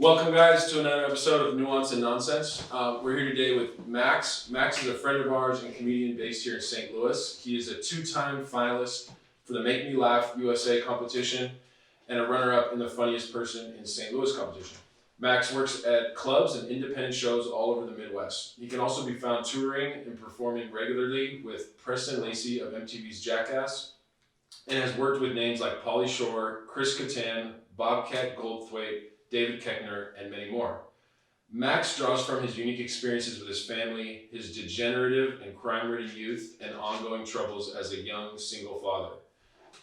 Welcome, guys, to another episode of Nuance and Nonsense. We're here today with Max. Max is a friend of ours and comedian based here in St. Louis. He is a two-time finalist for the Make Me Laugh USA competition and a runner-up in the Funniest Person in St. Louis competition. Max works at clubs and independent shows all over the Midwest. He can also be found touring and performing regularly with Preston and Lacy of MTV's Jackass, and has worked with names like Pauly Shore, Kattan, Bobcat Goldthwait, David Koechner, and many more. Max draws from his unique experiences with his family, his degenerative and crime-ridden youth, and ongoing troubles as a young single father.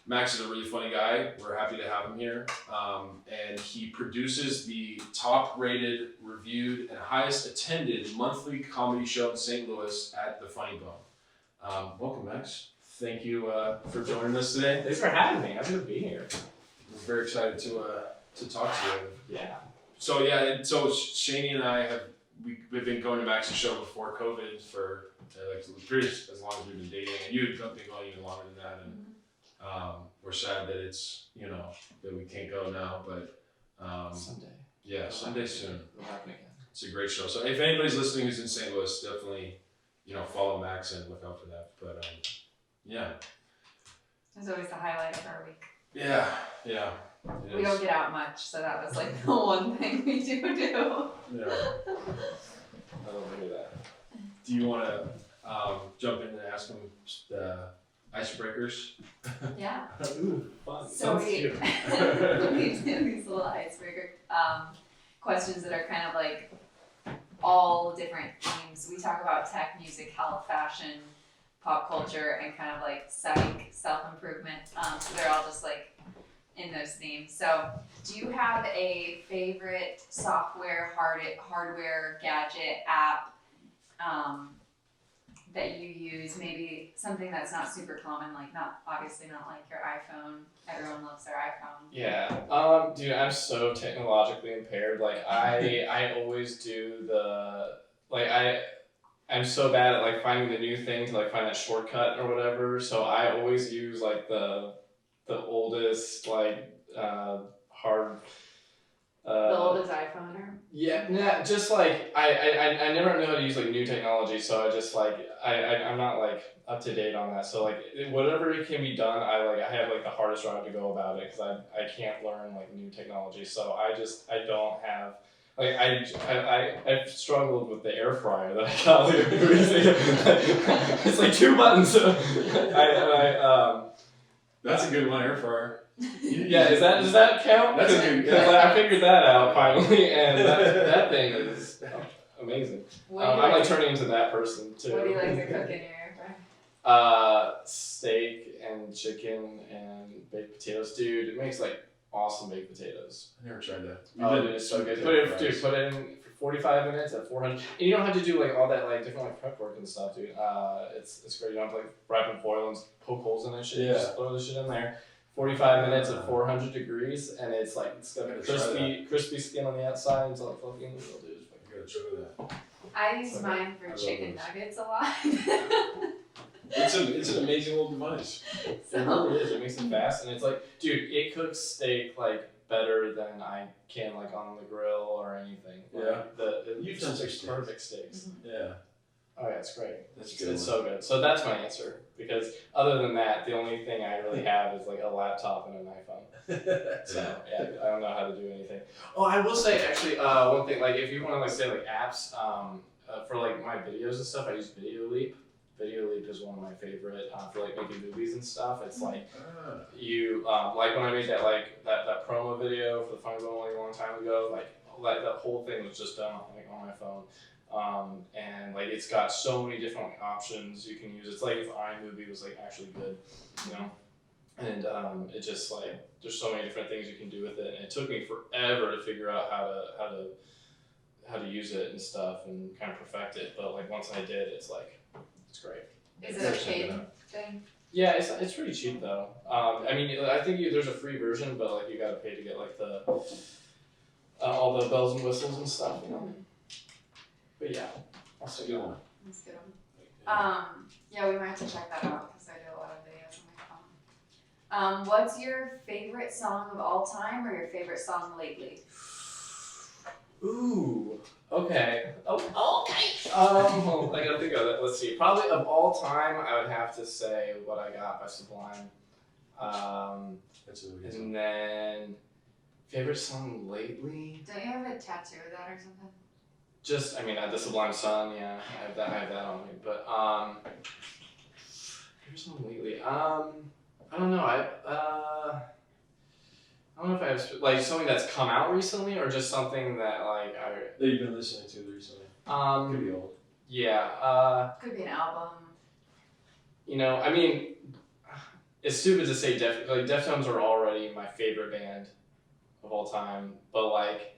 Max is a really funny guy. We're happy to have him here. And he produces the top-rated, reviewed, and highest-attended monthly comedy show in St. Louis at the Funny Bone. Welcome, Max. Thank you for joining us today. Thanks for having me. I'm going to be here. We're very excited to talk to you. Yeah. So Shani and I we've been going to Max's show before COVID for pretty as long as we've been dating, and you've been going even longer than that. And we're sad that it's that we can't go now, but someday. Yeah, someday soon. It'll happen again. It's a great show. So if anybody's listening who's in St. Louis, definitely follow Max and look out for that. But yeah. It's always the highlight of our week. Yeah. We don't get out much, so that was like the one thing we do. Yeah. Oh, look at that. Do you want to jump in and ask them the icebreakers? Yeah. Ooh, fun. So Sounds cute. we do these little icebreaker questions that are kind of like all different themes. We talk about tech, music, health, fashion, pop culture, and kind of like psych, self-improvement. So they're all just like in those themes. So do you have a favorite software, hardware, gadget, app that you use? Maybe something that's not super common, like not like your iPhone. Everyone loves their iPhone. Yeah. Dude, I'm so technologically impaired. Like I always do I'm so bad at like finding the new thing to like find that shortcut or whatever. So I always use like the oldest hard. The oldest iPhone or? Yeah, nah, just like I never know how to use like new technology, so I just like I'm not like up to date on that. So like whatever can be done, I have like the hardest route to go about it because I can't learn like new technology. So I don't have. Like I've struggled with the air fryer that I got like it's like 2 buttons. That's a good one, air fryer. Yeah, does that count? That's a good. Because I figured that out finally, and that thing is amazing. I'm like turning into that person too. What do you like to cook in your air fryer? Steak and chicken and baked potatoes, dude. It makes like awesome baked potatoes. I never tried that. Dude, it's so good. Put it in for 45 minutes at 400. And you don't have to do like all that like different like prep work and stuff, dude. It's great. You don't have to like wrap in foil and poke holes in that shit. Yeah. You just throw the shit in there. 45 minutes at 400 degrees, and it's got crispy skin on the outside. It's like fluffy in the middle, dude. You gotta try that. I use mine for chicken nuggets a lot. It's an amazing little device. It really is. It makes it fast, and it's like, dude, it cooks steak like better than I can like on the grill or anything. Yeah. You've done perfect steaks. Mm-hmm. Yeah. Oh yeah, it's great. That's good. It's so good. So that's my answer. Because other than that, the only thing I really have is like a laptop and an iPhone. So yeah, I don't know how to do anything. Oh, I will say actually one thing, like if you want to like say like apps for like my videos and stuff, I use Video Leap. Video Leap is one of my favorite for like making movies and stuff. It's like you like when I made that promo video for the Funny Bone like a long time ago, like that whole thing was just done on my phone. And like it's got so many different like, options you can use. It's like if iMovie was like actually good, And it just like there's so many different things you can do with it. And it took me forever to figure out how to use it and stuff and kind of perfect it. But like once I did, it's great. Is it a paid thing? Yeah, it's pretty cheap though. I mean, I think there's a free version, but like you gotta pay to get like the all the bells and whistles and stuff, But yeah, that's a good one. That's a good one. Yeah, we might have to check that out because I do a lot of videos on my phone. What's your favorite song of all time or your favorite song lately? Ooh. Okay. Oh, okay. I gotta think of it. Let's see. Probably of all time, I would have to say "What I Got" by Sublime. That's a good song. And then favorite song lately. Don't you have a tattoo of that or something? Just, I mean, the Sublime Sun. Yeah, I have that on me. But favorite song lately. I don't know. I don't know if I have like something that's come out recently or just something that like That you've been listening to recently. Could be old. Yeah. Could be an album. You know, I mean, it's stupid to say Deftones are already my favorite band of all time, but like,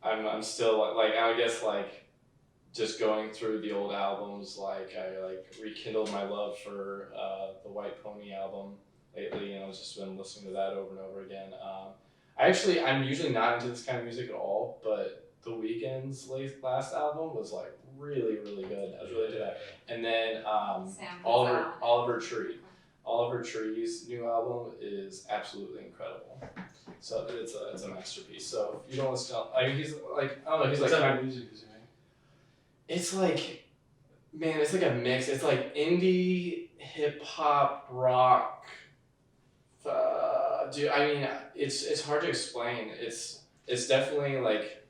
I'm still like I guess like just going through the old albums, like I like rekindled my love for the White Pony album lately, and I've just been listening to that over and over again. I'm usually not into this kind of music at all, but The Weeknd's last album was like really good. I was really into that. And then Oliver Tree's new album is absolutely incredible. So it's a masterpiece. So if you don't listen to, he's like, I don't know, he's what like type of music is he making? It's like, man, it's like a mix. It's like indie, hip hop, rock. I mean, it's hard to explain. It's definitely like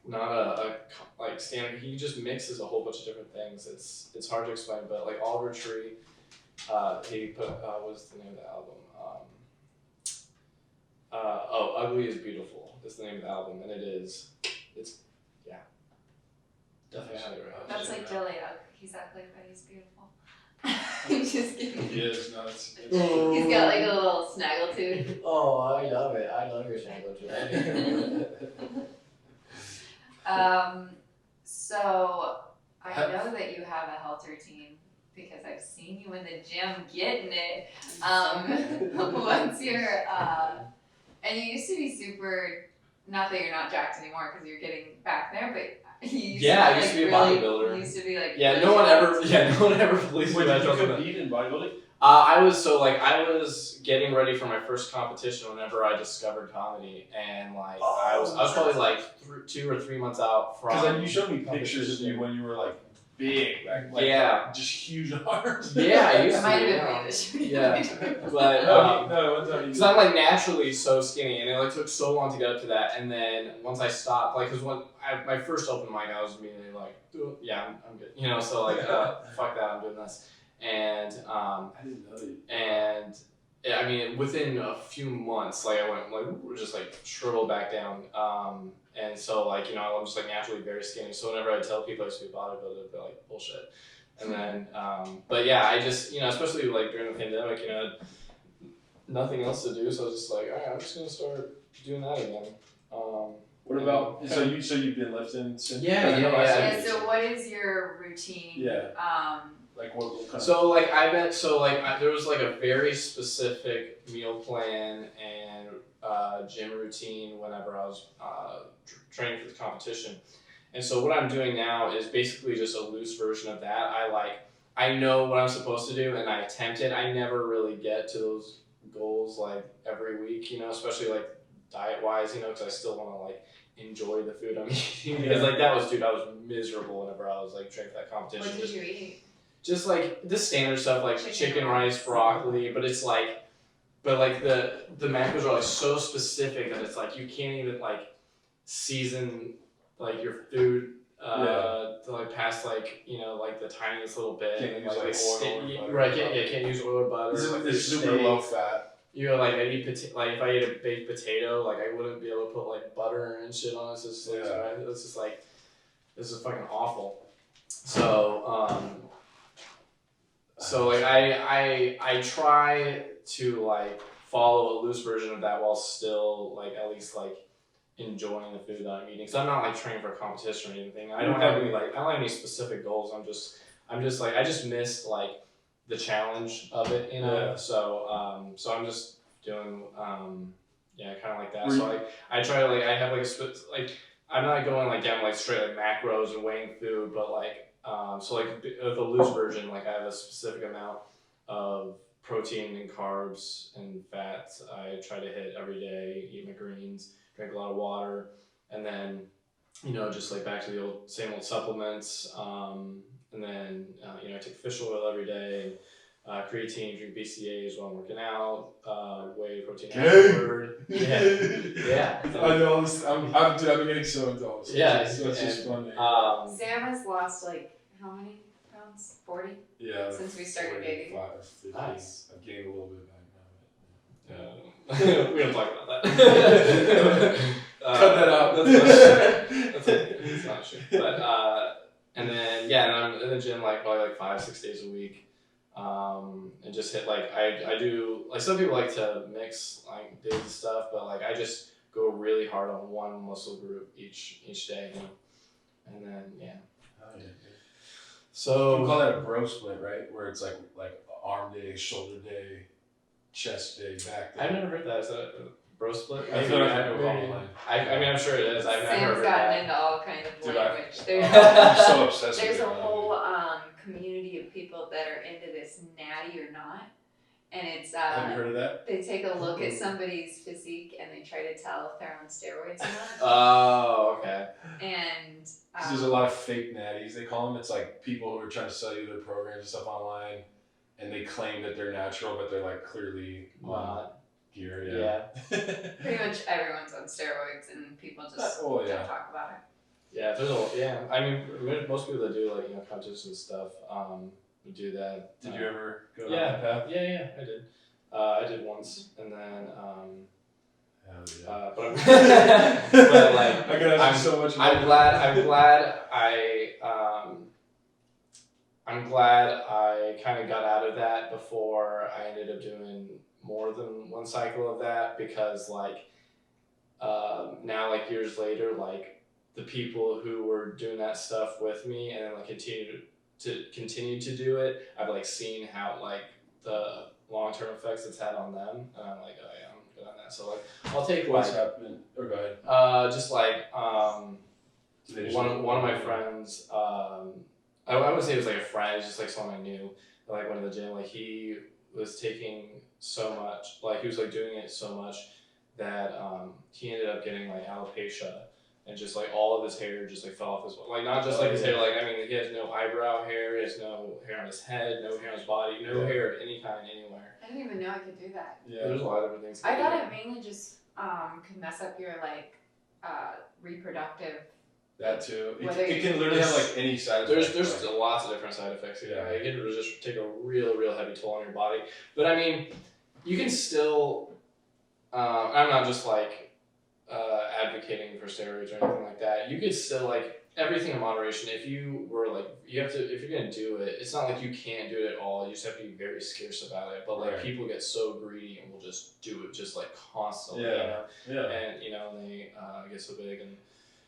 not a like standard. He just mixes a whole bunch of different things. It's hard to explain, but like Oliver Tree, he put what's the name of the album? Ugly is Beautiful is the name of the album, and it's yeah. Definitely highly recommend. That's like Jelly Ugg. He's ugly, but he's beautiful. I'm just kidding. He is, no, it's He's got like a little snaggle tooth. Oh, I love it. I love your snaggle tooth. So I know that you have a health routine because I've seen you in the gym getting it. What's your and you used to be super, not that you're not jacked anymore because you're getting back there, but I used to be a bodybuilder. You used to be like no one ever believes me. Wait, When I did talk you about compete in bodybuilding? I was getting ready for my first competition whenever I discovered comedy, and like I was probably like 2 or 3 months out from. Because you showed me pictures of you when you were like big, just huge arms. Yeah, I used It to. might have been but no, because I'm like naturally so skinny, and it like took so long to get up to that, and then once I stopped, like, because when my first open mic, I was immediately like, yeah, I'm good, you know, so like fuck that, I'm doing this. And I didn't know that. And I mean, within a few months, like I went like just like shriveled back down. And so like, you know, I'm just like naturally very skinny. So whenever I tell people I used to be a bodybuilder, they're like, bullshit. And then, but yeah, I just, you know, especially like during the pandemic, you know, nothing else to do. So I was just like, all right, I'm just gonna start doing that again. What about so you've been lifting since? Yeah. So what is your routine? Yeah. Like what kind of? So like there was like a very specific meal plan and gym routine whenever I was training for the competition. And so what I'm doing now is basically just a loose version of that. I know what I'm supposed to do and I attempt it. I never really get to those goals like every week, you know, especially like diet wise, you know, because I still want to like enjoy the food I'm eating. Because like I was miserable whenever I was like training for that competition. What did you eat? Just like the standard stuff like chicken, rice, broccoli, but it's like, the macros are like so specific that it's like you can't even like season like your food to like past like, you know, like the tiniest little bit. Can't use like oil or butter. Right, can't use oil or butter. This is super low fat. You know, like I eat like if I ate a baked potato, like I wouldn't be able to put like butter and shit on it. It's just like, it's just like, this is fucking awful. So like I try to like follow a loose version of that while still like at least like enjoying the food that I'm eating. So I'm not like training for a competition or anything. I don't have any specific goals. I'm just like I just missed like the challenge of it, you know. Yeah. So I'm just doing kind of like that. So I try to like I have like I'm not going like down like straight like macros and weighing food, but like so like the loose version, like I have a specific amount of protein and carbs and fats I try to hit every day, eat my greens, drink a lot of water, and then you know, just like back to the same old supplements. And then, you know, I take fish oil every day, creatine, drink BCAAs while I'm working out, whey protein afterward. Yeah. I know. I've been getting so into all this. Yeah, So it's just funny. Sam has lost like how many pounds? 40? Yeah. Since we started dating. 45, 50. Nice. I've gained a little bit back now. We don't talk about that. Cut that out. That's not true. But and then and I'm in the gym like probably like 5-6 days a week, and just hit like I do like some people like to mix like days and stuff, but like I just go really hard on one muscle group each day, you know? And then Oh, yeah. So You call that a bro split, right? Where it's like arm day, shoulder day, chest day, back day. I've never heard that. Is that a bro split? I feel like I know online. I mean, I'm sure it is. I've never Sam's heard gotten that. into all kind of Dude, language. I'm so obsessed There's with a it. whole community of people that are into this natty or not, and it's Have you heard of that? they take a look at somebody's physique and they try to tell if they're on steroids or not. Oh, okay. And 'Cause there's a lot of fake natties, they call them. It's like people who are trying to sell you their programs and stuff online, and they claim that they're natural, but they're like clearly Not. gear. Yeah. pretty much everyone's on steroids, and people just Oh, yeah. don't talk about it. Yeah, I mean, most people that do like, you know, competition stuff, do that. Did you ever go down Yeah. that path? Yeah, I did. I did once, and then, Hell yeah. but but like, I could ask you so much. I'm glad I kind of got out of that before I ended up doing more than one cycle of that, because like, now like years later, like the people who were doing that stuff with me and then like continue to do it, I've like seen how like the long-term effects it's had on them, and I'm like, oh yeah, I'm good on that. So like, I'll take What's like, happened? Or go ahead. just like one of my friends, I wouldn't say it was like a friend, it's just like someone I knew that like went to the gym. Like he was taking so much, like he was like doing it so much that he ended up getting like alopecia, and just like all of his hair just like fell off his, like not just like his hair, like I mean he has no eyebrow hair, he has no hair on his head, no hair on his body, no hair of any kind anywhere. I didn't even know I could do that. Yeah. There's a lot of different things. I thought it mainly just could mess up your like reproductive. That too. Whether It can literally have like any side effects. There's lots of different side effects here. Yeah. It can just take a real heavy toll on your body. But I mean, you can still. I'm not just like advocating for steroids or anything like that. You could still like everything in moderation. If you were like, you have to, if you're gonna do it, it's not like you can't do it at all. You just have to be very scarce about it. But like Right. people get so greedy and will just do it just like constantly. Yeah. You know? Yeah. And you know they get so big and.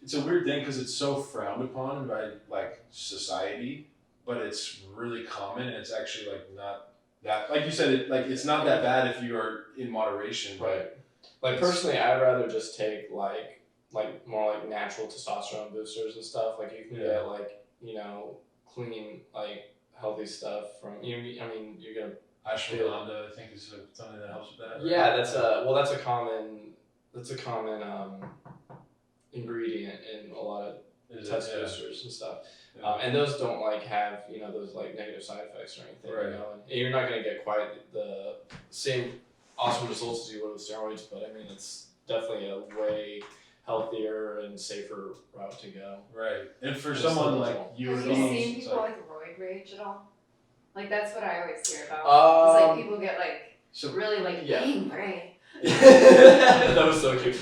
It's a weird thing because it's so frowned upon by like society, but it's really common, and it's actually like not that, like you said, it's not that bad if you are in moderation. Right. Like personally, I'd rather just take like more like natural testosterone boosters and stuff. Like you can get like, you know, clean like healthy stuff from you. I mean, you're gonna Ashwagandha, I think, is something that helps with that. Right? Yeah, that's a common ingredient in a lot of test boosters and stuff. Yeah. And those don't like have, you know, those like negative side effects or anything. Right. You know, and you're not gonna get quite the same awesome results as you would with steroids, but I mean it's definitely a way healthier and safer route to go. Right. And for Just someone like- like you, Have or you me, seen it's people like, like roid rage at all? Like that's what I always hear about. It's like people get like so really like Yeah. angry. That was so cute.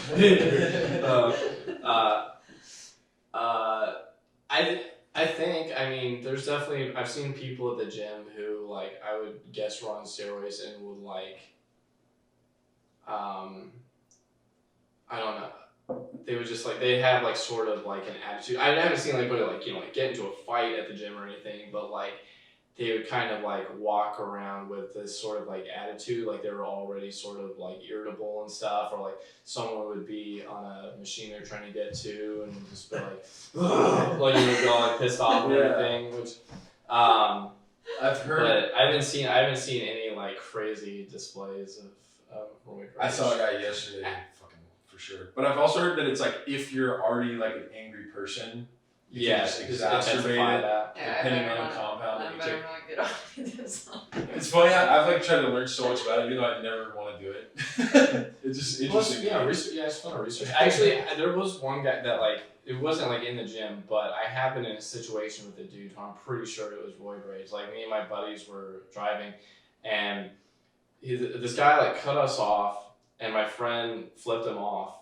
I think, I mean, there's definitely, I've seen people at the gym who, like, I would guess were on steroids and would, like, I don't know, they would just, like, they have, like, sort of, like, an attitude. I haven't seen anybody, like, you know, like, get into a fight at the gym or anything, but, like, they would kind of, like, walk around with this sort of, like, attitude, like, they were already sort of, like, irritable and stuff, or, like, someone would be on a machine they're trying to get to and just be like, ugh, like, you would go, like, pissed off and everything, which, I've heard. but I haven't seen any, like, crazy displays of roid rage. I saw a guy yesterday, fucking for sure. But I've also heard that it's like if you're already like an angry person, you can just exacerbate it that. depending on the compound that I you better take. not get off of this one. It's funny. I've like tried to learn so much about it, even though I never want to do it. It's just interesting. It's fun to research. Actually, there was one guy that like it wasn't like in the gym, but I happened in a situation with a dude who I'm pretty sure it was roid rage. Like me and my buddies were driving, and this guy like cut us off, and my friend flipped him off,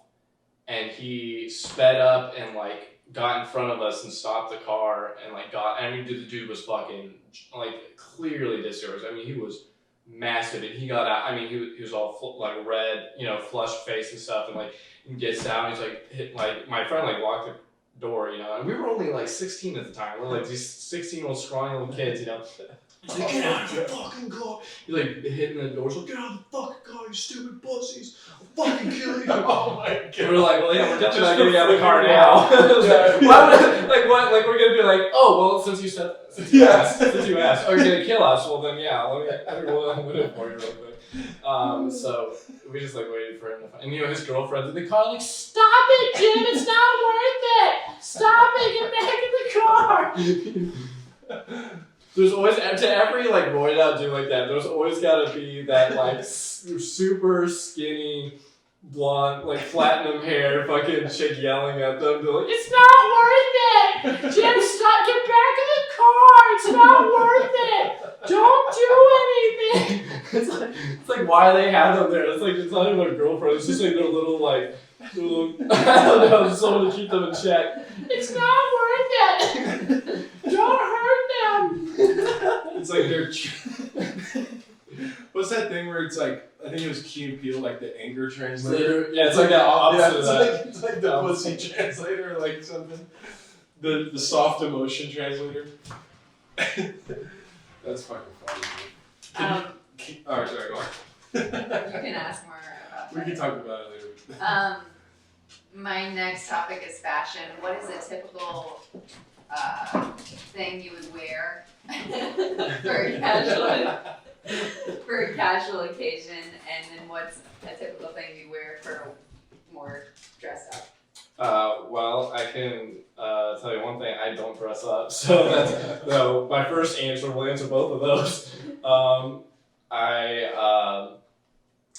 and he sped up and like got in front of us and stopped the car and like the dude was fucking like clearly discouraged. I mean, he was massive, and he got out. I mean, he was all like red, flushed face and stuff, and like he gets out and he's like my friend like locked the door, and we were only like 16 at the time. We're like these 16-year-old scrawny little kids, He's like, get out of the fucking car. He's like hitting the door. He's like, get out of the fucking car, you stupid pussies. I'll fucking kill you. Oh my god. We're like, well, yeah, we're definitely not getting out of the car now. Why would, like, we're gonna be like, oh, well, since you asked, oh, you're gonna kill us, well then, yeah, let me roll on window for you real quick. So we just like waited for him to find, and his girlfriend's in the car, like, stop it, Jim, it's not worth it. Stop it, get back in the car. There's always, to every like roid out dude like that, there's always gotta be that like super skinny, blonde, like platinum hair fucking chick yelling at them. They're like, it's not worth it! Jim, stop, get back in the car! It's not worth it! Don't do anything! It's like why they have them there. It's not even their girlfriend, it's just like their little I don't know, someone to keep them in check. It's not worth it! Don't hurt them! It's like they're. What's that thing where it's like, I think it was Key and Peele, like the anger translator? Yeah, it's like that opposite of that. It's like the pussy translator, or like something. The soft emotion translator. That's fucking funny, dude. Alright, sorry, go on. You can ask more about We that. can talk about it later. My next topic is fashion. What is a typical thing you would wear for a casual occasion, and then what's a typical thing you wear for more dressed up? Well, I can tell you one thing. I don't dress up, so that's my first answer will answer both of those.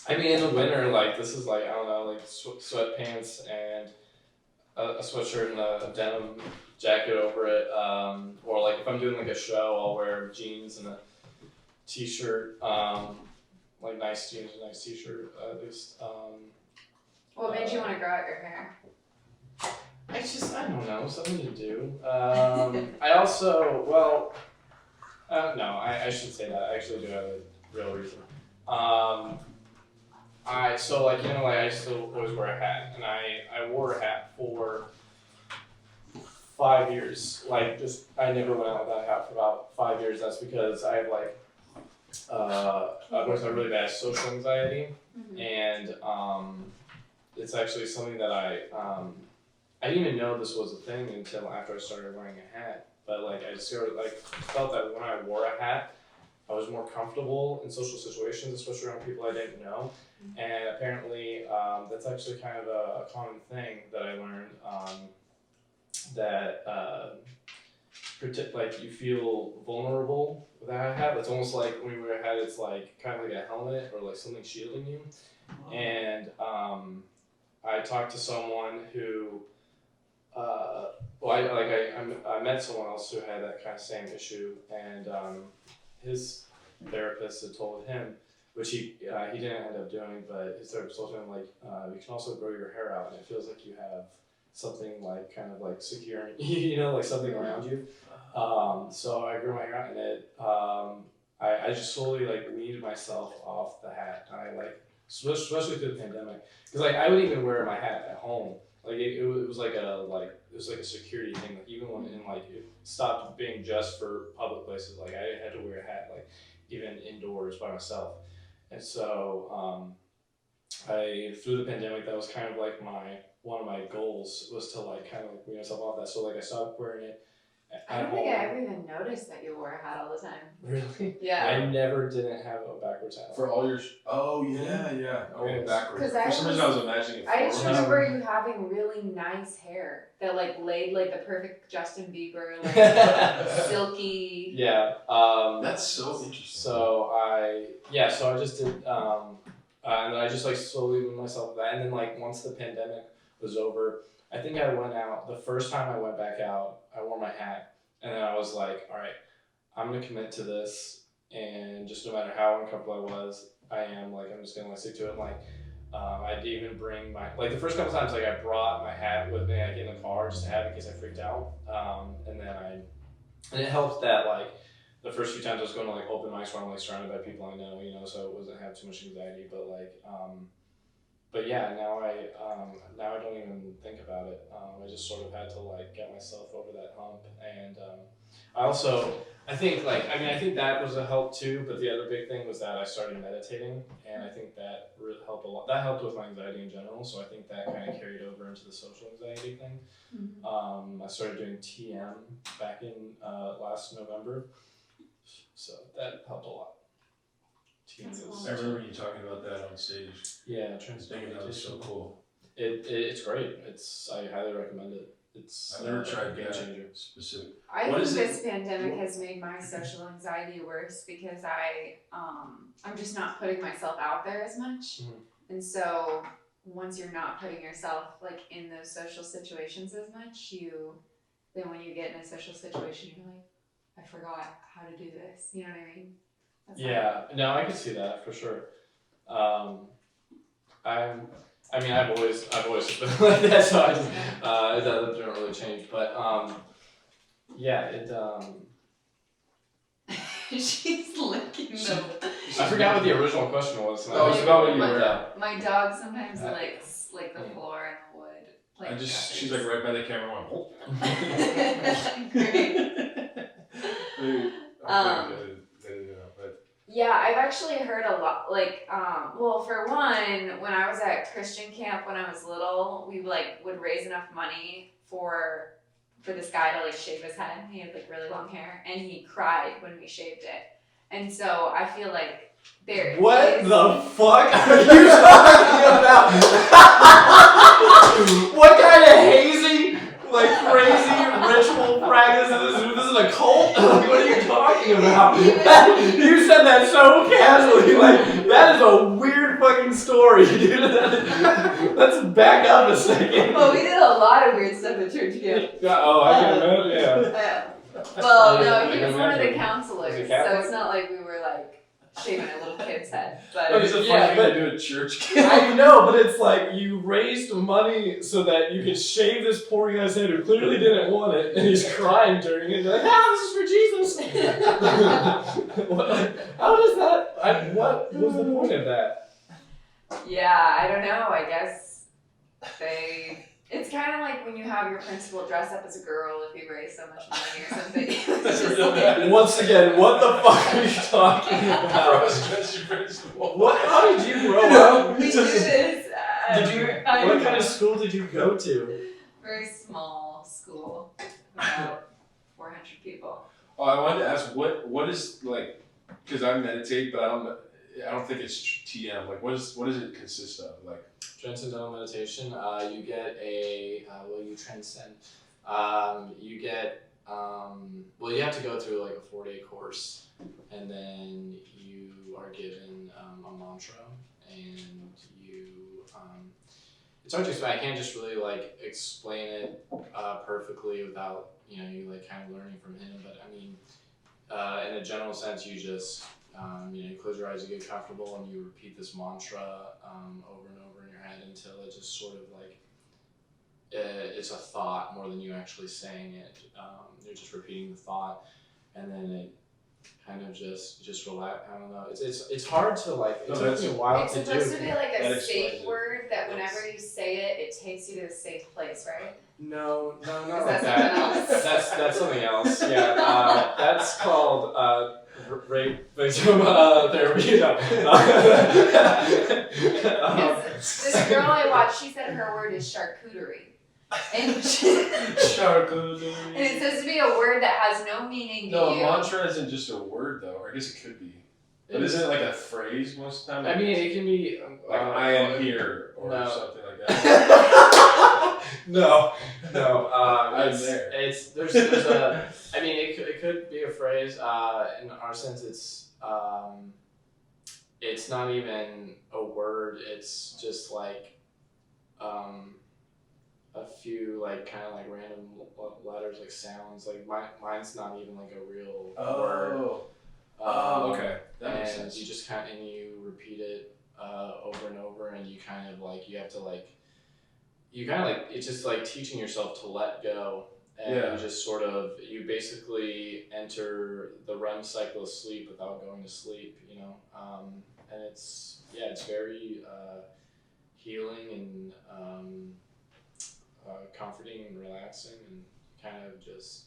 I mean, in the winter, like this is like I don't know, like sweatpants and a sweatshirt and a denim jacket over it, or like if I'm doing like a show, I'll wear jeans and a t-shirt, like nice jeans and a nice t-shirt at least. What made you want to grow out your hair? I don't know, something to do. I also, well, no, I should say that. I actually do have a real reason. I used to always wear a hat, and I wore a hat for 5 years. Like, I never went out without a hat for about 5 years. That's because I have really bad social anxiety, and it's actually something that I didn't even know this was a thing until after I started wearing a hat. But like I sort of like felt that when I wore a hat, I was more comfortable in social situations, especially around people I didn't know. And apparently, that's actually kind of a common thing that I learned. Like you feel vulnerable without a hat. It's almost like when you wear a hat, it's like kind of like a helmet or like something shielding you. Wow. And I talked to someone who, I met someone else who had that kind of same issue, and his therapist had told him, which he didn't end up doing, but his therapist told him like you can also grow your hair out, and it feels like you have something like kind of like secure, like something around you. So I grew my hair out, and it I just slowly like weaned myself off the hat. I like especially through the pandemic, because like I would even wear my hat at home. Like it was like a security thing. Like even when it stopped being just for public places. Like I had to wear a hat like even indoors by myself. And so through the pandemic, that was kind of like one of my goals was to like kind of like wean myself off that. So like I stopped wearing it, I don't think I ever even noticed that you wore a hat all the time. Really? Yeah. I never didn't have a backwards hat. For all your. Oh yeah. Okay, Always. backwards. 'Cause For some reason, I was imagining it. I just forwards. remember you having really nice hair that like laid like the perfect Justin Bieber, like silky. Yeah. That's so interesting. So I just did, and I just like slowly moved myself to that. And then like once the pandemic was over, I think I went out, the first time I went back out, I wore my hat. And then I was like, all right, I'm going to commit to this. And just no matter how uncomfortable I'm just going to stick to it. And like, I didn't even bring like the first couple times, like I brought my hat with me, like in the car just to have it in case I freaked out. And it helped that like, the first few times I was going to like open mics where I'm like surrounded by people I know, so it wasn't have too much anxiety. But like, but yeah, now I don't even think about it. I just sort of had to like get myself over that hump, and I think that was a help too. But the other big thing was that I started meditating, and I think that really helped a lot. That helped with my anxiety in general. So I think that kind of carried over into the social anxiety thing. Mm-hmm. I started doing TM back in last November. So that helped a lot. I remember you talking about that on stage. Yeah, Thinking that was so cool. It's great. I highly recommend it. It's I've never tried game that changer. specific. I think this pandemic has made my social anxiety worse because I'm just not putting myself out there as much. And so once you're not putting yourself like in those social situations as much, then when you get in a social situation, you're like, I forgot how to do this. You know what I mean? No, I can see that for sure. I've always been like that, so I just that didn't really change. But She's licking them. I forgot what the original question was. Oh, it's about what you worked out. My dog sometimes licks like the floor and the wood. Like She's like right by the camera going. Great. Yeah, I've actually heard a lot, like, for one, when I was at Christian camp when I was little, we would raise enough money for this guy to like shave his head. He had like really long hair, and he cried when we shaved it. And so I feel like What the fuck are you talking about? What kind of hazy, like crazy ritual practice is this? This is a cult? Like, what are you talking about? You said that so casually. Like, that is a weird fucking story, dude. Let's back up a second. Oh, we did a lot of weird stuff at church camp. I can imagine, yeah. Well, no, he was one of the counselors, Was he so Catholic? it's not like we were like shaving a little kid's head. But It's a funny thing to do at church. I know, but it's like you raised money so that you could shave this poor guy's head who clearly didn't want it, and he's crying during it. You're like, this is for Jesus. How does that? What was the point of that? yeah, I don't know. I guess it's kind of like when you have your principal dress up as a girl if you raise so much money or something. It's just like, Once again, what the fuck are you talking about? What? How did you grow up? we do this. What kind of school did you go to? Very small school, about 400 people. Oh, I wanted to ask what is like, because I meditate, but I don't think it's TM. Like, what does it consist of? Like, Transcendental meditation. You get you transcend. You get you have to go through like a 4-day course, and then you are given a mantra, and you. It's hard to explain. I can't just really like explain it perfectly without you like kind of learning from him. But I mean, in a general sense, you just you close your eyes, you get comfortable, and you repeat this mantra over and over in your head until it just sort of like it's a thought more than you actually saying it. You're just repeating the thought, and then it kind of just relax. I don't know. It's hard to like. It took me a while It's to do. supposed to be like That a explains safe it. word that whenever you say it, it takes you to a safe place, right? No, not Is like that that. something else? That's something else. Yeah, that's called rape victim therapy. No. Because this girl I watched, she said her word is charcuterie. And, and Charcuterie. it says to be a word that has no meaning to No, a you. mantra isn't just a word though, or I guess it could be. But isn't it like a phrase most of the time? I mean, it can be like I am here or no. something like that. no. I'm It's, there. there's a. I mean, it could be a phrase. In our sense, it's not even a word. It's just like a few like kind of like random letters, like sounds. Like mine's not even like a real word. Okay, that makes and sense. you just kind of, and you repeat it over and over, and you kind of like you have to like you kind of like it's just like teaching yourself to let go, and you just sort of you basically enter the REM cycle of sleep without going to sleep, you know, and it's very healing and comforting and relaxing, and kind of just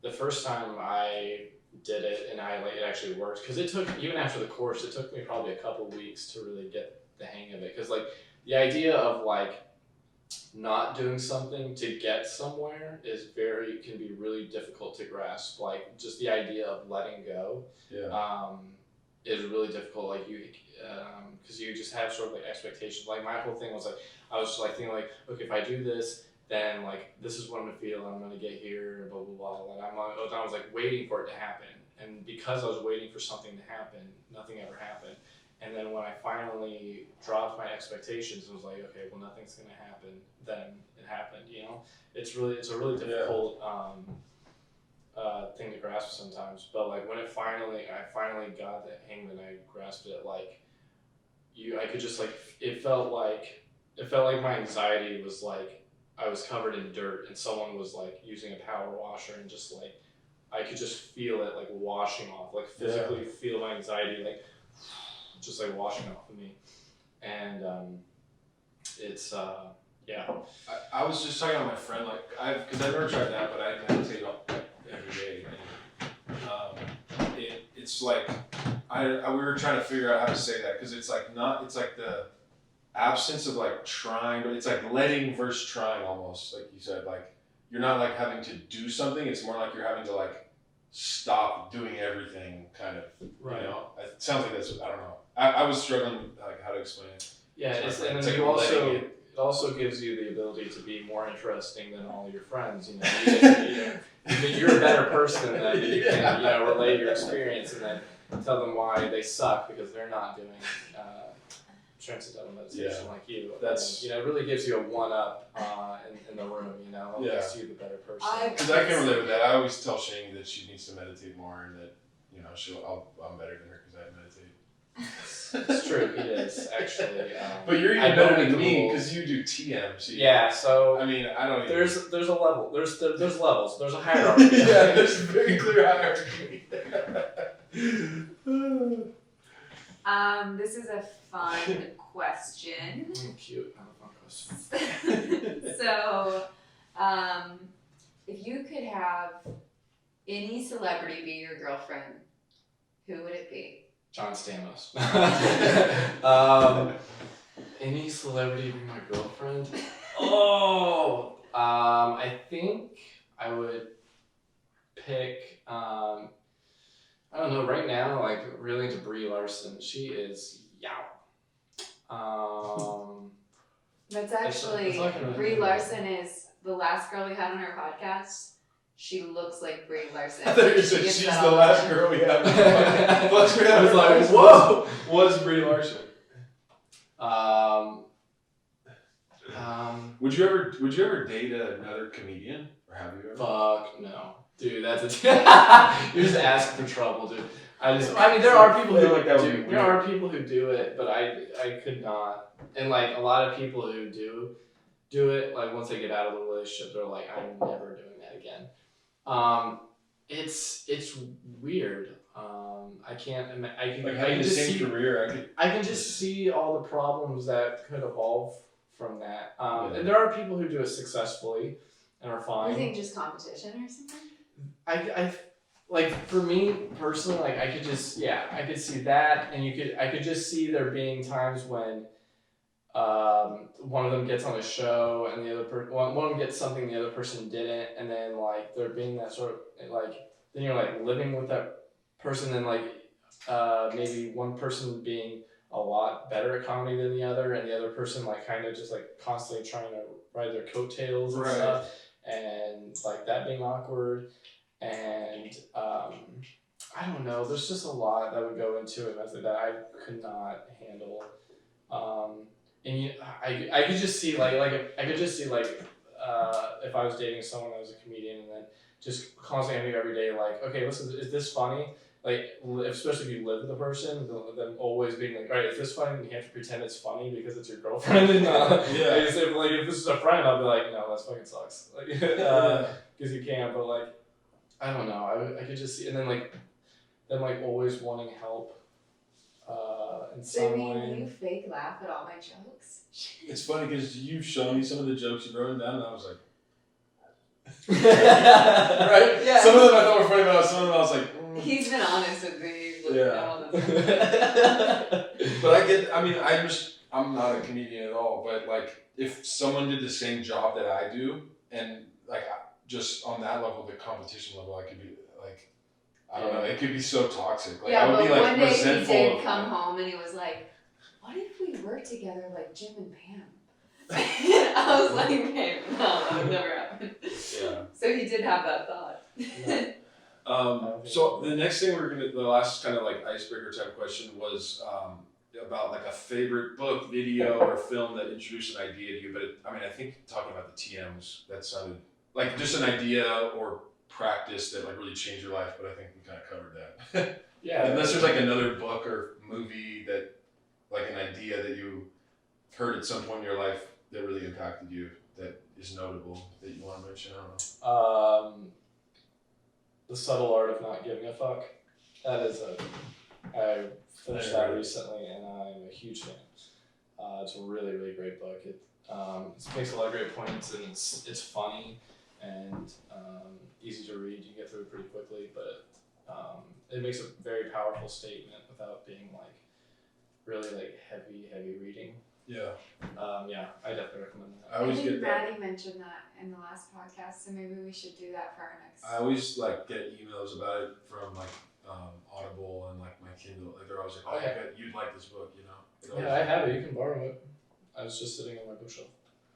the first time I did it and it actually worked, because it took, even after the course, it took me probably a couple weeks to really get the hang of it, because like the idea of like not doing something to get somewhere can be really difficult to grasp. Like just the idea of letting go is really difficult. Like you because you just have sort of like expectations. Like my whole thing was like I was just like thinking like, okay, if I do this, then like this is what I'm gonna feel, I'm gonna get here, blah blah blah. And I was like waiting for it to happen, and because I was waiting for something to happen, nothing ever happened. And then when I finally dropped my expectations and was like, okay, well nothing's gonna happen, then it happened. You know, it's a really difficult thing to grasp sometimes. But like when I finally got the hang and I grasped it, like I could just like it felt like my anxiety was like I was covered in dirt and someone was like using a power washer and just like I could just feel it like washing off, like physically feel my anxiety like just like washing off of me. And it's I was just talking to my friend, like because I've never tried that, but I meditate every day. And, it's like we were trying to figure out how to say that, because it's like the absence of like trying, but it's like letting versus trying, almost like you said. Like you're not like having to do something, it's more like you're having to like stop doing everything, kind of. Right. You know, it sounds like that's, I don't know. I was struggling like how to explain it. Yeah, and then like it also gives you the ability to be more interesting than all your friends. You know, you're a better person than them. You can relay your experience and then tell them why they suck because they're not doing transcendental meditation like you. That's it really gives you a one-up in the room. You know, it makes you the better person. Because I can relate with that. I always tell Shane that she needs to meditate more, and that I'm better than her because I meditate. It's true, he is actually. But you're even better than me because you do TM. Yeah, so I mean, I don't. There's a level. There's levels. There's a hierarchy. Yeah, there's a very clear hierarchy. This is a fun question. Cute. I have a fun question. So, if you could have any celebrity be your girlfriend, who would it be? John Stamos. Any celebrity be my girlfriend? I think I would pick. I don't know. Right now, like really into Brie Larson. She is That's actually Brie Larson is the last girl we had on our podcast. She looks like Brie Larson. I thought you said she's the last girl we have. I was like, whoa! Was Brie Larson? Would you ever date another comedian, or have you ever? Fuck no, dude. That's you're just asking for trouble, dude. I mean, there are people who like that. There are people who do it, but I could not. And like a lot of people who do it, like once they get out of the relationship, they're like, I'm never doing that again. It's weird. I can't imagine. I can just see career. I can just see all the problems that could evolve from that. And there are people who do it successfully and are fine. You think just competition or something? I like for me personally, like I could see that, and I could just see there being times when one of them gets on a show and the other one of them gets something the other person didn't, and then like there being that sort of like then you're like living with that person, and like maybe one person being a lot better at comedy than the other, and the other person like kind of just like constantly trying to ride their coattails and stuff, and like that being awkward, and I don't know. There's just a lot that would go into it that I could not handle. And I could just see like I could just see like if I was dating someone that was a comedian and then just constantly having every day like, okay, listen, is this funny? Like, especially if you live with the person, them always being like, all right, is this funny? And you have to pretend it's funny because it's your girlfriend. And if this is a friend, I'll be like, no, that fucking sucks. Like, because you can't. But like, I don't know. I could just see, and then like them like always wanting help. In some way. You fake laugh at all my jokes? It's funny because you've shown me some of the jokes you've written down, and I was like, right? Yeah. Some of them I thought were funny, but some of them I was like, He's been honest with me. Yeah. But I'm not a comedian at all, but like if someone did the same job that I do, and like just on that level, the competition level, I could be like, I don't know, it could be so toxic. Like I would be like one day resentful. He did come home and he was like, "What if we worked together like Jim and Pam?" I was like, "Babe, no, that would never happen." Yeah. So he did have that thought. Yeah. So the next thing the last kind of like icebreaker type question was about like a favorite book, video, or film that introduced an idea to you. But I think talking about the TMs, that sounded like just an idea or practice that like really changed your life. But I think we kind of covered that. Yeah. Unless there's like another book or movie that, like an idea that you heard at some point in your life that really impacted you, that is notable that you want to mention. I don't know. The Subtle Art of Not Giving a Fuck. That is I finished that recently, and I'm a huge fan. It's a really, really great book. It makes a lot of great points, and it's funny and easy to read. You can get through it pretty quickly, but it makes a very powerful statement without being like really like heavy reading. Yeah. I definitely recommend that. I always get that. Maddie mentioned that in the last podcast, so maybe we should do that for our next. I always like get emails about it from like Audible and like my Kindle. Like they're always like, "Oh, I bet you'd like this book," you know. Yeah, I have it. You can borrow it. I was just sitting on my bookshelf.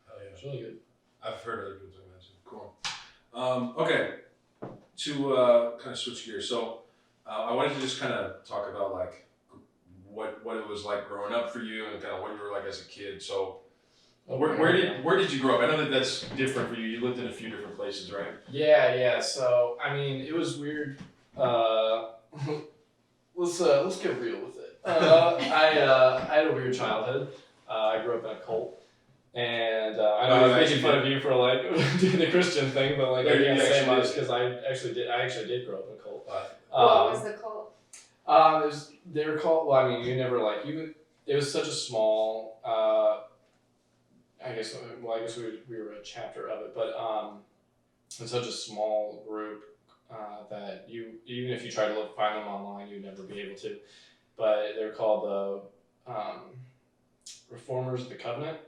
Oh yeah. It's really good. I've heard other people talking about it. Cool. Okay. To kind of switch gears, so I wanted to just kind of talk about like what it was like growing up for you and kind of what you were like as a kid. So where did you grow up? I know that's different for you. You lived in a few different places, right? Yeah. So it was weird. Let's get real with it. I had a weird childhood. I grew up in a cult, and I know I'm making fun of you for like doing the Christian thing, but like I can't say much because I actually did grow up in a cult. What was the cult? They were called. Well, you never like you. It was such a small. I guess we were a chapter of it, but it's such a small group that you even if you try to find them online, you'd never be able to. But they're called the Reformers of the Covenant,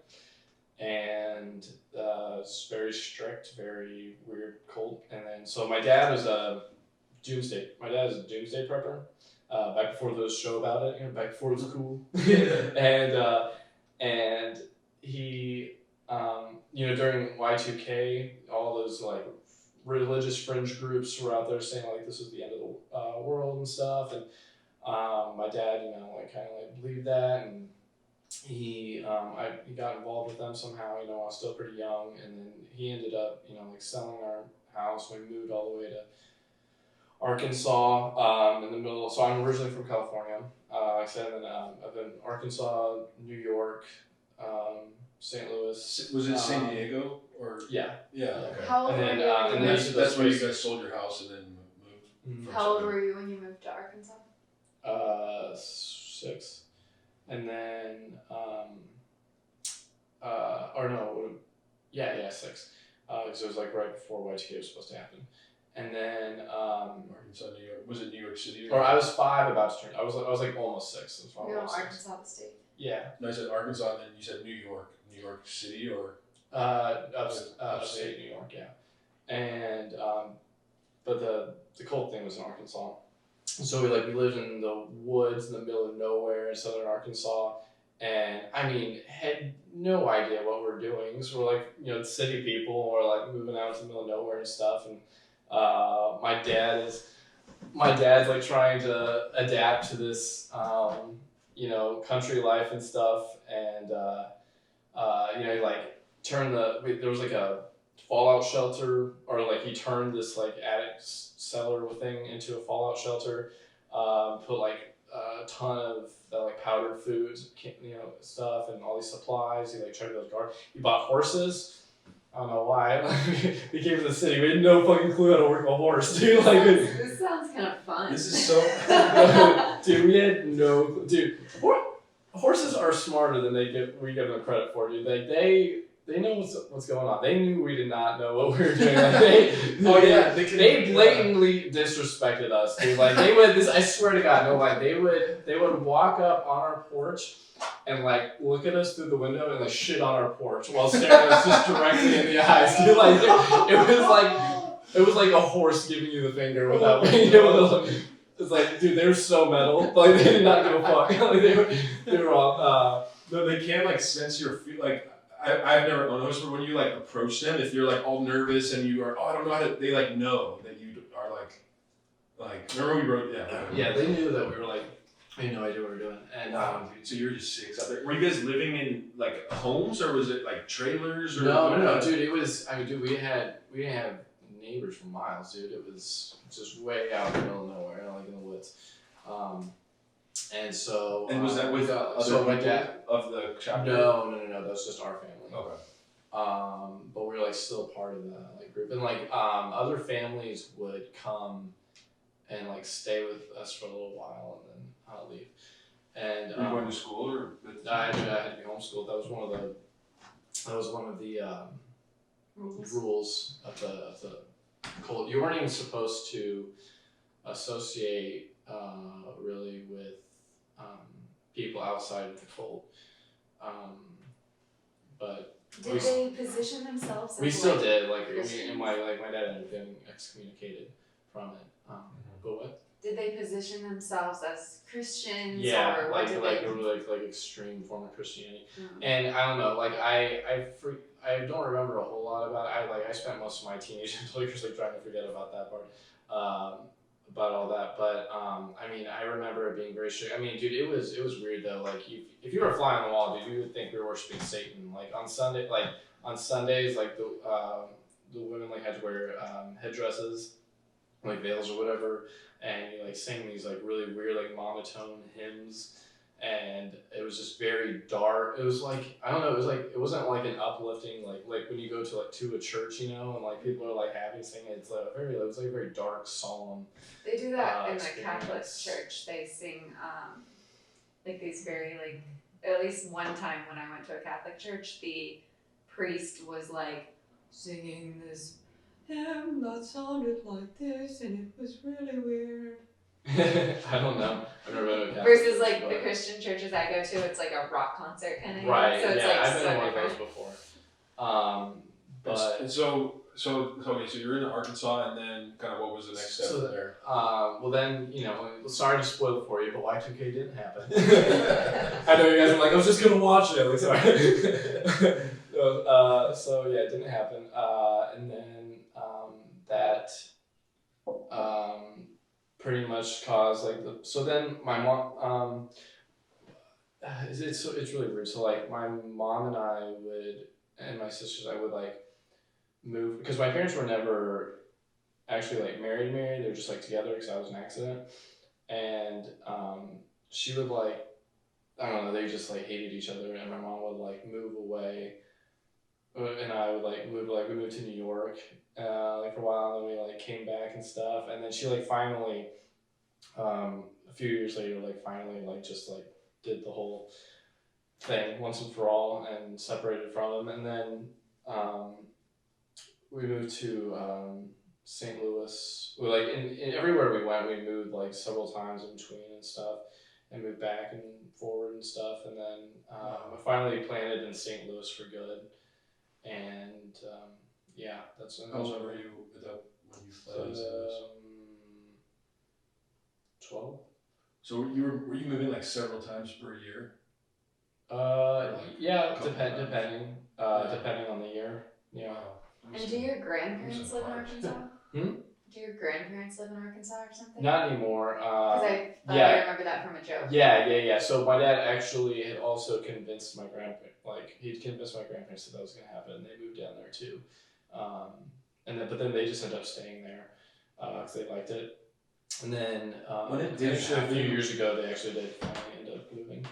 and it's very strict, very weird cult. And then so my dad was a doomsday. My dad is a doomsday prepper. Back before there was a show about it, back before it was cool. and he, during Y2K, all those like religious fringe groups were out there saying like this was the end of the world and stuff. And my dad, kind of believed that, and he got involved with them somehow. I was still pretty young, and then he ended up, selling our house. We moved all the way to Arkansas, in the middle. So I'm originally from California, like I said, and I've been Arkansas, New York, St. Louis. Was it San Diego or? Yeah. Yeah. Okay. How old were you? And that's where you guys sold your house and then moved. How old were you when you moved to Arkansas? 6, and then 6. Because it was like right before Y2K was supposed to happen. And then Arkansas, New York. Was it New York City? Or I was 5, about to turn. I was like almost 6. Arkansas the state. Yeah. No, I said Arkansas, and then you said New York City, or Upstate New York, yeah. And but the cold thing was in Arkansas. So we lived in the woods in the middle of nowhere in southern Arkansas, and I mean had no idea what we're doing. So we're like, you know, city people, we're like moving out to the middle of nowhere and stuff, and my dad's like trying to adapt to this you know, country life and stuff, and you know, he like turned there was like a fallout shelter, or like he turned this like attic cellar thing into a fallout shelter. Put like a ton of that like powdered foods, you know, stuff, and all these supplies. He like tried those guard. He bought horses. I don't know why. We came to the city. We had no fucking clue how to work a horse, dude. Like, This sounds kind of fun. this is so. dude, we had no. Dude, horses are smarter than we give them credit for, dude. Like they know what's going on. They knew we did not know what we were doing. Like they blatantly disrespected us, dude. Like they would. I swear to God, no, like they would walk up on our porch and like look at us through the window and like shit on our porch while staring us just directly in the eyes, dude. Like it was like a horse giving you the finger without being able to look. It's like, dude, they were so metal. Like they did not give a fuck. Like they were all. No, they can't like sense your feel. Like I've never noticed, but when you like approach them, if you're like all nervous and you are, I don't know how to. They like know that you are like. Remember we wrote, Yeah, they knew that we were like. I had no idea what we were doing, and so you were just 6 out there. Were you guys living in like homes, or was it like trailers? Or no, dude. It was. I mean, dude, we didn't have neighbors for miles, dude. It was just way out in the middle of nowhere, like in the woods. And so. And was that with other so my people dad of the chapter? No. That was just our family. Okay. But we were like still part of the like group, and like other families would come and like stay with us for a little while and then leave. And Were you going to school, or? I had to be homeschooled. That was one of the rules of the cult. You weren't even supposed to associate really with people outside of the cult. But Did they position themselves? we as, still like, did. Like Christians? my dad ended up getting excommunicated from it. But what? Did they position themselves as Christians? Yeah, or like what did like they? like extreme form of Christianity. Mm. And I don't know, like I don't remember a whole lot about it. I spent most of my teenage years like trying to forget about that part, about all that. But I mean, I remember it being very strict. I mean, dude, it was weird though. Like if you were a fly on the wall, dude, you would think we were worshiping Satan. Like on Sundays, like the women like had to wear headdresses, like veils or whatever, and you like sing these like really weird like monotone hymns. And it was just very dark. It was like, I don't know, it wasn't like an uplifting, like when you go to a church, you know, and like people are like happy singing. It was like a very dark, solemn. They do that in the experience. Catholic Church. They sing like these very like, at least one time when I went to a Catholic church, the priest was like singing this hymn that sounded like this, and it was really weird. I don't know. I've never been to a Catholic Versus church, like but- the Christian churches I go to, it's like a rock concert kind of. Right. So it's yeah, like I've been so to one of different. those before. But And so you're in Arkansas, and then kind of what was the next step So- there? well then, you know, sorry to spoil it for you, but Y2K didn't happen. I know you guys are like, I was just gonna watch it. Like, sorry. So yeah, it didn't happen. And then that pretty much caused like so then my mom it's really weird. So like my mom and I and my sisters I would like move because my parents were never actually like married. They were just like together because I was an accident. And she would like, I don't know, they just like hated each other, and my mom would like move away, and I would like move, we moved to New York like for a while, and then we like came back and stuff, and then she like finally a few years later like finally like just like did the whole thing once and for all and separated from him. And then we moved to St. Louis. We like in everywhere we went, we moved like several times in between and stuff. and moved back and forward and stuff. And then I finally planted in St. Louis for good. And yeah, that's How old were you when you fled in St. Louis? 12. So were you moving like several times per year? Yeah, couple depending depending on the year. Yeah. Wow. And do your grandparents live in Arkansas? Hmm? Do your grandparents live in Arkansas or something? Not anymore. Because I thought yeah. I remember that from a joke. Yeah. So my dad actually had also convinced my grandparents, he'd convinced my grandparents that was going to happen, and they moved down there too. But then they just ended up staying there because they liked it. And then a few years ago, they actually did finally end up moving.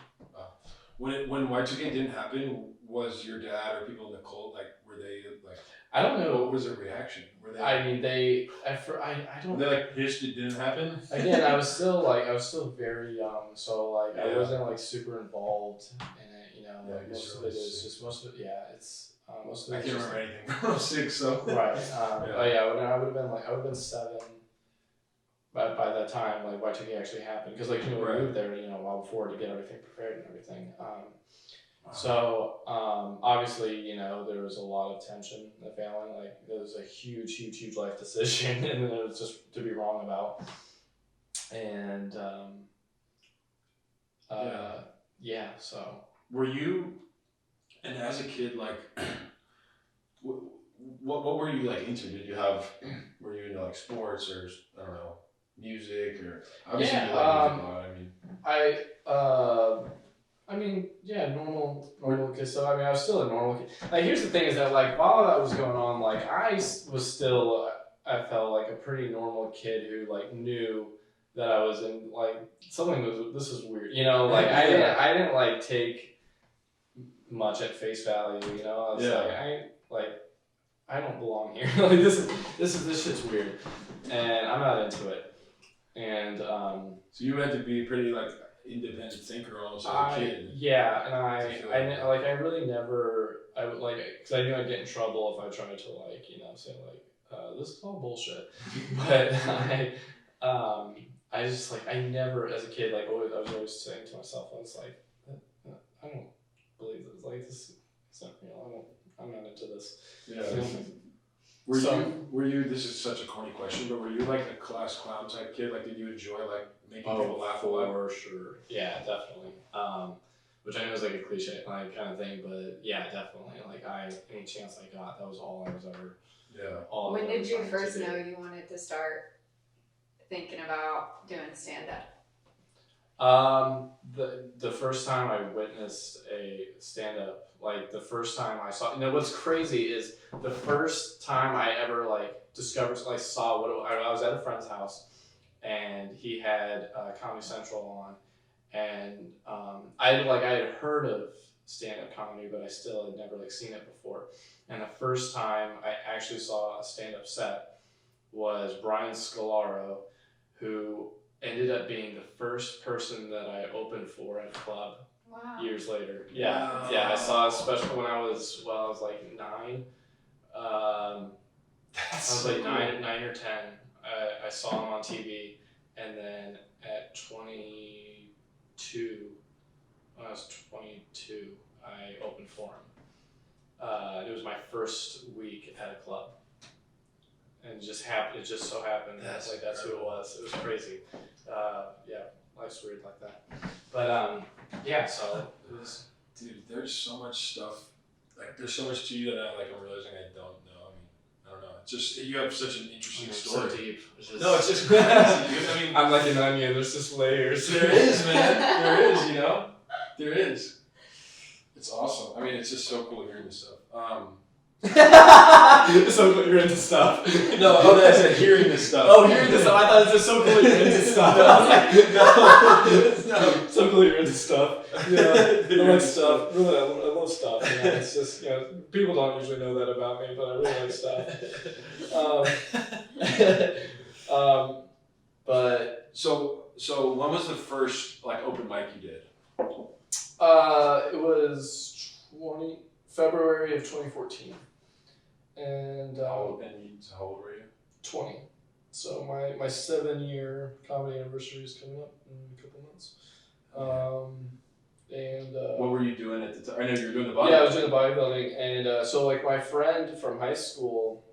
When Y2K didn't happen, was your dad or people in the cult were they like? I don't know. What was their reaction? Were they? I mean, I don't. Were they like pissed it didn't happen? Again, I was still very young, so I wasn't super involved in it. You know, most of it is just most of it. Yeah, it's most of it. I can't remember anything when I was 6, so. Right. I would have been 7. By that time, Y2K actually happened, because we moved there, a while before to get everything prepared and everything. So obviously, there was a lot of tension in the family. There was a huge life decision, and it was just to be wrong about. And so. Were you, and as a kid, what were you into? Were you into sports or I don't know, music or obviously you like music a lot. Normal kid. So I was still a normal kid. Here's the thing is that while that was going on, I was still, I felt like a pretty normal kid who knew that I was in this is weird. I didn't take much at face value. I was I don't belong here. This shit's weird, and I'm not into it. And so you had to be pretty independent thinker almost as a kid. Yeah, and I really never, I would because I knew I'd get in trouble if I tried to say this is all bullshit. But I just I never as a kid I was always saying to myself, I was I don't believe this. It's not real. I'm not into this. Yeah. Were you? This is such a corny question, but were you a class clown type kid? Did you enjoy making people laugh a lot? For sure. Yeah, definitely. Which I know is a cliche kind of thing, but yeah, definitely. Any chance I got, that was all I was ever. Yeah. When did you first know you wanted to start thinking about doing stand-up? The first time I witnessed a stand-up, the first time I saw, what's crazy is the first time I ever discovered, saw I was at a friend's house, and he had Comedy Central on, and I had heard of stand-up comedy, but I still had never seen it before. And the first time I actually saw a stand-up set was Brian Scalaro, who ended up being the first person that I opened for at a club. Wow. Years later. Yeah. I saw a special when I was 9. I was 9 or 10. I saw him on TV, and then at 22, when I was 22, I opened for him. It was my first week at a club, and it just so happened that's who it was. It was crazy. Life's weird like that. But so it was. Dude, there's so much stuff. There's so much to you that I'm realizing I don't know. I don't know. It's just you have such an interesting story. So deep. No, it's just crazy. Dude. I'm like an onion. There's just layers. There is, man. There is. There is. It's awesome. It's just so cool hearing this stuff. It's so cool you're into stuff. No, I said hearing this stuff. Oh, hearing this stuff. I thought it was so cool you're into stuff. No. So cool you're into stuff. Yeah, I like stuff. Really, I love stuff. It's just people don't usually know that about me, but I really like stuff. But so when was the first open mic you did? It was February of 2014. And how old were you? 20. So my 7-year comedy anniversary is coming up in a couple months. And What were you doing at the time? I know you were doing the bodybuilding. yeah, I was doing the bodybuilding, and so like my friend from high school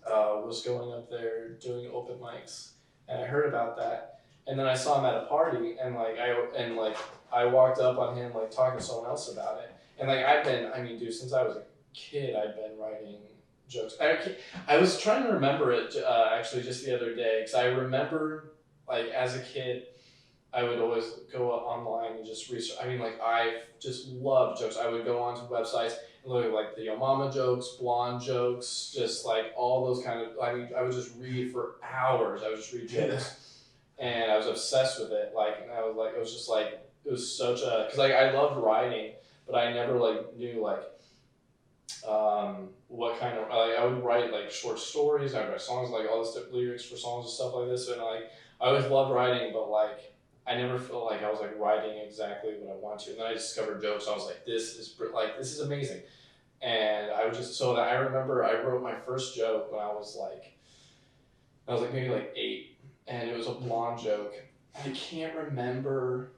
was going up there doing open mics, and I heard about that, and then I saw him at a party, and I walked up on him like talking to someone else about it, and like dude, since I was a kid, I've been writing jokes. I was trying to remember it actually just the other day, because I remember like as a kid, I would always go online and just research. I just loved jokes. I would go onto websites and look at like the Yo Mama jokes, blonde jokes, just like all those kind of. I would just read for hours. I would just read jokes, and I was obsessed with it. And I was like, it was just like it was such a because I loved writing, but I never knew what kind of I would write like short stories. I'd write songs, like all this lyrics for songs and stuff like this, and I always loved writing, but I never felt like I was writing exactly what I want to. And then I discovered jokes. I was like, this is amazing. And I remember I wrote my first joke when I was maybe 8, and it was a blonde joke. I can't remember.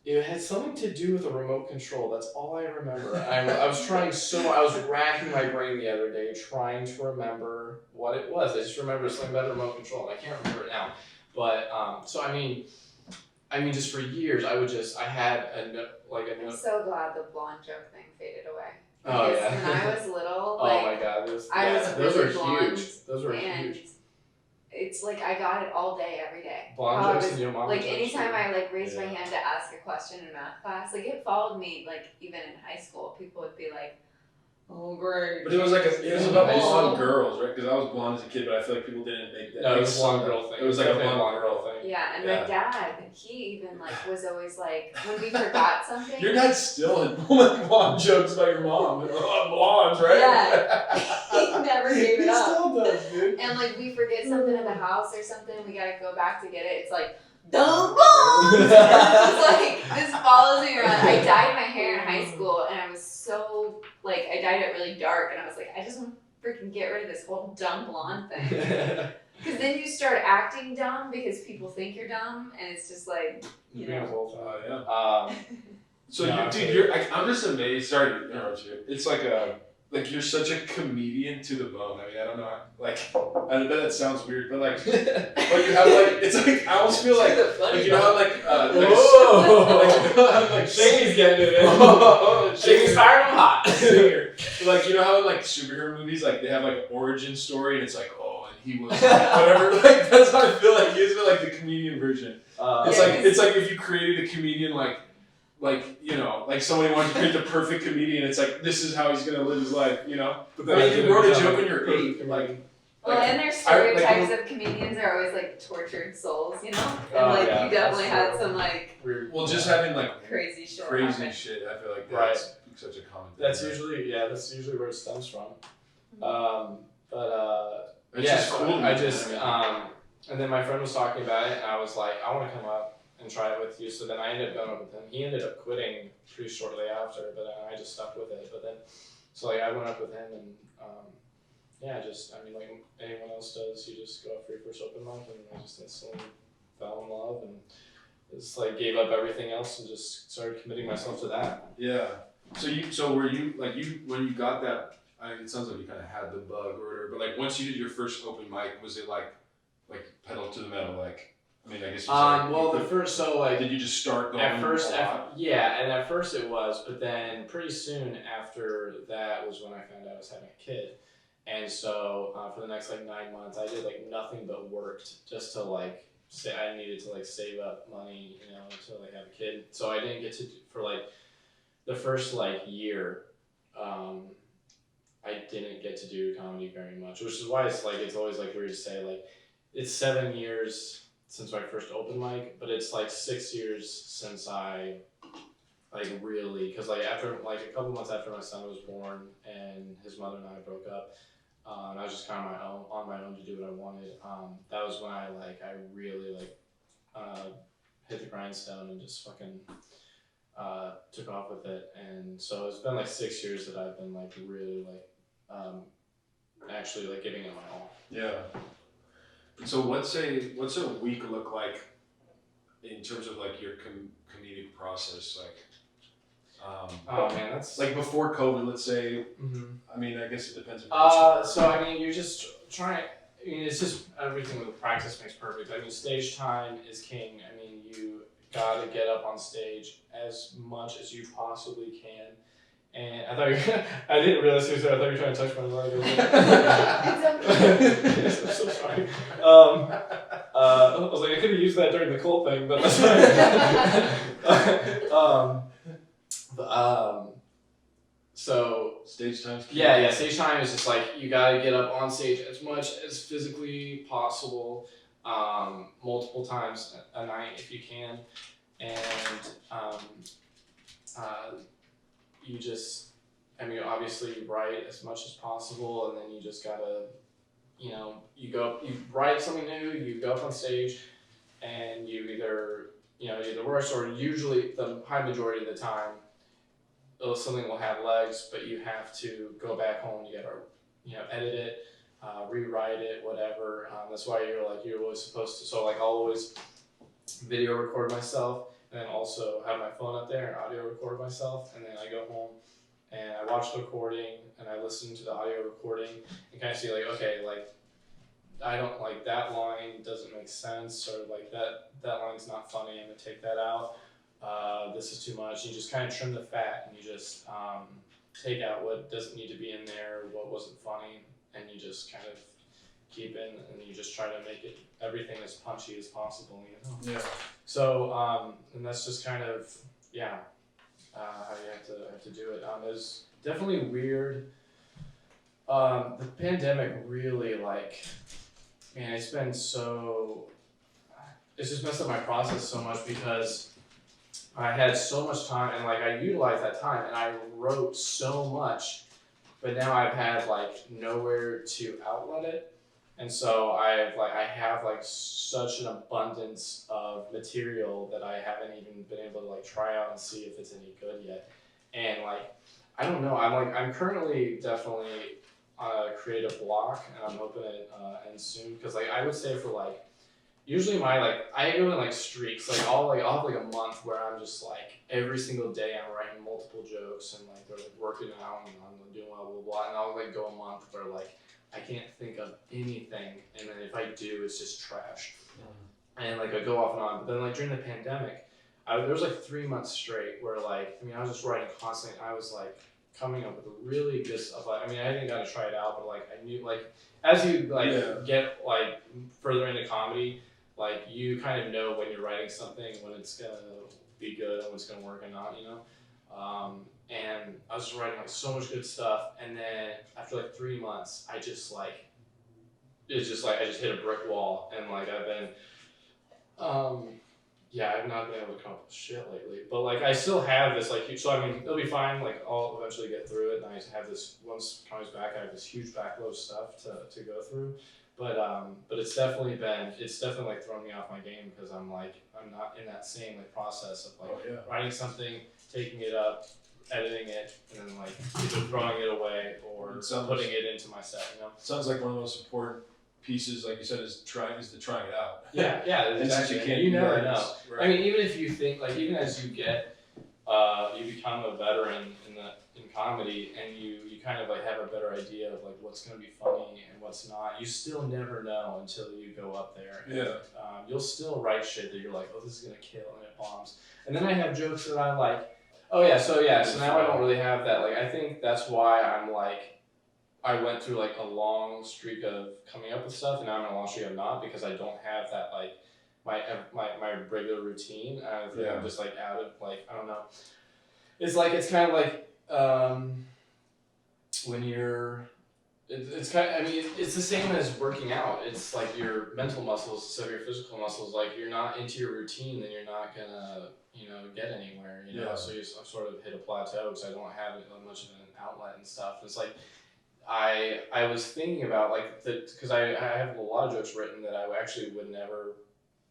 It had something to do with a remote control. That's all I remember. I was I was racking my brain the other day trying to remember what it was. I just remember something about a remote control, and I can't remember it now. But just for years, I had a note. I'm so glad the blonde joke thing faded away. Oh Because yeah. when I was little, Oh my god, those those really were blonde, huge. Those were and huge. it's I got it all day, every day. Blonde How I jokes was- and Yo Mama jokes. anytime were- I raised my hand to ask a question in math class, it followed me even in high school. People would be like, "Oh great." But it was Yeah. about High blonde school. girls, right? Because I was blonde as a kid, but I feel like people didn't make that. No, it was a blonde girl thing. It was like a definitely blonde girl thing. Yeah, and Yeah. my dad, he even was always when we forgot something. Your dad's still in blonde jokes about your mom. Blondes, right? Yeah. He never gave He it up. still does, dude. And we forget something in the house or something, we gotta go back to get it. It's dumb blonde. This follows me around. I dyed my hair in high school, and I was so I dyed it really dark, and I was I just want to freaking get rid of this whole dumb blonde thing. Because then you start acting dumb because people think you're dumb, and it's just Oh yeah. So Yeah, I'm just amazed. Sorry to interrupt you. It's you're such a comedian to the bone. I don't know. I bet that sounds weird, but but you have it's I almost feel you know how Whoa! Shaky's getting it in. Shaky's fired him hot. Singer. You know how in superhero movies they have origin story and it's oh, and he was whatever. That's how I feel he is, but the comedian version. It's if you created a comedian somebody wanted to create the perfect comedian. It's this is how he's gonna live his life, But then you wrote a joke when you're 8, and their stereotypes of comedians are always tortured souls, And you definitely had some Weird. Well, just having crazy shit. crazy happen. shit. I feel Right. that's such a common thing. That's usually where it stems from. It's just cool. And then my friend was talking about it, and I was like, I want to come up and try it with you. So then I ended up going up with him. He ended up quitting pretty shortly after, but then I just stuck with it. But then, I went up with him, and like anyone else does, you just go up for your first open mic, and I just instantly fell in love, and just gave up everything else and just started committing myself to that. Yeah. So were you when you got that? It sounds like you kind of had the bug or whatever. But once you did your first open mic, was it like pedal to the metal? I guess you the first did you just start going at first? a lot? At first it was, but then pretty soon after that was when I found out I was having a kid, and so for the next 9 months I did nothing but worked just to say I needed to save up money, to have a kid. So I didn't get to for the first year. I didn't get to do comedy very much, which is why it's always weird to say it's 7 years since my first open mic, but it's 6 years since I really, because after a couple months after my son was born and his mother and I broke up, and I was just kind of on my own to do what I wanted. That was when I really hit the grindstone and just fucking took off with it. And so it's been 6 years that I've been really actually giving it my all. Yeah. So what's a week look like in terms of like your comedic process, like. Oh man, that's like before COVID, let's say. Mhm. I mean, I guess it depends on. So I mean, you're just trying. I mean, it's just everything with practice makes perfect. I mean, stage time is king. I mean, you gotta get up on stage as much as you possibly can. And I thought I didn't realize you said I thought you were trying to touch my leg. I'm so sorry. I was like, I could have used that during the Cole thing, but that's fine. So Stage time. yeah, stage time is just like you gotta get up on stage as much as physically possible, multiple times a night if you can, and you just, I mean, obviously you write as much as possible, and then you just gotta, you write something new, you go up on stage, and you either worse or usually the high majority of the time, something will have legs, but you have to go back home. You gotta, edit it, rewrite it, whatever. That's why you're always supposed to. So like I'll always video record myself, and then also have my phone up there and audio record myself, and then I go home and I watch the recording and I listen to the audio recording and kind of see like, okay, like I don't like that line doesn't make sense, or like that line's not funny. I'm gonna take that out. This is too much. You just kind of trim the fat, and you just take out what doesn't need to be in there, what wasn't funny, and you just kind of keep in, and you just try to make it everything as punchy as possible. Yeah. So and that's just kind of how you have to do it. It's definitely weird. The pandemic really it's just messed up my process so much because I had so much time, and I utilized that time, and I wrote so much, but now I've had nowhere to outlet it, and so I have such an abundance of material that I haven't even been able to try out and see if it's any good yet, and I don't know. I'm currently definitely on a creative block, and I'm hoping it ends soon, because I would say for usually I go in streaks. I'll have a month where I'm just every single day I'm writing multiple jokes, and they're working out and I'm doing blah blah blah, and I'll go a month where I can't think of anything, and then if I do, it's just trash. And I go off and on. But then during the pandemic, there was 3 months straight where I was just writing constantly. I was coming up with really good stuff. I hadn't got to try it out, but I knew as you get further into comedy, you kind of know when you're writing something, when it's gonna be good and when it's gonna work or not, and I was just writing so much good stuff, and then after 3 months, I just I just hit a brick wall, and I've been I've not been able to come up with shit lately, but I still have this huge, so it'll be fine, I'll eventually get through it, and I have this, once comedy's back, I have this huge backlog of stuff to go through. But it's definitely thrown me off my game, because I'm not in that same process of writing something, taking it up, editing it, and then either throwing it away or putting it into my set. Sounds like one of the most important pieces, like you said, is to try it out. Yeah, exactly. You never know. Right. Even if you think even as you get you become a veteran in comedy, and you kind of have a better idea of what's going to be funny and what's not. You still never know until you go up there. And, you'll still write shit that you're oh, this is going to kill, and it bombs. And then I have jokes that I'm so now I don't really have that. I think that's why I'm I went through a long streak of coming up with stuff, and now I'm in a long streak of not, because I don't have that my regular routine. I think I'm just out of I don't know. It's kind of when you're, it's kind of, it's the same as working out. It's your mental muscles instead of your physical muscles. You're not into your routine, then you're not gonna, get anywhere, So you sort of hit a plateau, because I don't have much of an outlet and stuff. It's I was thinking about because I have a lot of jokes written that I actually would never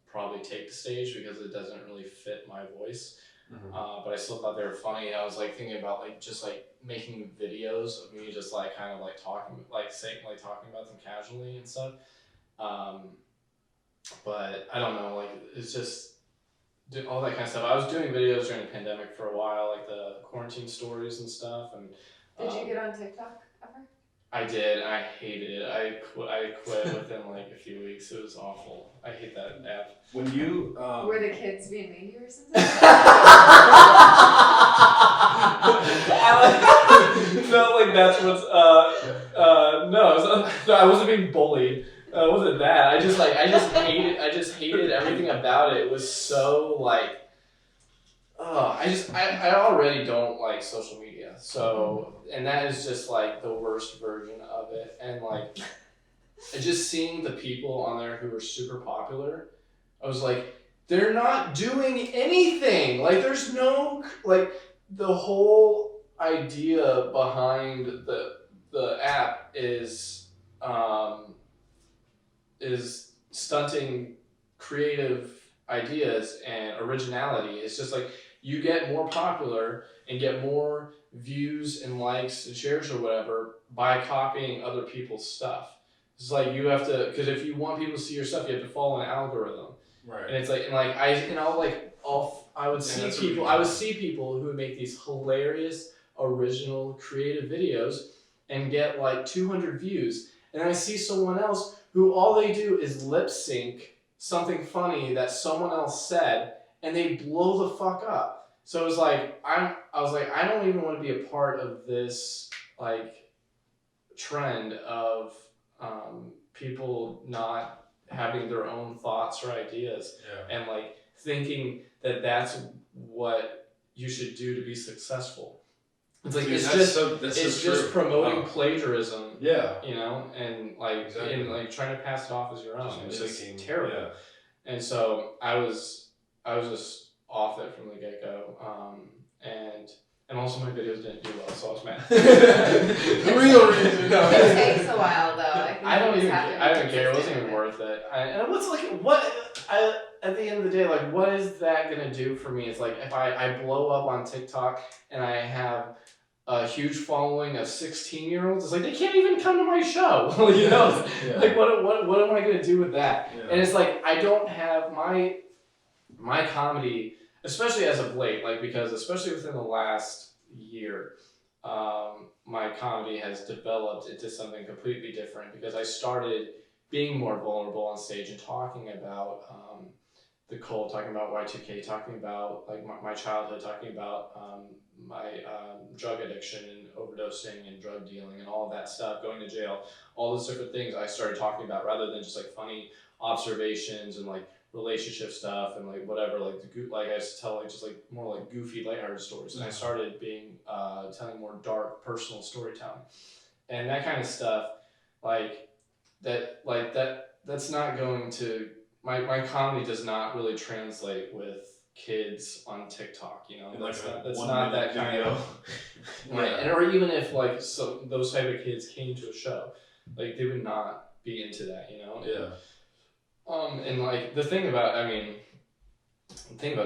probably take to stage, because it doesn't really fit my voice. Mm-hmm. But I still thought they were funny. I was thinking about just making videos of me just kind of talking talking about them casually and stuff. But I don't know, it's just all that kind of stuff. I was doing videos during the pandemic for a while, like the quarantine stories and stuff. And Did you get on TikTok ever? I did, and I hated it. I quit within like a few weeks. It was awful. I hate that app. When you Were the kids being mean to you or something? I felt like that's what's no, I wasn't being bullied. It wasn't that. I just hated everything about it. It was so like I already don't like social media. So, and that is just like the worst version of it. And like just seeing the people on there who are super popular, I was like, they're not doing anything. Like there's no, like the whole idea behind the app is stunting creative ideas and originality. It's just like you get more popular and get more views and likes and shares or whatever by copying other people's stuff. It's like you have to, because if you want people to see your stuff, you have to follow an algorithm. right. And it's like, I would see people who would make these hilarious, original, creative videos and get like 200 views. And I see someone else who all they do is lip sync something funny that someone else said, and they blow the fuck up. So it was like, I was like, I don't even want to be a part of this like trend of people not having their own thoughts or ideas, and like thinking that that's what you should do to be successful. It's like, Dude, it's just promoting plagiarism. Yeah. You know, and like and like trying to pass it off as your own. It's just terrible. Yeah. And so I was just off it from the get go. And also my videos didn't do well, so I was mad. The real reason. No. It takes a while though. I don't care. It wasn't even worth it. And what's like at the end of the day, like what is that gonna do for me? It's like if I blow up on TikTok and I have a huge following of 16-year-olds, it's like they can't even come to my show. You know? Yeah. Like what am I gonna do with that? Yeah. And it's like I don't have my comedy, especially as of late, like because especially within the last year, my comedy has developed into something completely different because I started being more vulnerable on stage and talking about the cult, talking about Y2K, talking about like my childhood, talking about my drug addiction and overdosing and drug dealing and all of that stuff, going to jail, all those different things I started talking about rather than just like funny observations and like relationship stuff and like whatever, like like I used to tell like just like more like goofy, lighthearted stories, and I started being telling more dark, personal storytelling, and that kind of stuff, that's not going to my comedy does not really translate with kids on TikTok, you know. That's not that kind of right. And or even if like those type of kids came to a show, like they would not be into that, you know. Yeah. And like the thing about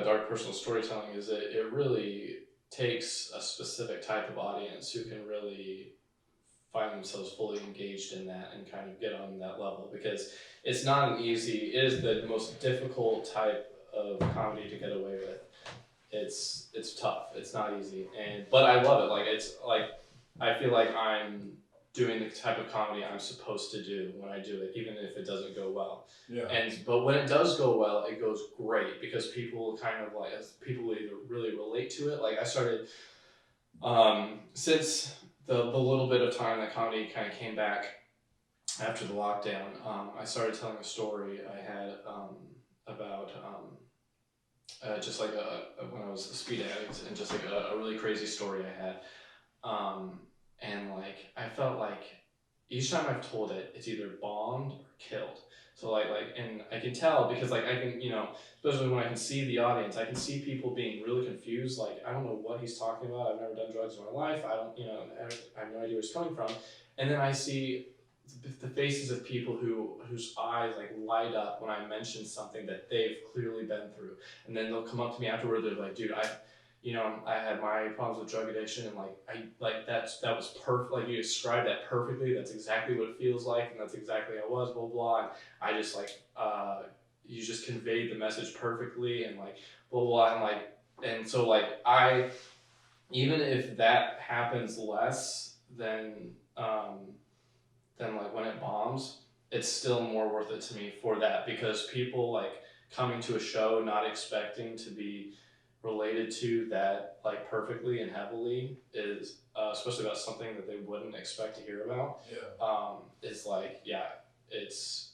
dark personal storytelling is that it really takes a specific type of audience who can really find themselves fully engaged in that and kind of get on that level, because it is the most difficult type of comedy to get away with. It's tough. It's not easy. But I love it. Like it's like I feel like I'm doing the type of comedy I'm supposed to do when I do it, even if it doesn't go well. Yeah. But when it does go well, it goes great because people either really relate to it. Like I started since the little bit of time that comedy kind of came back after the lockdown, I started telling a story I had about just like when I was a speed addict, and just like a really crazy story I had. And like I felt like each time I've told it, it's either bombed or killed. So and I can tell because like I can, you know, especially when I can see the audience, I can see people being really confused. Like I don't know what he's talking about. I've never done drugs in my life. I don't, you know, I have no idea where he's coming from. And then I see the faces of people whose eyes like light up when I mention something that they've clearly been through. And then they'll come up to me afterward. They're like, dude, I had my problems with drug addiction, and that was perfect. Like you described that perfectly. That's exactly what it feels like, and that's exactly how it was. Blah blah. And I just you just conveyed the message perfectly and like blah blah, and like, and so like even if that happens less than like when it bombs, it's still more worth it to me for that, because people like coming to a show not expecting to be related to that like perfectly and heavily is especially about something that they wouldn't expect to hear about. Is like, yeah, it's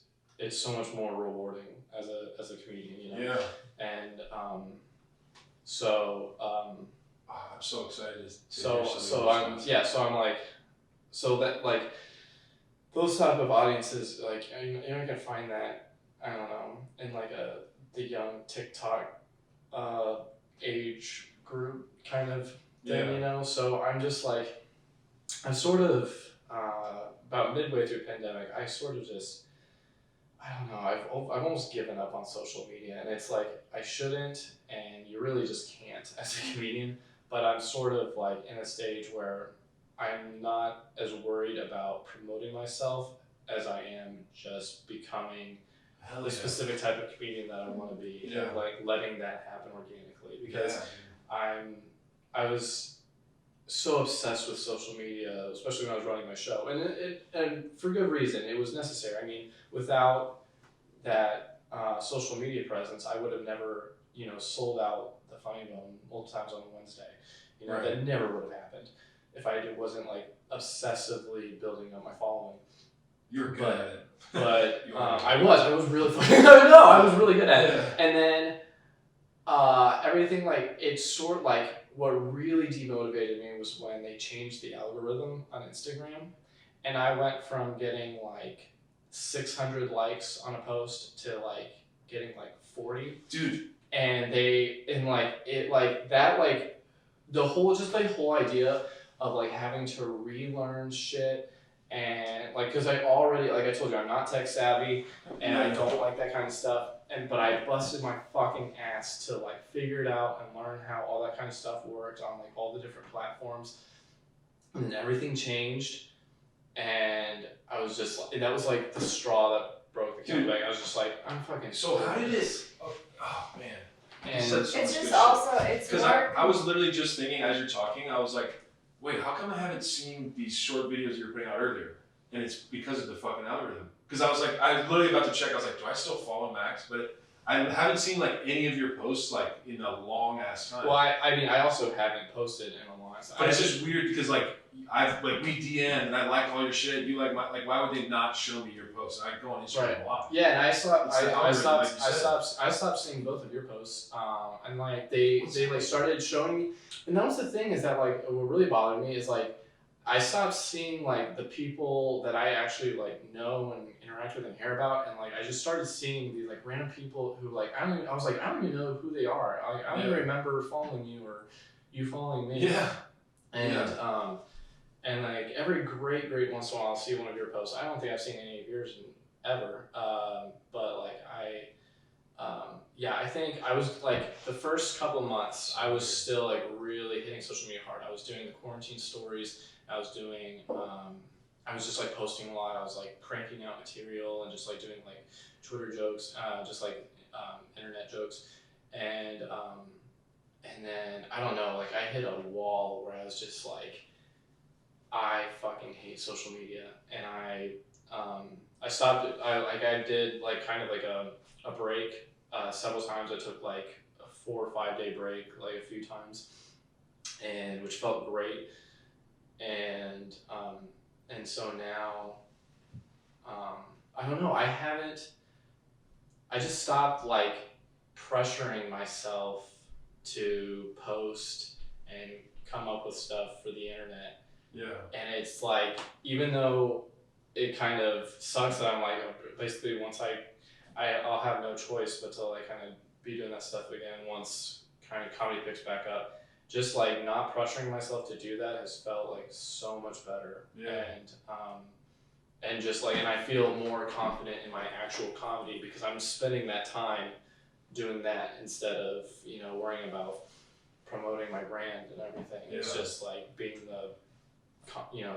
so much more rewarding as a comedian, you know. And I'm so excited I'm like, so that like those type of audiences, like you're not gonna find that, I don't know, in like the young TikTok age group kind of thing, you know. So I'm just like, I'm sort of about midway through pandemic, I sort of just, I don't know, I've almost given up on social media, and it's like I shouldn't, and you really just can't as a comedian. But I'm sort of like in a stage where I'm not as worried about promoting myself as I am just becoming the specific type of comedian that I want to be, and like letting that happen organically, because I was so obsessed with social media, especially when I was running my show, and for good reason. It was necessary. I mean, without that social media presence, I would have never, you know, sold out the Funny Bone multiple times on a Wednesday. You know, that never would have happened if I wasn't like obsessively building up my following. You're good at it. But I was really funny. No, I was really good at it. And then everything, like, it's sort of like, what really demotivated me was when they changed the algorithm on Instagram, and I went from getting like 600 likes on a post to like getting like 40. Dude. And the whole idea of like having to relearn shit, and like, cause I already, like I told you, I'm not tech savvy, and I don't like that kind of stuff. But I busted my fucking ass to like figure it out and learn how all that kind of stuff worked on like all the different platforms, and everything changed. And I was just like, that was like the straw that broke the camel's back. I was just like, I'm fucking. So how did it? Oh man. And it's just also, it's because more. I was literally just thinking as you're talking, I was like, wait, how come I haven't seen these short videos you were putting out earlier? And it's because of the fucking algorithm. Because I was like, I was literally about to check. I was like, do I still follow Max? But I haven't seen like any of your posts like in a long ass time. Well, I mean, I also haven't posted in a long time. But it's just weird because like we DM and I like all your shit. You like my, like, why would they not show me your posts? I go on Instagram a lot. Yeah, and I stopped like stopped seeing both of your posts. And like they like started showing me, and that was the thing, is that like what really bothered me is like I stopped seeing like the people that I actually like know and interact with and hear about, and like I just started seeing these like random people who like I don't even know who they are. I don't even remember following you or you following me. And like every great once in a while I'll see one of your posts. I don't think I've seen any of yours ever. But like I think I was like the first couple of months I was still like really hitting social media hard. I was doing the quarantine stories. I was doing I was just like posting a lot. I was like cranking out material and just like doing like Twitter jokes, just like internet jokes. And then I don't know, like I hit a wall where I was just like, I fucking hate social media, and I stopped it. I did like kind of like a break several times. I took like a 4 or 5 day break like a few times, and which felt great. And so now I don't know. I just stopped like pressuring myself to post and come up with stuff for the internet. Yeah. And it's like, even though it kind of sucks that I'm like, basically once I'll have no choice but to like kind of be doing that stuff again once kind of comedy picks back up. Just like not pressuring myself to do that has felt like so much better. Yeah. And just like, and I feel more confident in my actual comedy because I'm spending that time doing that instead of, you know, worrying about promoting my brand and everything. Yeah. It's just like being the, you know,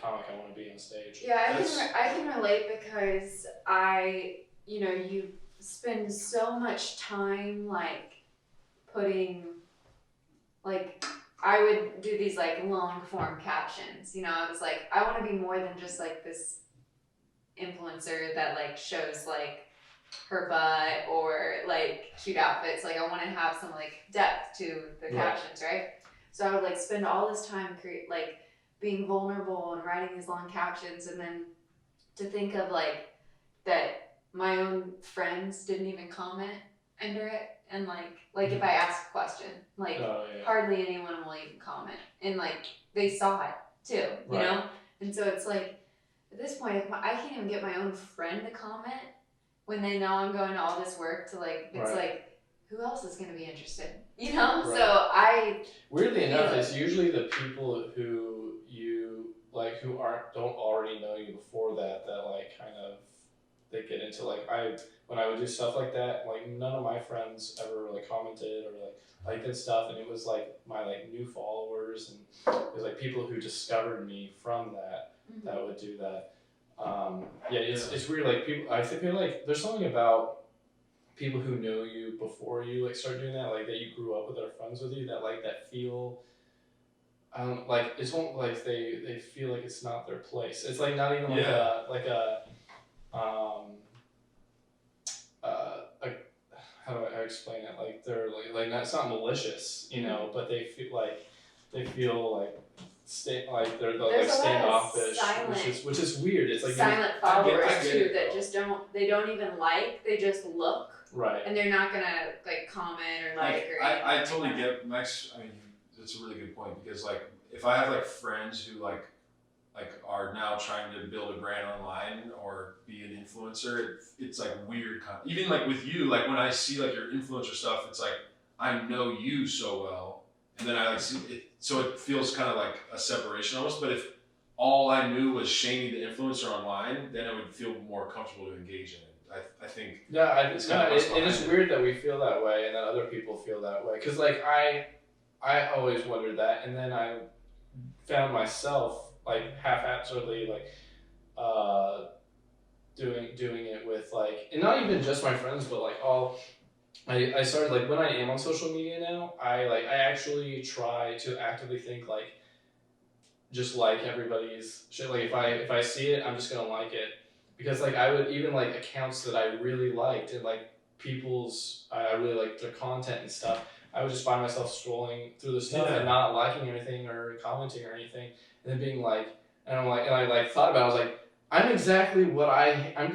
comic I want to be on stage. Yeah, I can relate because you spend so much time like putting like I would do these like long form captions. You know, I was like, I want to be more than just like this influencer that like shows like her butt or like cute outfits. Like I want to have some like depth to the captions, right? So I would like spend all this time like being vulnerable and writing these long captions, and then to think of like that my own friends didn't even comment under it, and like if I ask a question, like hardly anyone will even comment, and like they saw it too, you know. And so it's like at this point, if I can't even get my own friend to comment when they know I'm going to all this work to like, it's like, who else is going to be interested? You know? So weirdly enough, it's usually the people who you like who don't already know you before that like kind of they get into like when I would do stuff like that, like none of my friends ever like commented or like liked stuff, and it was like my like new followers, and it was like people who discovered me from that that would do that. It's weird. Like people, I feel like there's something about people who know you before you like start doing that, like that you grew up with or friends with you, that like that feel. Like it's one like they feel like it's not their place. It's like not even like a how do I explain it? Like they're like not, it's not malicious, you know, but they feel like they're like standoffish, which is weird. It's like silent followers too that just don't even like, they just look, and they're not gonna like comment or like or I totally get Max. I mean, that's a really good point, because like if I have like friends who like are now trying to build a brand online or be an influencer, it's like weird. Even like with you, like when I see like your influencer stuff, it's like I know you so well, and then I like see it, so it feels kind of like a separation almost. But if all I knew was Shaney the influencer online, then I would feel more comfortable to engage in it. I think. It's weird that we feel that way and that other people feel that way. Cause like I always wondered that, and then I found myself like half-heartedly like doing it with like, and not even just my friends, but like I started like when I am on social media now, I actually try to actively think like just like everybody's shit. Like if I see it, I'm just gonna like it, because like I would even like accounts that I really liked and like people's I really liked their content and stuff. I would just find myself scrolling through the stuff and not liking anything or commenting or anything, and then being like, and I like thought about it, I was like, I'm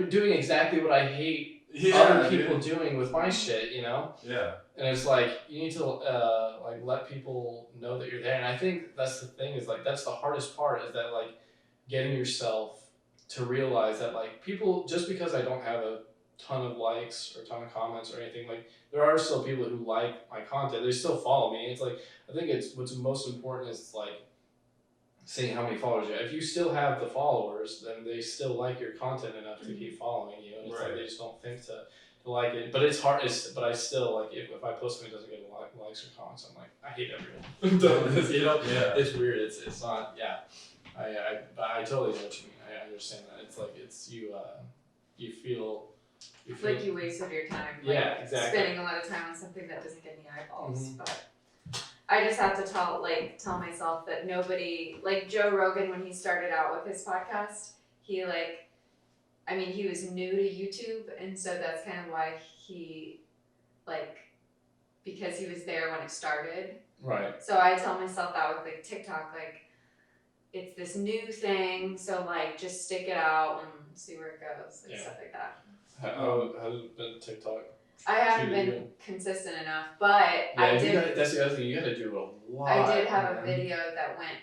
doing exactly what I hate other people doing with my shit, you know? Yeah. And it's like, you need to like let people know that you're there. And I think that's the thing, is like, that's the hardest part, is that like getting yourself to realize that like people, just because I don't have a ton of likes or a ton of comments or anything, like there are still people who like my content. They still follow me. It's like, I think it's what's most important is like seeing how many followers you have. If you still have the followers, then they still like your content enough to keep following you. And it's like they just don't think to like it. But it's hard. But I still like if I post something that doesn't get likes or comments, I'm like, I hate everyone. You know? Yeah. It's weird. It's not. Yeah. But I totally know what you mean. I understand that. It's like you feel like you wasted your time. Like, exactly. Spending a lot of time on something that doesn't get any eyeballs. But I just have to tell myself that nobody, like Joe Rogan, when he started out with his podcast, he was new to YouTube, and so that's kind of why he because he was there when it started. Right. So I tell myself that with like TikTok, like it's this new thing, so like just stick it out and see where it goes and stuff like that. How has it been TikTok? I haven't been consistent enough, but I did. That's the other thing. You got to do a lot. I did have a video that went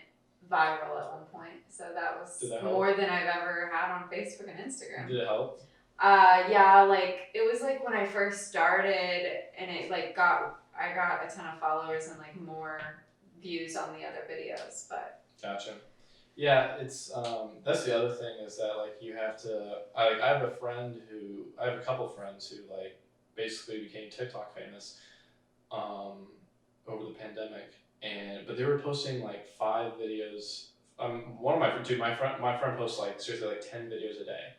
viral at one point, so that was more than I've ever had on Facebook and Instagram. Did it help? Yeah, like it was like when I first started, and it like I got a ton of followers and like more views on the other videos, but. Gotcha. Yeah, it's that's the other thing, is that like you have to. I have a couple friends who like basically became TikTok famous over the pandemic, but they were posting like 5 videos. My friend posts like seriously like 10 videos a day,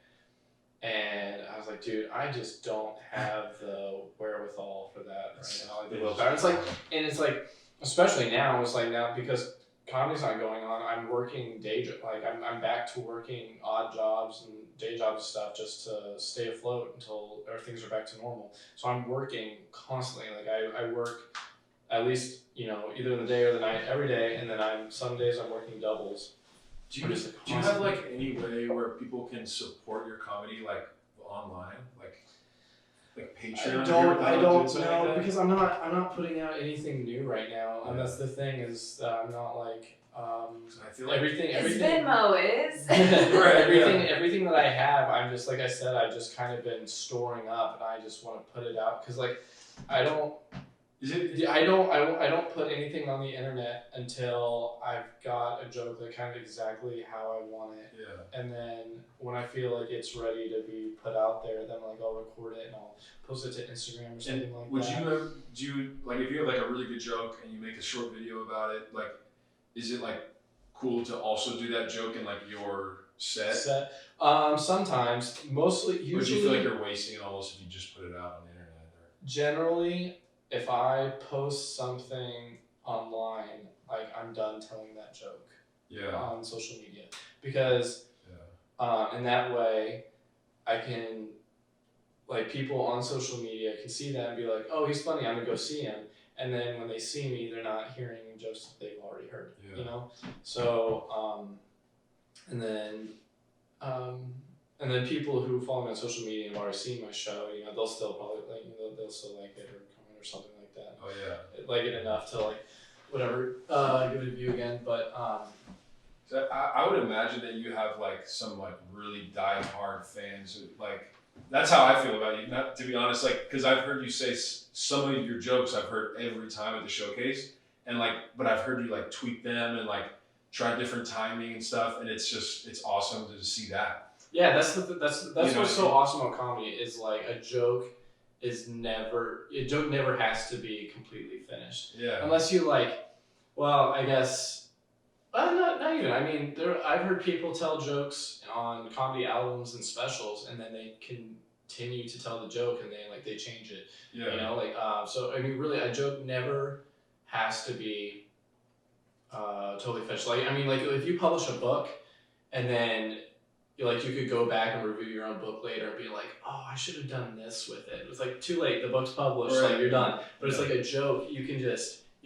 And I was like, dude, I just don't have the wherewithal for that right now. Like the willpower. It's like, especially now, it's like now because comedy's not going on. I'm working I'm back to working odd jobs and day jobs and stuff just to stay afloat until things are back to normal. So I'm working constantly. Like I work at least, either in the day or the night every day, and then some days I'm working doubles. Do you have like any way where people can support your comedy like online, like Patreon? I don't something know like that? because I'm not putting out anything new right now, and that's the thing is that I'm not like I feel like everything. Venmo is. Right, everything that I have, I'm just like I said, I've just kind of been storing up, and I just want to put it out because like I don't put anything on the internet until I've got a joke that kind of exactly how I want it. Yeah. And then when I feel like it's ready to be put out there, then like I'll record it and I'll post it to Instagram or something like that. Would you ever like if you have like a really good joke and you make a short video about it, like is it like cool to also do that joke in like your set? Sometimes, usually. Or do you feel like you're wasting it almost if you just put it out on the internet? Generally, if I post something online, like I'm done telling that joke on social media because in that way I can like people on social media can see that and be like, oh, he's funny, I'm gonna go see him, and then when they see me they're not hearing jokes that they've already heard, so and then people who follow me on social media and have already seen my show, they'll still probably they'll still like it or comment or something like that. Oh yeah. Like it enough to like whatever give it a view again, but So I would imagine that you have like some like really die-hard fans. Like that's how I feel about you. Not to be honest, like because I've heard you say some of your jokes. I've heard every time at the showcase, and but I've heard you like tweak them and like try different timing and stuff, and it's awesome to see that. Yeah, that's what's so awesome about comedy is like a joke never has to be completely finished. Yeah. Unless you I guess. Not even. I mean, I've heard people tell jokes on comedy albums and specials, and then they continue to tell the joke, and they change it. Yeah. So I mean, really, a joke never has to be totally finished. Like, I mean, like if you publish a book, and then you could go back and review your own book later and be like, oh, I should have done this with it. It's like too late. The book's published. Right. Like you're done. But it's like a joke. You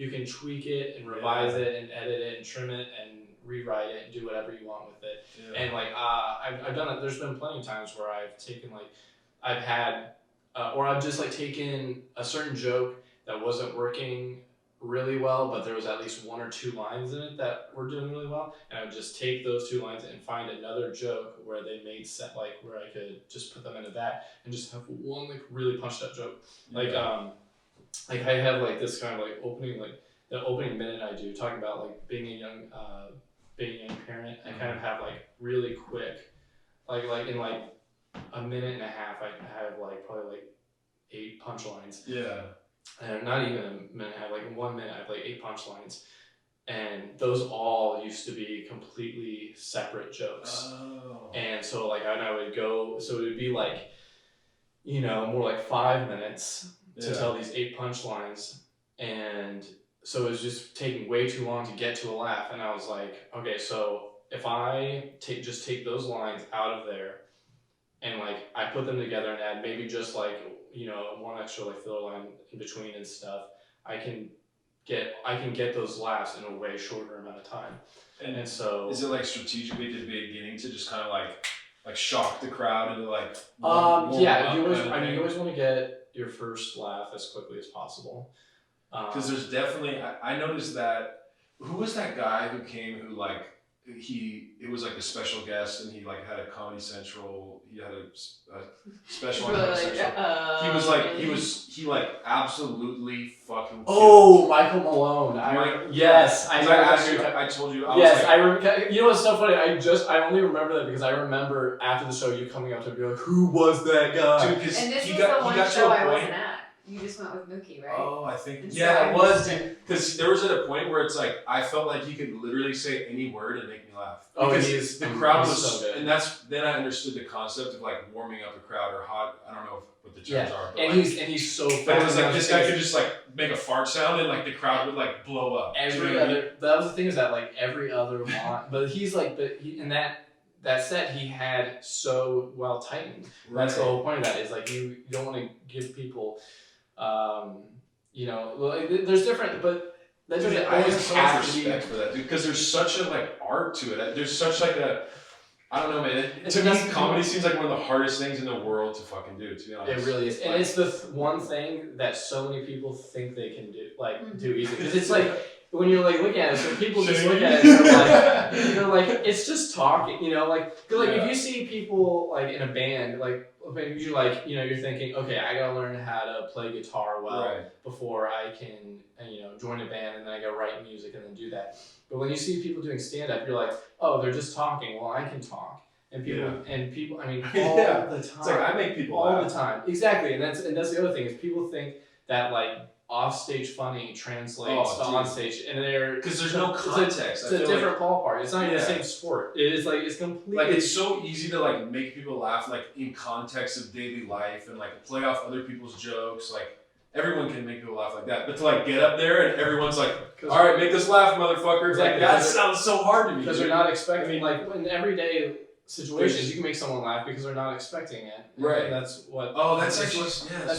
can tweak it and revise it and edit it and trim it and rewrite it and do whatever you want with it. Yeah. And I've done it. There's been plenty of times where I've taken I've had or I've just taken a certain joke that wasn't working really well, but there was at least one or two lines in it that were doing really well, and I would just take those two lines and find another joke where they made sense, where I could just put them into that and just have one really punched up joke. I have this kind of opening, the opening minute I do talking about being a young parent. I kind of have really quick, in a minute and a half, I have probably 8 punchlines. Yeah. And not even a minute, I have 1 minute, I have 8 punchlines. And those all used to be completely separate jokes. Oh. And so I would go, so it would be more 5 minutes to tell these 8 punchlines. And so it was just taking way too long to get to a laugh. And I was like, okay, so if I just take those lines out of there and I put them together and add maybe just one extra filler line in between and stuff, I can get those laughs in a way shorter amount of time. And so is it strategically at the beginning to just kind of shock the crowd into you always want to get your first laugh as quickly as possible. Because there's definitely I noticed that who was that guy who came who it was a special guest and he had a Comedy Central, he had a special on Comedy Central. He absolutely fucking killed. Michael Malone. Yes, I know. I told you. I remember. You know what's so funny? I only remember that because I remember after the show you coming up to me like, who was that guy? Dude, because and this was the one show I wasn't at. You just went with Mookie, right? Oh, I think And yeah, so it was, dude. Because there was at a point where it's like I felt like he could literally say any word and make me laugh. Oh, Because the crowd was so good. and then I understood the concept of like warming up a crowd or hot. I don't know what the terms are, but and like, he's so fast. but it was like this guy could just like make a fart sound and like the crowd would like blow up. Every other that was the thing is that like every other line, but he's like in that set he had so well tightened. Right. That's the whole point of that is like you don't want to give people, you know, well, there's different, but that Dude, doesn't I have always so much have to be. respect for that, dude, because there's such a like art to it. There's such like a, I don't know, man. To me, comedy seems like one of the hardest things in the world to fucking do. To be honest, It really is, and it's the one thing that so many people think they can do, like do easy. Because it's like when you're like looking at it, so people just look at it, and they're like, it's just talking, you know, like, cause like if you see people like in a band, like you're like, you know, you're thinking, okay, I gotta learn how to play guitar well before I can, you know, join a band, and then I gotta write music and then do that. But when you see people doing stand up, you're like, oh, they're just talking. Well, I can talk. And people, I mean, all the time. It's like I make people all laugh. the time. Exactly, and that's the other thing is people think that like offstage funny translates to onstage, and they're because there's no context. It's a different ballpark. It's not even the same sport. It is like it's completely like it's so easy to like make people laugh like in context of daily life and like play off other people's jokes. Like everyone can make people laugh like that, but to like get up there and everyone's like, all right, make us laugh, motherfucker. Exactly. Like that sounds so hard to me because they're not expecting like in everyday situations you can make someone laugh because they're not expecting it. Right. And that's what. Oh, that's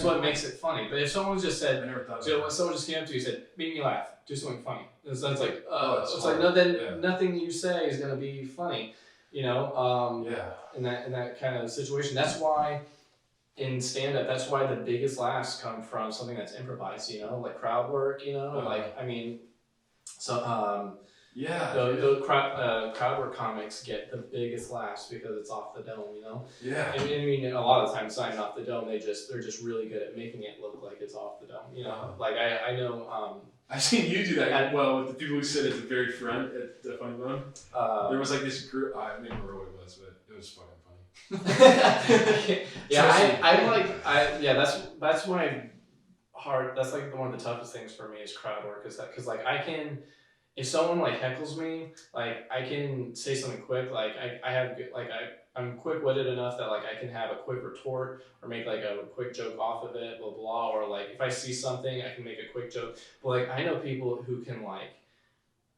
what makes it funny. But if someone just said, I never thought of so that. when someone just came up to you and said, "Make me laugh, do something funny," so it's like, it's hard. like no, then nothing you say is gonna be funny, you know. In that kind of situation, that's why in stand-up, that's why the biggest laughs come from something that's improvised, you know, like crowd work, you know, like I mean, so the crowd work comics get the biggest laughs because it's off the dome, you know. Yeah. I mean, a lot of the times, signing off the dome, they're just really good at making it look like it's off the dome, you know. Like I know. I've seen you do that with the people who sit at the very front at the Funny Bone. There was like this group. I don't remember what it was, but it was fucking funny. That's my hard. That's like one of the toughest things for me is crowd work. Is that because like I can. If someone like heckles me, like I can say something quick, like I'm quick-witted enough that like I can have a quick retort or make like a quick joke off of it, blah blah, or like if I see something, I can make a quick joke. But like I know people who can like,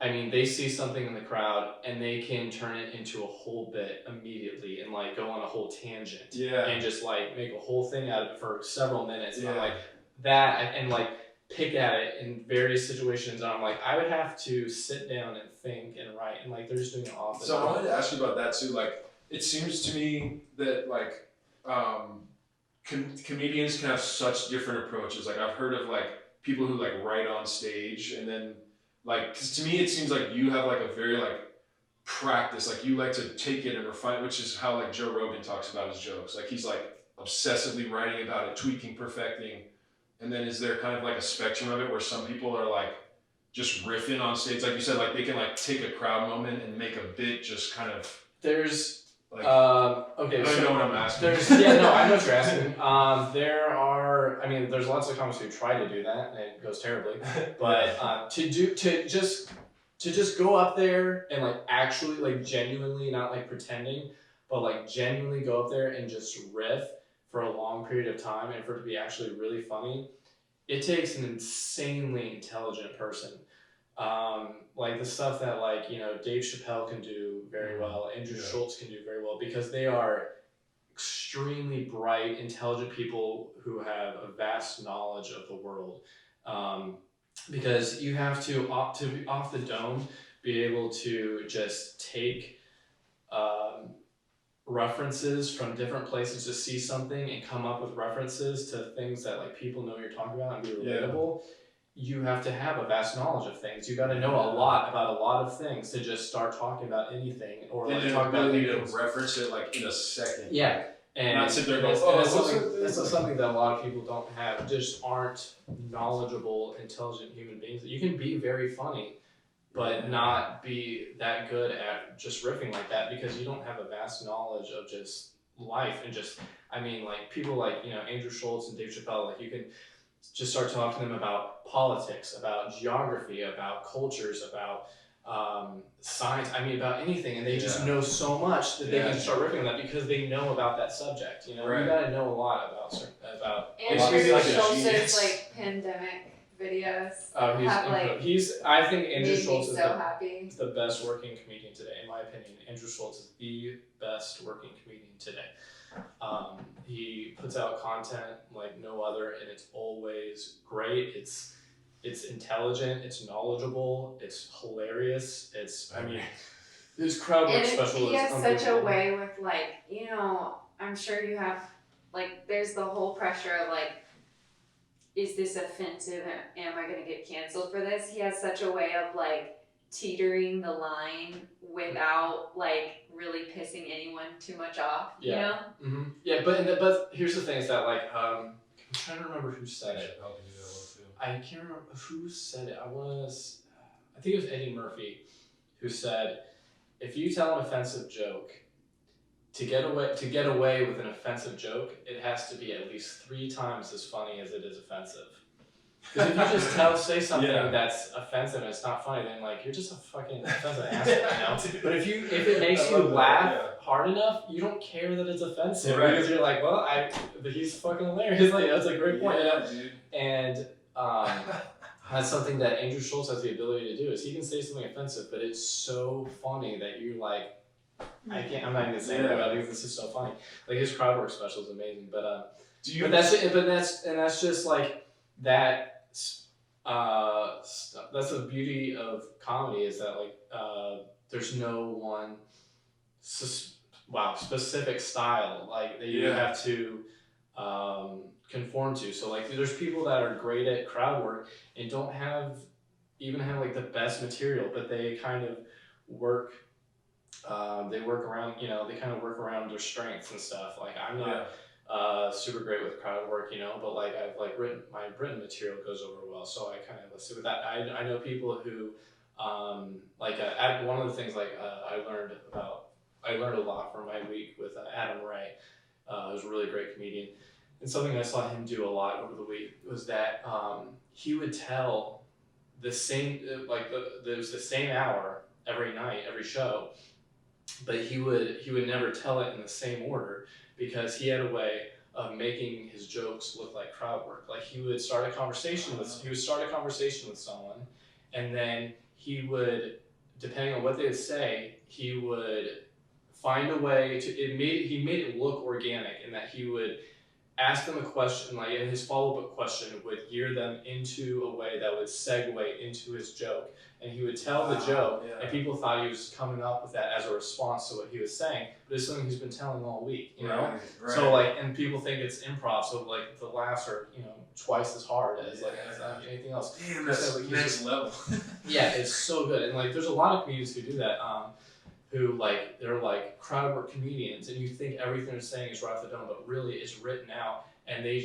I mean, they see something in the crowd and they can turn it into a whole bit immediately and like go on a whole tangent, and just like make a whole thing out of it for several minutes. And I'm like that, and like pick at it in various situations, and I'm like, I would have to sit down and think and write, and like they're just doing it off the So I wanted to ask you about that too. Like, it seems to me that like comedians can have such different approaches. Like I've heard of like people who like write on stage, and then like, because to me it seems like you have like a very like practice. Like you like to take it and refine, which is how like Joe Rogan talks about his jokes. Like he's like obsessively writing about it, tweaking, perfecting. And then is there kind of like a spectrum of it where some people are like just riffing on stage, like you said, like they can like take a crowd moment and make a bit just kind of. There's like okay. I don't know what I'm asking. I know what you're asking. There are, I mean, there's lots of comics who try to do that and it goes terribly. But to just go up there and like actually like genuinely, not like pretending, but like genuinely go up there and just riff for a long period of time and for it to be actually really funny, it takes an insanely intelligent person. Like the stuff that like, you know, Dave Chappelle can do very well, Andrew Schultz can do very well, because they are extremely bright, intelligent people who have a vast knowledge of the world. Because you have to be off the dome, be able to just take references from different places to see something and come up with references to things that like people know you're talking about and be relatable. You have to have a vast knowledge of things. You got to know a lot about a lot of things to just start talking about anything, or like talk about to reference it like in a second. Yeah, and not sit there and that's something that a lot of people don't have. Just aren't knowledgeable, intelligent human beings. You can be very funny, but not be that good at just riffing like that because you don't have a vast knowledge of just life and just, I mean, like people like, you know, Andrew Schultz and Dave Chappelle, like you can just start talking to them about politics, about geography, about cultures, about science, about anything, and they just know so much that they can start riffing on that because they know about that subject. You gotta know a lot about Andrew like a Schultz's genius. like pandemic videos Oh, have like I think Andrew made me Schultz is so happy. the best working comedian today, in my opinion. Andrew Schultz is the best working comedian today. He puts out content like no other, and it's always great. It's intelligent, it's knowledgeable, it's hilarious. His crowd work And special he is has such a unbelievable. way with like, I'm sure you have like, there's the whole pressure of like, is this offensive? Am I gonna get canceled for this? He has such a way of like teetering the line without like really pissing anyone too much off. Yeah. Yeah, but here's the thing: is that like I'm trying to remember who said it. I can't remember who said it. I think it was Eddie Murphy, who said, "If you tell an offensive joke, to get away with an offensive joke, it has to be at least 3 times as funny as it is offensive." Because if you just say something that's offensive and it's not funny, then like you're just a fucking offensive asshole, But if it makes you laugh hard enough, you don't care that it's offensive because you're like, well, he's fucking hilarious. Like that's a great point. Dude. And that's something that Andrew Schultz has the ability to do. Is he can say something offensive, but it's so funny that you're like, I'm not even saying that about it because this is so funny. Like his crowd work special is amazing, but that's just like that. That's the beauty of comedy is that like there's no one specific style like that you have to conform to. So like there's people that are great at crowd work and don't have like the best material, but they kind of work. They work around, they kind of work around their strengths and stuff. Like I'm not super great with crowd work, but like I've like my written material goes over well, so I kind of let's see with that. I know people who one of the things I learned a lot from my week with Adam Ray, who's a really great comedian, and something I saw him do a lot over the week was that he would tell the same there's the same hour every night, every show. But he would never tell it in the same order because he had a way of making his jokes look like crowd work. Like he would start a conversation with someone, and then he would, depending on what they would say, he would find a way he made it look organic in that he would ask them a question, like and his follow-up question would gear them into a way that would segue into his joke. And he would tell the joke, and people thought he was coming up with that as a response to what he was saying, but it's something he's been telling all week, Right. So like, and people think it's improv, so like the laughs are, twice as hard as anything else. Damn, that's like, next level. Yeah, it's so good, and like, there's a lot of comedians who do that, who like they're like crowd work comedians, and you think everything they're saying is right off the dome, but really it's written out, and they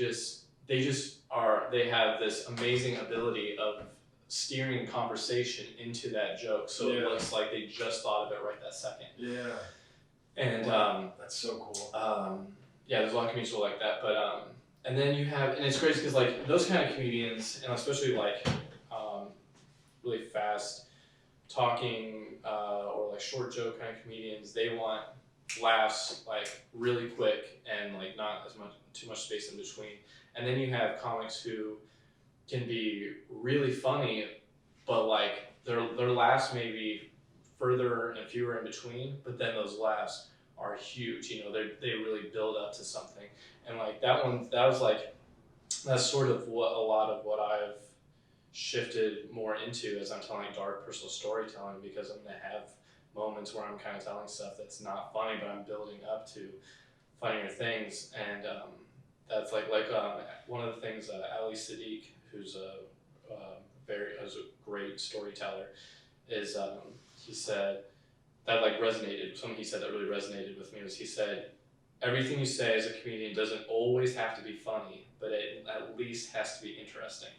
have this amazing ability of steering conversation into that joke, so it looks like they just thought of it right that second. Yeah. And that's so cool. There's a lot of comedians who are like that, but and then you have, and it's crazy because like those kind of comedians, and especially like really fast talking or like short joke kind of comedians, they want laughs like really quick and like not too much space in between. And then you have comics who can be really funny, but like their laughs may be further and fewer in between, but then those laughs are huge. They really build up to something. And like that's sort of what a lot of what I've shifted more into as I'm telling dark personal storytelling, because I'm gonna have moments where I'm kind of telling stuff that's not funny, but I'm building up to funnier things. And that's like one of the things Ali Sadiq, who's a great storyteller, is he said that like resonated. Something he said that really resonated with me was he said, everything you say as a comedian doesn't always have to be funny, but it at least has to be interesting.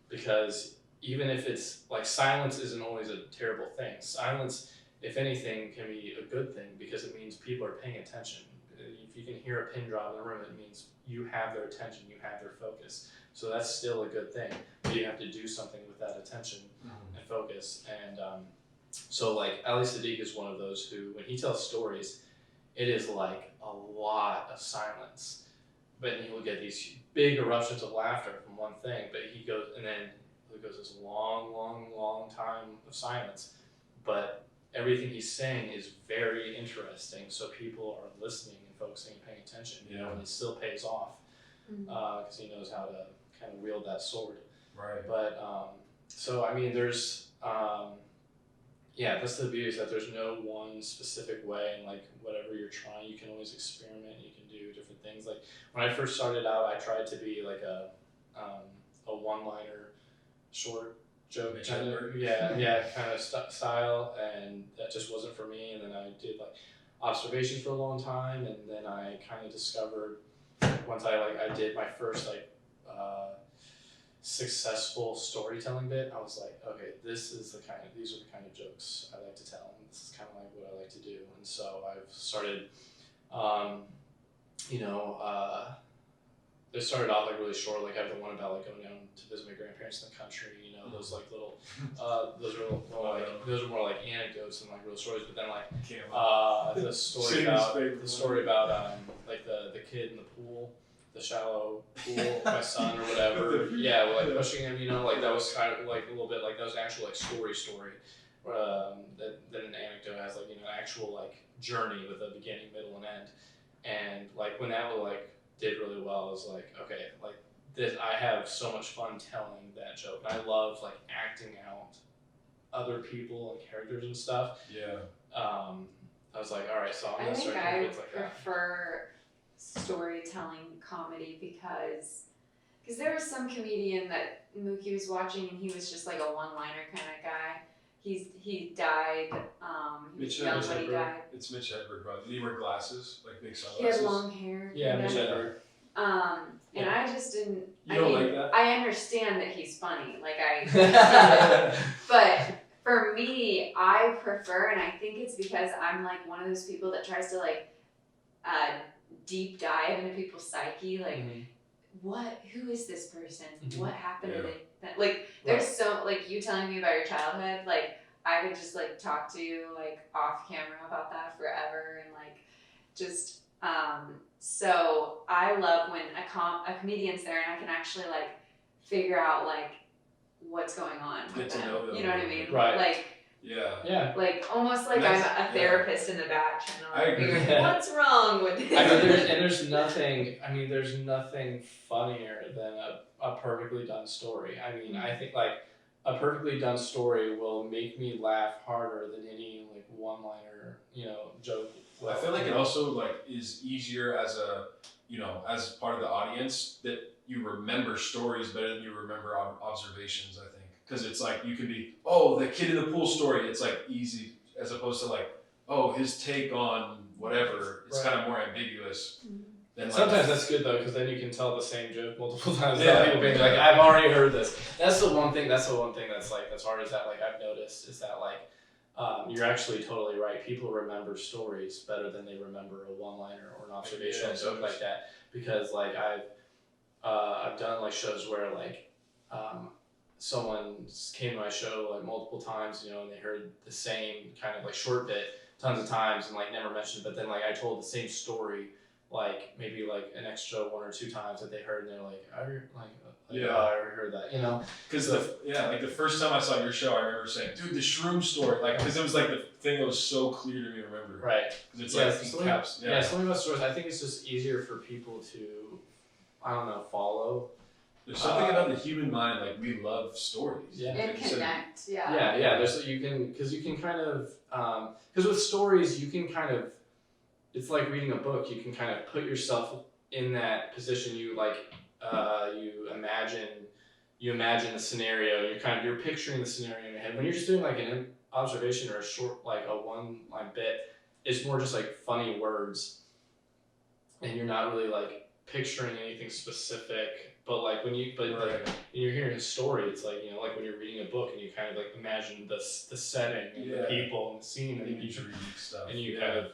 Because even if it's like silence isn't always a terrible thing. Silence, if anything, can be a good thing because it means people are paying attention. If you can hear a pin drop in the room, it means you have their attention, you have their focus. So that's still a good thing, but you have to do something with that attention and focus. And so like Ali Sadiq is one of those who, when he tells stories, it is like a lot of silence, but he will get these big eruptions of laughter from one thing, but he goes, and then it goes this long time of silence, but everything he's saying is very interesting, so people are listening and focusing and paying attention, you know, and it still pays off, because he knows how to kind of wield that sword. Right. But, so, I mean, there's, yeah, that's the beauty, is that there's no one specific way, and like whatever you're trying, you can always experiment, you can do different things. Like when I first started out, I tried to be like a one-liner short joke kind of, kind of style, and that just wasn't for me. And then I did like observations for a long time, and then I kind of discovered once I did my first like successful storytelling bit, I was like, okay, these are the kind of jokes I like to tell, and this is kind of like what I like to do. And so I've started, they started off like really short, like I have the one about like going down to visit my grandparents in the country, you know, those like little, those are more like anecdotes and like real stories. But then like the story about like the kid in the pool, the shallow pool, my son or whatever, like pushing him, you know, like that was kind of like a little bit like that was an actual like story, that an anecdote has like, you know, an actual like journey with a beginning, middle, and end. And like when that like did really well, I was like, okay, like this, I have so much fun telling that joke. I love like acting out other people and characters and stuff. Yeah. I was like, all right, so I'm gonna start doing bits like that. I prefer storytelling comedy because there was some comedian that Mookie was watching, and he was just like a one-liner kind of guy. He died. He was young when he died. It's Mitch Hedberg, bro. Did he wear glasses, like big sunglasses? He had long hair. Yeah, Mitch Hedberg. And I just didn't. You don't like that? I understand that he's funny, but for me, I prefer, and I think it's because I'm like one of those people that tries to like deep dive into people's psyche, like who is this person? What happened to them? Like there's so like you telling me about your childhood, like I could just like talk to you like off camera about that forever, and like just so I love when a comedian's there and I can actually like figure out like what's going on with them. You know what I mean? Right. Like yeah. Like almost like I'm a therapist in the back trying to like I agree. figure out what's wrong with this. There's nothing funnier than a perfectly done story. I mean, I think like a perfectly done story will make me laugh harder than any like one-liner, you know, joke. I feel like it also like is easier as as part of the audience that you remember stories better than you remember observations, I think. Because it's like you can be, the kid in the pool story, it's like easy, as opposed to like, his take on whatever, it's kind of more ambiguous. Than sometimes that's good though, because then you can tell the same joke multiple times without people being like, I've already heard this. That's the one thing that's hard, is that like I've noticed is that like you're actually totally right. People remember stories better than they remember a one-liner or an observational joke like that, because like I've done like shows where like someone came to my show like multiple times, you know, and they heard the same kind of like short bit tons of times and like never mentioned it, but then like I told the same story like maybe like an extra 1 or 2 times that they heard, and they're like, I already heard that, you know? Because like the first time I saw your show, I remember saying, dude, the shroom story, like, because it was like the thing that was so clear to me to remember. Right. Because it's something about stories, I think it's just easier for people to, I don't know, follow. There's something about the human mind, like we love stories. Yeah. And connect, There's you can kind of, because with stories, you can kind of, it's like reading a book. You can kind of put yourself in that position. You like, you imagine the scenario. You're picturing the scenario in your head. When you're just doing like an observation or a short, like a one-line bit, it's more just like funny words, and you're not really like picturing anything specific. But like when you're hearing a story, it's like, you know, like when you're reading a book and you kind of like imagine the setting and the people and the scene, and you stuff, and you kind of.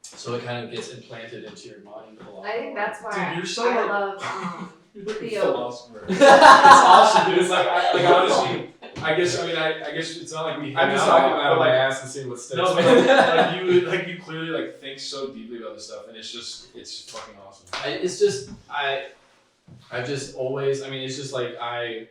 So it kind of gets implanted into your mind a lot. I think that's why Dude, you're so I love You're like a Theo. philosopher. It's awesome, dude. It's like, honestly, I guess it's not like we. I'm just talking about my ass and seeing what sticks. No, but you clearly like think so deeply about this stuff, and it's fucking awesome. I've just always, I mean, it's just like I'm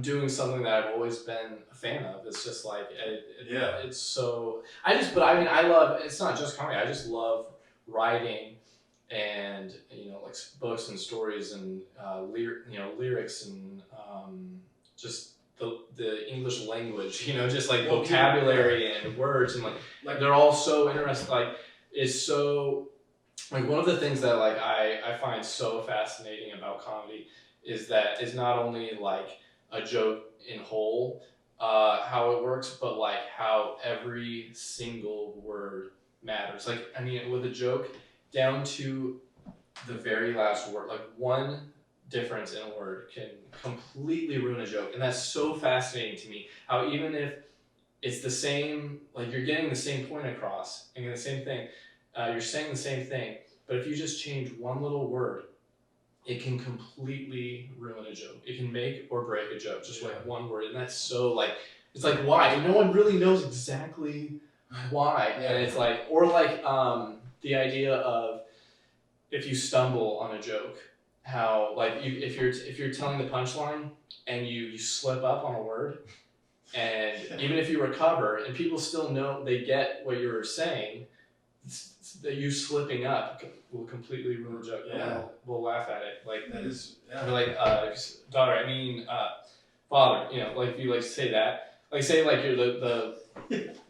doing something that I've always been a fan of. It's just like, it's so, but I mean, I love, it's not just comedy, I just love writing and, you know, like books and stories and, lyrics and just the English language, you know, just like vocabulary and words and like they're all so interesting. Like, it's so, like one of the things that like I find so fascinating about comedy is that it's not only like a joke in whole, how it works, but like how every single word matters. Like, I mean, with a joke, down to the very last word, like one difference in a word can completely ruin a joke. And that's so fascinating to me, how even if it's the same, like you're getting the same point across and the same thing, you're saying the same thing, but if you just change one little word, it can completely ruin a joke. It can make or break a joke, just like one word. And that's so like, it's like, why? And no one really knows exactly why. And it's like, or like the idea of if you stumble on a joke, how like if you're telling the punchline and you slip up on a word, and even if you recover and people still know, they get what you're saying, that you slipping up will completely ruin the joke. Yeah. We'll laugh at it. Like That is, or like daughter, I mean father, you know, like if you like say that, like say like you're the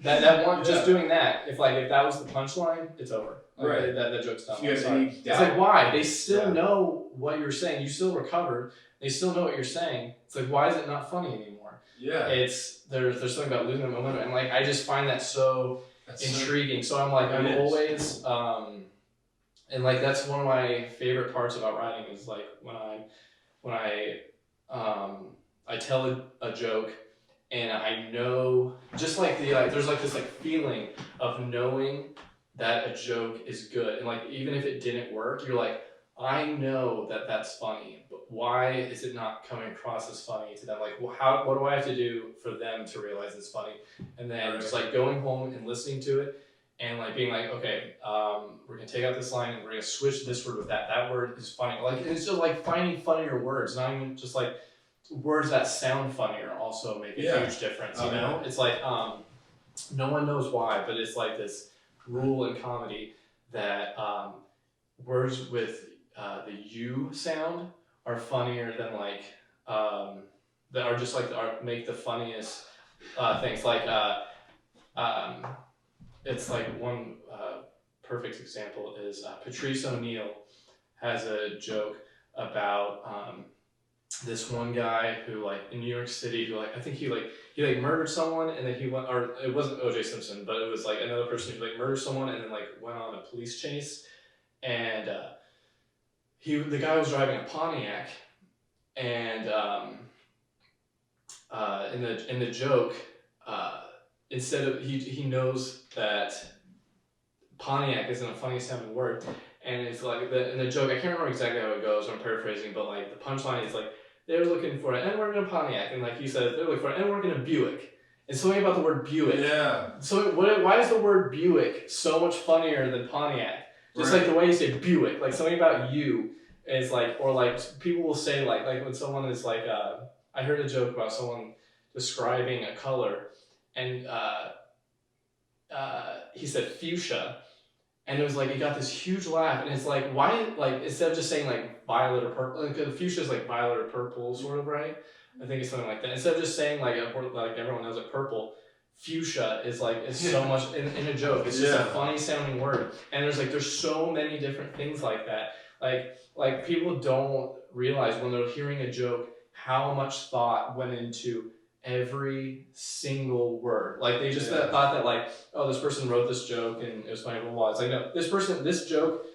that one just doing that, if that was the punchline, it's over. Like, right. That joke's done. You guys It's like, why? They still know what you're saying. You still recovered. They still know what you're saying. It's like, why is it not funny anymore? Yeah. There's something about losing the momentum, and like I just find that so intriguing. So I'm like, I'm always and like that's one of my favorite parts about writing is like when I tell a joke and I know, just like there's like this like feeling of knowing that a joke is good, and like even if it didn't work, you're like, I know that that's funny, but why is it not coming across as funny to them? Like, what do I have to do for them to realize it's funny? And then just like going home and listening to it and like being like, okay, we're gonna take out this line and we're gonna switch this word with that. That word is funny. Like, it's just like finding funnier words, not even just like words that sound funnier also make a huge difference. You know, it's like no one knows why, but it's like this rule in comedy that words with the U sound are funnier than like that are just like make the funniest things. Like it's like one perfect example is Patrice O'Neill has a joke about this one guy who like in New York City who like I think he murdered someone and then he went, or it wasn't O.J. Simpson, but it was like another person who like murdered someone and then like went on a police chase, and the guy was driving a Pontiac, and in the joke, instead of he knows that Pontiac isn't a funny sounding word, and it's like in the joke, I can't remember exactly how it goes, I'm paraphrasing, but like the punchline is like they're looking for an N-word in a Pontiac, and like he said, they're looking for an N-word in a Buick. It's something about the word Buick. Yeah. So why is the word Buick so much funnier than Pontiac? Just like the way you say Buick, like something about you is like, or like people will say like when someone is like, I heard a joke about someone describing a color, and he said fuchsia, and it was like he got this huge laugh, and it's like, why, like instead of just saying like violet or purple, because fuchsia is like violet or purple sort of, right? I think it's something like that. Instead of just saying like everyone knows like purple, fuchsia is like it's so much in a joke. It's just a funny sounding word, and there's so many different things like that. Like people don't realize when they're hearing a joke how much thought went into every single word. Like they just thought that like, oh, this person wrote this joke and it was funny, blah, blah, blah. It's like, no, this joke,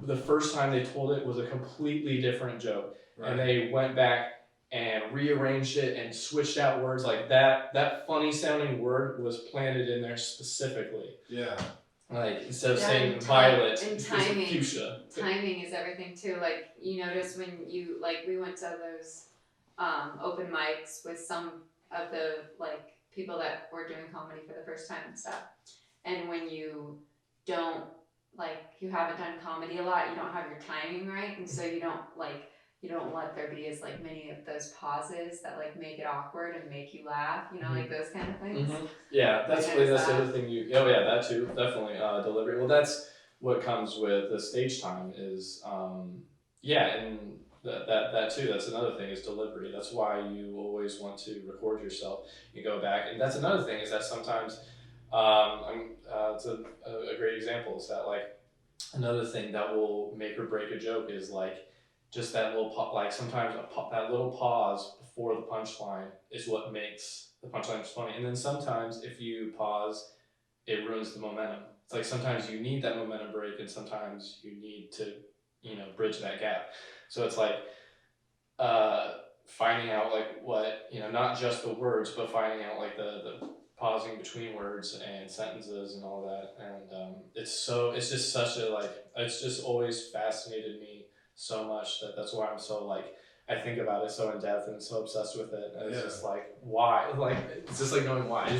the first time they told it was a completely different joke. Right. And they went back and rearranged it and switched out words like that. That funny sounding word was planted in there specifically. Yeah. Like instead of Yeah, saying and violet, and it's timing. fuchsia. Timing is everything too. Like you notice when you like we went to those open mics with some of the like people that were doing comedy for the first time and stuff. And when you don't like you haven't done comedy a lot, you don't have your timing right, and so you don't let there be as like many of those pauses that like make it awkward and make you laugh, like those kind of things. Yeah, that's Like, that's the that. other thing you. Oh yeah, that too, definitely delivery. Well, that's what comes with the stage time is and that too. That's another thing is delivery. That's why you always want to record yourself. You go back, and that's another thing is that sometimes it's a great example is that like another thing that will make or break a joke is like just that little like sometimes that little pause before the punchline is what makes the punchline funny, and then sometimes if you pause, it ruins the momentum. It's like sometimes you need that momentum break, and sometimes you need to bridge that gap. So it's like finding out like what not just the words, but finding out like the pausing between words and sentences and all that, and it's just such a like it's just always fascinated me so much that's why I'm so like I think about it so in depth and so obsessed with it. And it's just like why, like it's just like knowing why.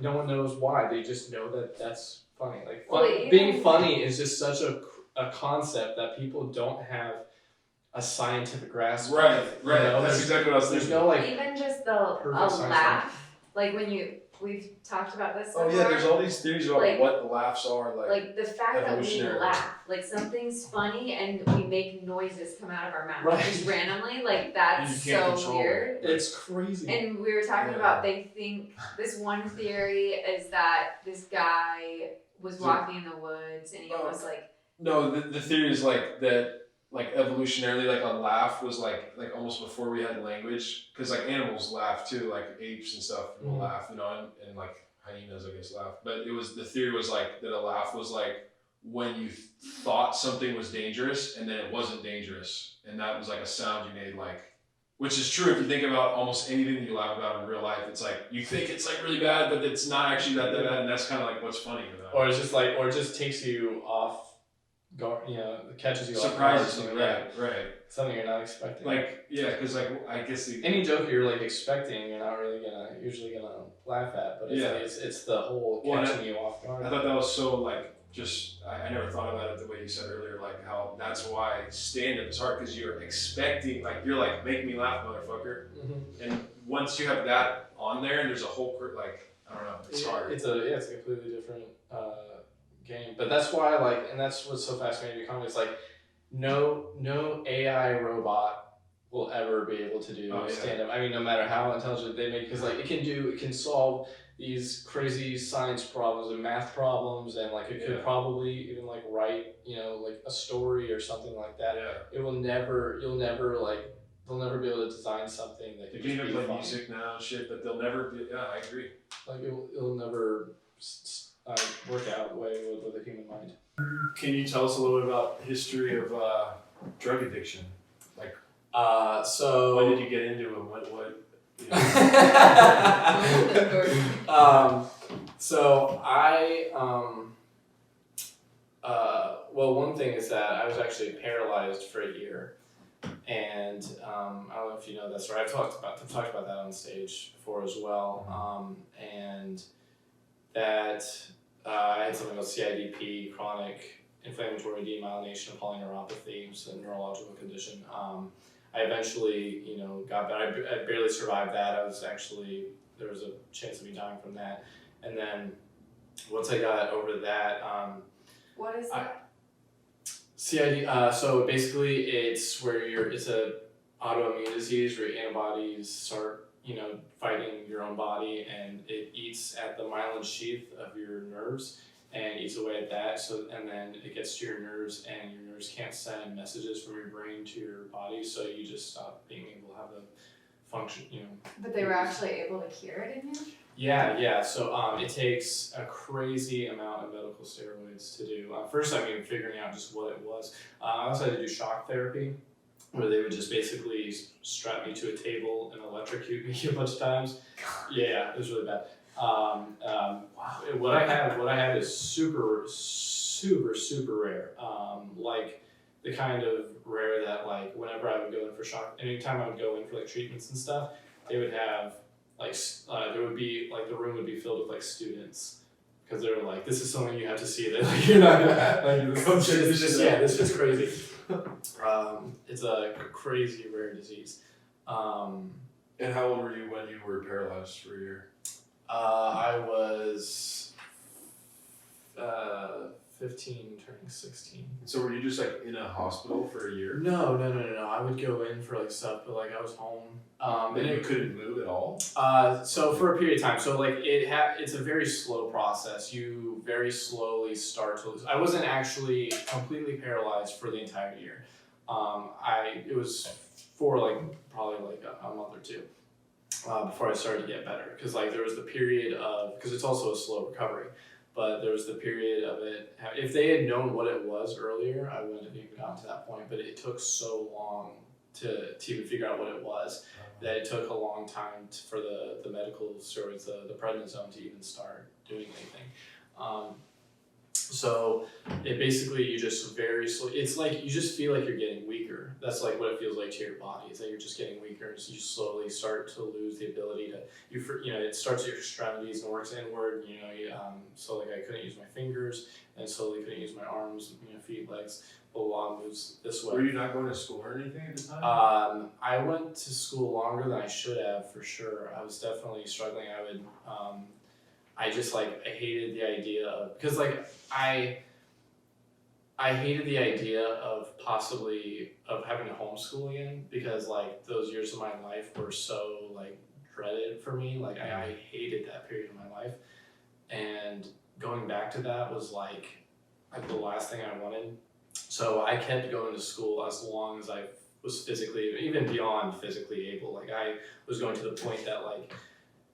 No one knows why. They just know that that's funny. Like being funny is just such a concept that people don't have a scientific grasp. Right. That's exactly what I was thinking. There's no like even just a laugh, like when we've talked about this. Oh yeah, there's all these theories about like, what laughs are like the fact that we laugh, like something's funny and we make noises come out of our mouth just randomly, like that's so weird. It's crazy. And we were talking about they think this one theory is that this guy was walking in the woods and he almost like no the theory is like that. Like evolutionarily, like a laugh was like almost before we had language, because like animals laugh too, like apes and stuff will laugh, and like hyenas I guess laugh. But the theory was like that a laugh was like when you thought something was dangerous and then it wasn't dangerous, and that was like a sound you made, like, which is true if you think about almost anything that you laugh about in real life. It's like you think it's like really bad, but it's not actually that bad, and that's kind of like what's funny about it. Or it's just like, or it just takes you off. Catches you surprises you, right? Something you're not expecting. Like, yeah, because like I guess any joke you're like expecting, you're not really usually gonna laugh at. But it's the whole catching you off guard. I thought that was so like I never thought about it the way you said earlier, like how that's why stand-up is hard, because you're expecting, like you're like, make me laugh, motherfucker. And once you have that on there, and there's a whole like I don't know, it's hard. It's a completely different game. But that's why and that's what's so fascinating about comedy is like no AI robot will ever be able to do stand-up. I mean, no matter how intelligent they make, because like it can solve these crazy science problems and math problems, and like it could probably even like write like a story or something like that. It will never they'll never be able to design something that can even play music now and shit, but they'll never be. Yeah, I agree. Like it'll never work out the way with a human mind. Can you tell us a little bit about the history of drug addiction? Like, so when did you get into it? What so I well, one thing is that I was actually paralyzed for a year, and I don't know if you know this, or I've talked about that on stage before as well, and that I had something called CIDP, chronic inflammatory demyelination of polyneuropathy, it's a neurological condition. I eventually, got better. I barely survived that. There was a chance of me dying from that. And then once I got over that, what is that? CID. So basically, it's a autoimmune disease where antibodies start, fighting your own body, and it eats at the myelin sheath of your nerves and eats away at that. And then it gets to your nerves, and your nerves can't send messages from your brain to your body, so you just stop being able to have the function, But they were actually able to cure it in you? Yeah. So it takes a crazy amount of medical steroids to do. First, figuring out just what it was. I also had to do shock therapy, where they would just basically strap me to a table and electrocute me a bunch of times. Yeah, it was really bad. What I have is super rare. Like the kind of rare that like whenever I would go in for shock, anytime I would go in for like treatments and stuff, they would have like there would be like the room would be filled with like students. Because they were like, this is something you have to see. That like, you're not gonna like this is crazy. It's a crazy rare disease. And how old were you when you were paralyzed for a year? I was 15, turning 16. So were you just like in a hospital for a year? No. I would go in for like stuff, but like I was home. And you couldn't move at all? So for a period of time. So like it's a very slow process. You very slowly start to lose. I wasn't actually completely paralyzed for the entire year. It was for like probably like a month or two before I started to get better. Because like there was the period of, because it's also a slow recovery, but there was the period of it. If they had known what it was earlier, I wouldn't have even gotten to that point. But it took so long to even figure out what it was that it took a long time for the medical stories, the prednisone to even start doing anything. So it basically, you just very slowly, it's like you just feel like you're getting weaker. That's like what it feels like to your body, is that you're just getting weaker. So you slowly start to lose the ability to, it starts at your extremities and works inward, so like I couldn't use my fingers and slowly couldn't use my arms, feet, legs, a lot moves this way. Were you not going to school or anything at the time? I went to school longer than I should have, for sure. I was definitely struggling. I hated the idea of, because like I hated the idea of having to homeschool again, because like those years of my life were so like dreaded for me. Like I hated that period of my life, and going back to that was like the last thing I wanted. So I kept going to school as long as I was physically, even beyond physically able. Like I was going to the point that like,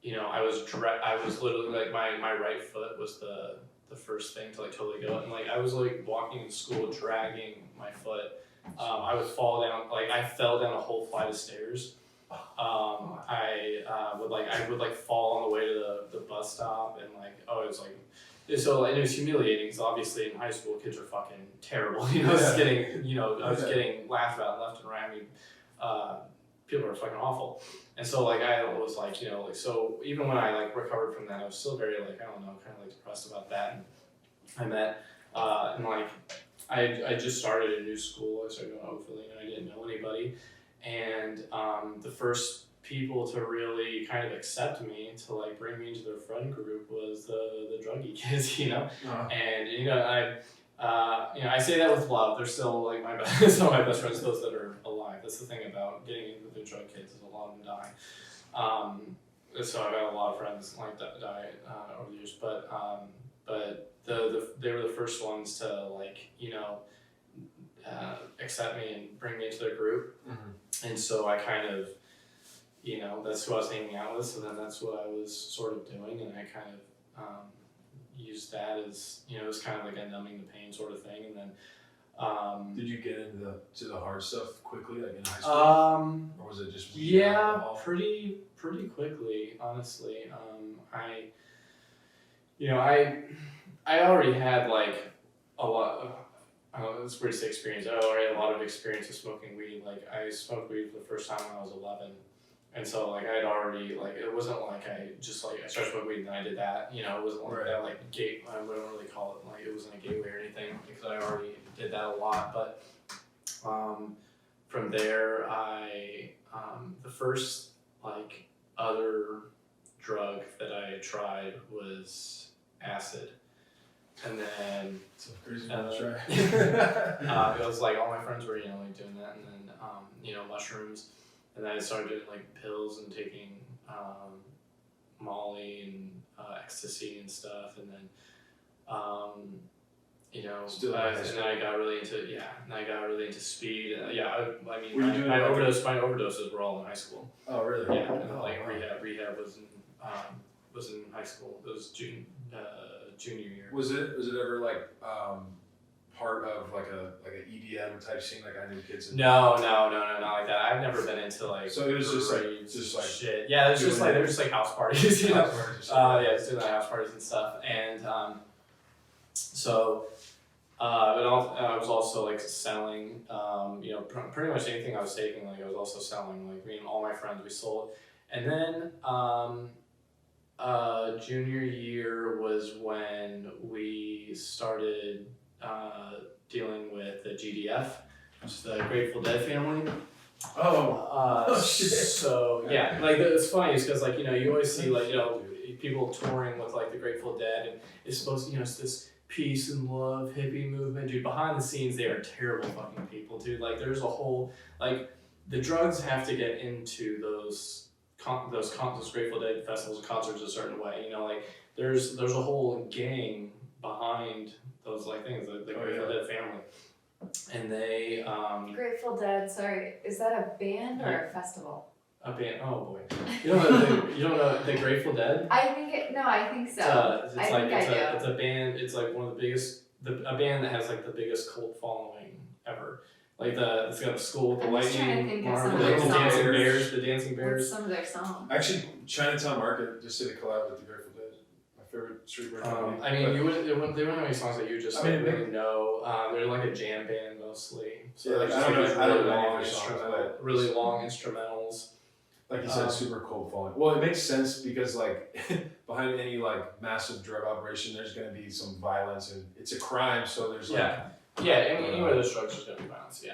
I was literally like my right foot was the first thing to like totally go, and like I was like walking in school dragging my foot. I would fall down, like I fell down a whole flight of stairs. I would fall on the way to the bus stop, and like it was humiliating, because obviously in high school kids are fucking terrible. I was getting laughed about left and right. I mean, people are fucking awful. And so like I was like, so even when I like recovered from that, I was still very like, I don't know, kind of like depressed about that. And I met and like I just started a new school. I started going to Oakville, I didn't know anybody. And the first people to really kind of accept me, to like bring me into their friend group, was the druggy kids, And I say that with love. They're still like some of my best friends, those that are alive. That's the thing about getting into the drug kids, is a lot of them die. So I've got a lot of friends like that die over the years, but they were the first ones to like accept me and bring me into their group. Mm-hmm. And so I kind of, that's who I was hanging out with. So then that's what I was sort of doing, and I kind of used that as, it was kind of like a numbing the pain sort of thing. And then did you get into the hard stuff quickly, like in high school? Or was it just pretty quickly, honestly. I already had like a lot of, it's weird to say experience. I already had a lot of experience with smoking weed. Like I smoked weed for the first time when I was 11. And so like I had already, like, it wasn't like I started smoking weed and then I did that, it wasn't like that like gate, I wouldn't really call it, like it wasn't a gateway or anything, because I already did that a lot. But from there the first like other drug that I tried was acid. And then it's a crazy one to try. It was like all my friends were, like doing that, and then mushrooms. And then I started doing like pills and taking Molly and ecstasy and stuff, and then and then I got really into speed. My overdoses were all in high school. Oh really? Yeah, and like rehab was in high school. It was junior year. Was it ever like part of like a EDM type scene? Like I knew kids. No, not like that. I've never been into like. So it was just like shit. Yeah, there's just like house parties. You know? house parties or something. Yeah, just doing like house parties and stuff, and so. But I was also like selling, you know, pretty much anything I was taking. Like I was also selling. Like me and all my friends, we sold. And then junior year was when we started dealing with the GDF, which is the Grateful Dead family. Oh shit. So yeah, like it's funny, it's because like, you know, you always see like, you know, people touring with like the Grateful Dead, and it's supposed to, you know, it's this peace and love hippie movement, dude. Behind the scenes, they are terrible fucking people, dude. Like there's a whole, like the drugs have to get into those Grateful Dead festivals and concerts a certain way, you know, like there's a whole gang behind those like things, the Grateful Dead family, and they Grateful Dead. Sorry, is that a band or a festival? a band. Oh boy, you don't know the Grateful Dead? I think so. It's I like think it's a band. It's like one of the biggest, a band that has like the biggest cult following ever. Like it's got a school with the I'm just trying to lightning, think of some the of their dancing songs. bears, the dancing What's bears. some of their songs? Actually, Chinatown Market just did a collab with the Grateful Dead. My favorite streetwear company. I mean, they wouldn't have any songs that you just I mean, really know. They're like a jam band mostly. So Yeah, they're like, just I don't like know any long of their songs, really long instrumentals. Like you said, super cold falling. Well, it makes sense because like behind any like massive drug operation, there's gonna be some violence and it's a crime. So there's like Anywhere there's drugs, there's gonna be violence.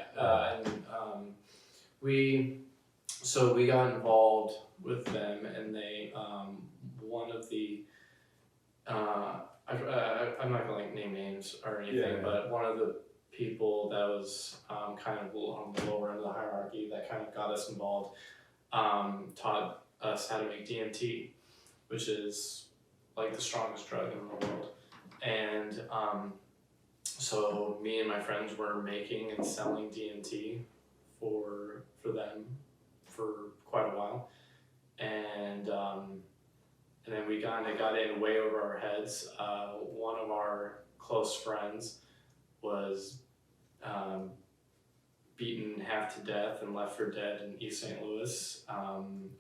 So we got involved with them, and they one of the I'm not gonna like name names or anything, but one of the people that was kind of on the lower end of the hierarchy that kind of got us involved taught us how to make DMT, which is like the strongest drug in the world. And so me and my friends were making and selling DMT for them for quite a while, and then we got in way over our heads. One of our close friends was beaten half to death and left for dead in East St. Louis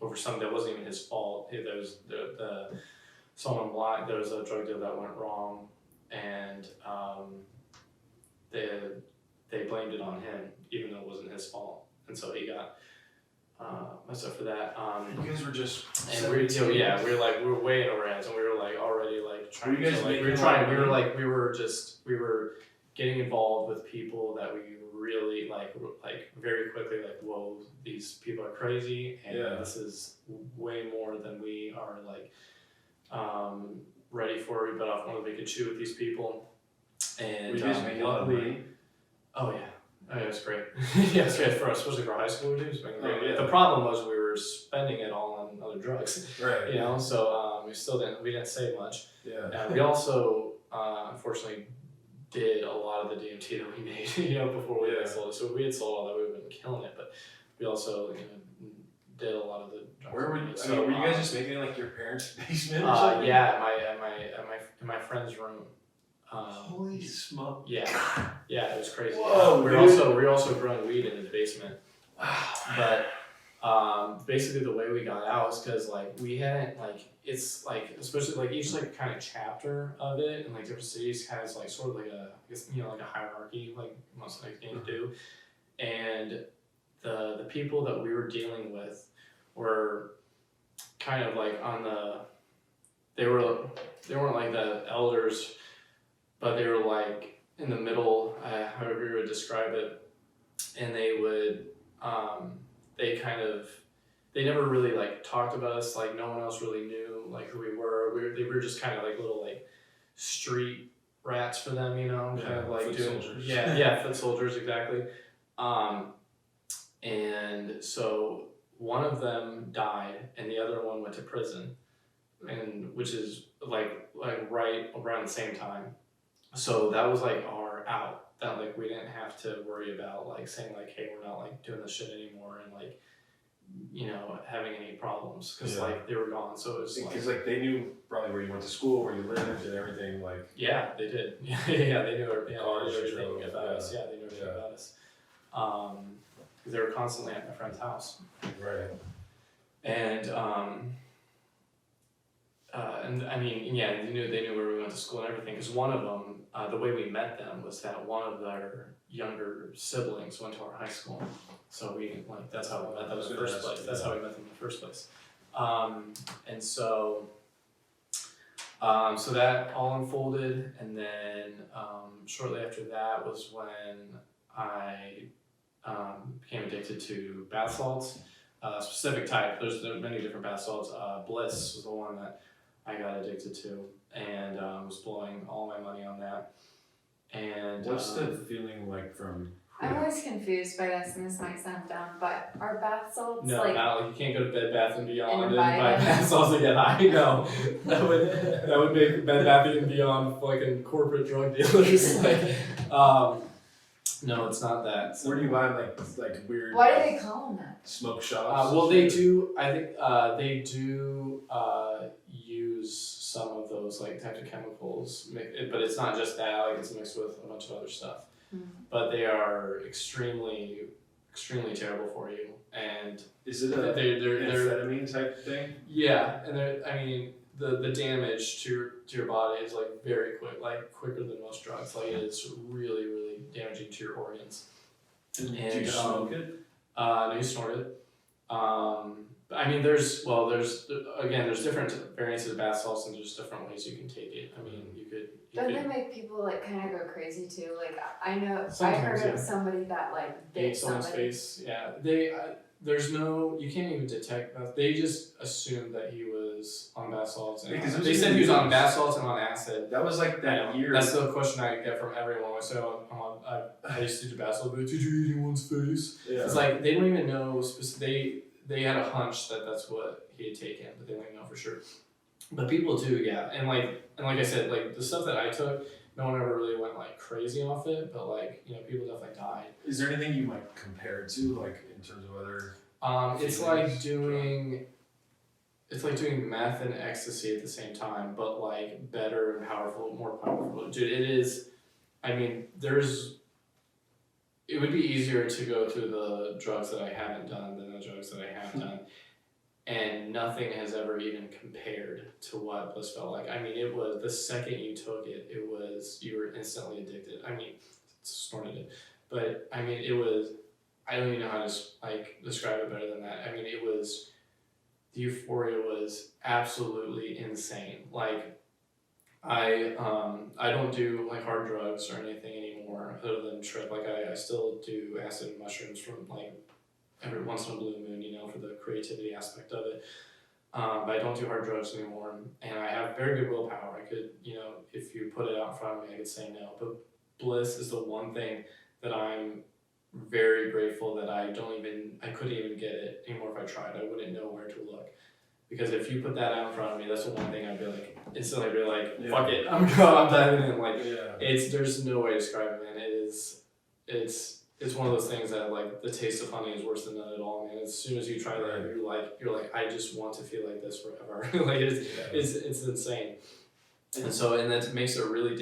over something that wasn't even his fault. There was someone blind. There was a drug deal that went wrong, and they blamed it on him, even though it wasn't his fault, and so he got messed up for that. you guys were just. And we were way in over our heads, and we were like already like trying. Were you guys to, like, we were getting involved with people that we really like very quickly, like, whoa, these people are crazy, and this is way more than we are like ready for. We bit off more than we could chew with these people, and were you guys making a lot of money? Oh yeah, it's great. Yeah, it's great for us, especially for high school dudes. Yeah. The problem was we were spending it all on other drugs, right? You know, so we didn't save much. Yeah. We also unfortunately did a lot of the DMT that we made, you know, before we had sold it. So if we had sold all that, we would have been killing it. But we also, did a lot of the drugs. Where were you? Were you guys just making it like your parents' basement or something? Yeah, in my friend's room. Holy smoke! Yeah, it was crazy. Whoa, we were also growing weed in his basement. But basically the way we got out was because like we hadn't it's like, especially like each like kind of chapter of it in like different cities has like sort of like like a hierarchy, like most like things do, and the people that we were dealing with were kind of like they weren't like the elders, but they were like in the middle, however you would describe it, and they would they never really like talked about us, like no one else really knew like who we were. They were just kind of like little like street rats for them, you know, kind of like foot soldiers. Foot soldiers, exactly. And so one of them died and the other one went to prison, and which is like right around the same time. So that was like our out, that like we didn't have to worry about like saying like, hey, we're not like doing this shit anymore, and like having any problems because like they were gone. So it was Because like they knew probably where you went to school, where you lived, and everything. Like yeah, they did. Yeah, they knew everything about us. Yeah, they knew everything about us. Because they were constantly at my friend's house. Right. And I mean, yeah, they knew where we went to school and everything. Because one of them, the way we met them was that one of their younger siblings went to our high school. So that's how we met them in the first place. That's how we met them in the first place. And so that all unfolded, and then shortly after that was when I became addicted to bath salts. Specific type. There's many different bath salts. Bliss was the one that I got addicted to, and was blowing all my money on that. And what's the feeling like from? I'm always confused by this, and this might sound dumb, but are bath salts no, like not like you can't go to Bed Bath and Beyond and buy buy them. bath salts and get high. No, that would make Bed Bath and Beyond fucking corporate drug dealers. No, it's not that. Where do you buy like weird? Why do they call them that? Smoke shops? Well, they do. I think they do use some of those like types of chemicals, but it's not just that. Like it's mixed with a bunch of other stuff. Mm. But they are extremely, extremely terrible for you. And is it a they're amphetamine type thing? Yeah, and the damage to your body is like very quick, like quicker than most drugs. Like it's really, really damaging to your organs. And do you smoke it? No, you snort it. I mean, there's different variants of bath salts and there's different ways you can take it. I mean, Don't they make people like kind of go crazy too? Like I know, Sometimes, I heard of somebody that like bit someone's somebody. face. Yeah, you can't even detect that. They just assumed that he was on bath salts. And Because they said he was on bath salts and on acid. That was like that year. That's the question I get from everyone. I say, I used to do bath salts, but did you eat anyone's face? Yeah. It's like they don't even know They had a hunch that that's what he had taken, but they don't even know for sure. But people do, yeah. And like I said, like the stuff that I took, no one ever really went like crazy off it, but like, people definitely died. Is there anything you might compare it to, like in terms of other? It's like doing meth and ecstasy at the same time, but like better and powerful, more powerful. Dude, it is. I mean, it would be easier to go through the drugs that I haven't done than the drugs that I have done. And nothing has ever even compared to what Bliss felt like. I mean, it was the second you took it, you were instantly addicted. I mean, snorted it, but I mean, it was. I don't even know how to describe it better than that. I mean, the euphoria was absolutely insane. Like, I don't do like hard drugs or anything anymore other than trip. Like I still do acid and mushrooms from like every once in a blue moon, for the creativity aspect of it. But I don't do hard drugs anymore, and I have very good willpower. I could, if you put it out in front of me, I could say no. But Bliss is the one thing that I'm very grateful that I couldn't even get it anymore if I tried. I wouldn't know where to look. Because if you put that out in front of me, that's the one thing I'd be like, instantly be like, fuck it, I'm diving in. Like, there's no way to describe it, man. It's one of those things that like the taste of honey is worse than none at all, man. As soon as you try that, you're like, I just want to feel like this forever. Like it's insane. And that makes it really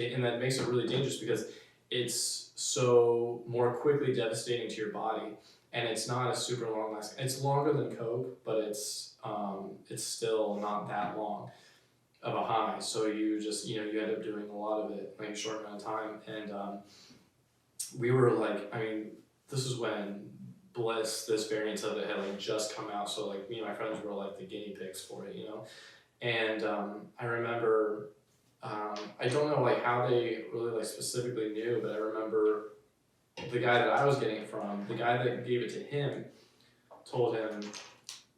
dangerous because it's so more quickly devastating to your body, and it's not a super long lasting. It's longer than Coke, but it's still not that long of a high. So you just you end up doing a lot of it like a short amount of time. And we were like, I mean, this is when Bliss, this variant of it had like just come out. So like me and my friends were like the guinea pigs for it, And I remember, I don't know like how they really like specifically knew, but I remember the guy that I was getting it from, the guy that gave it to him, told him,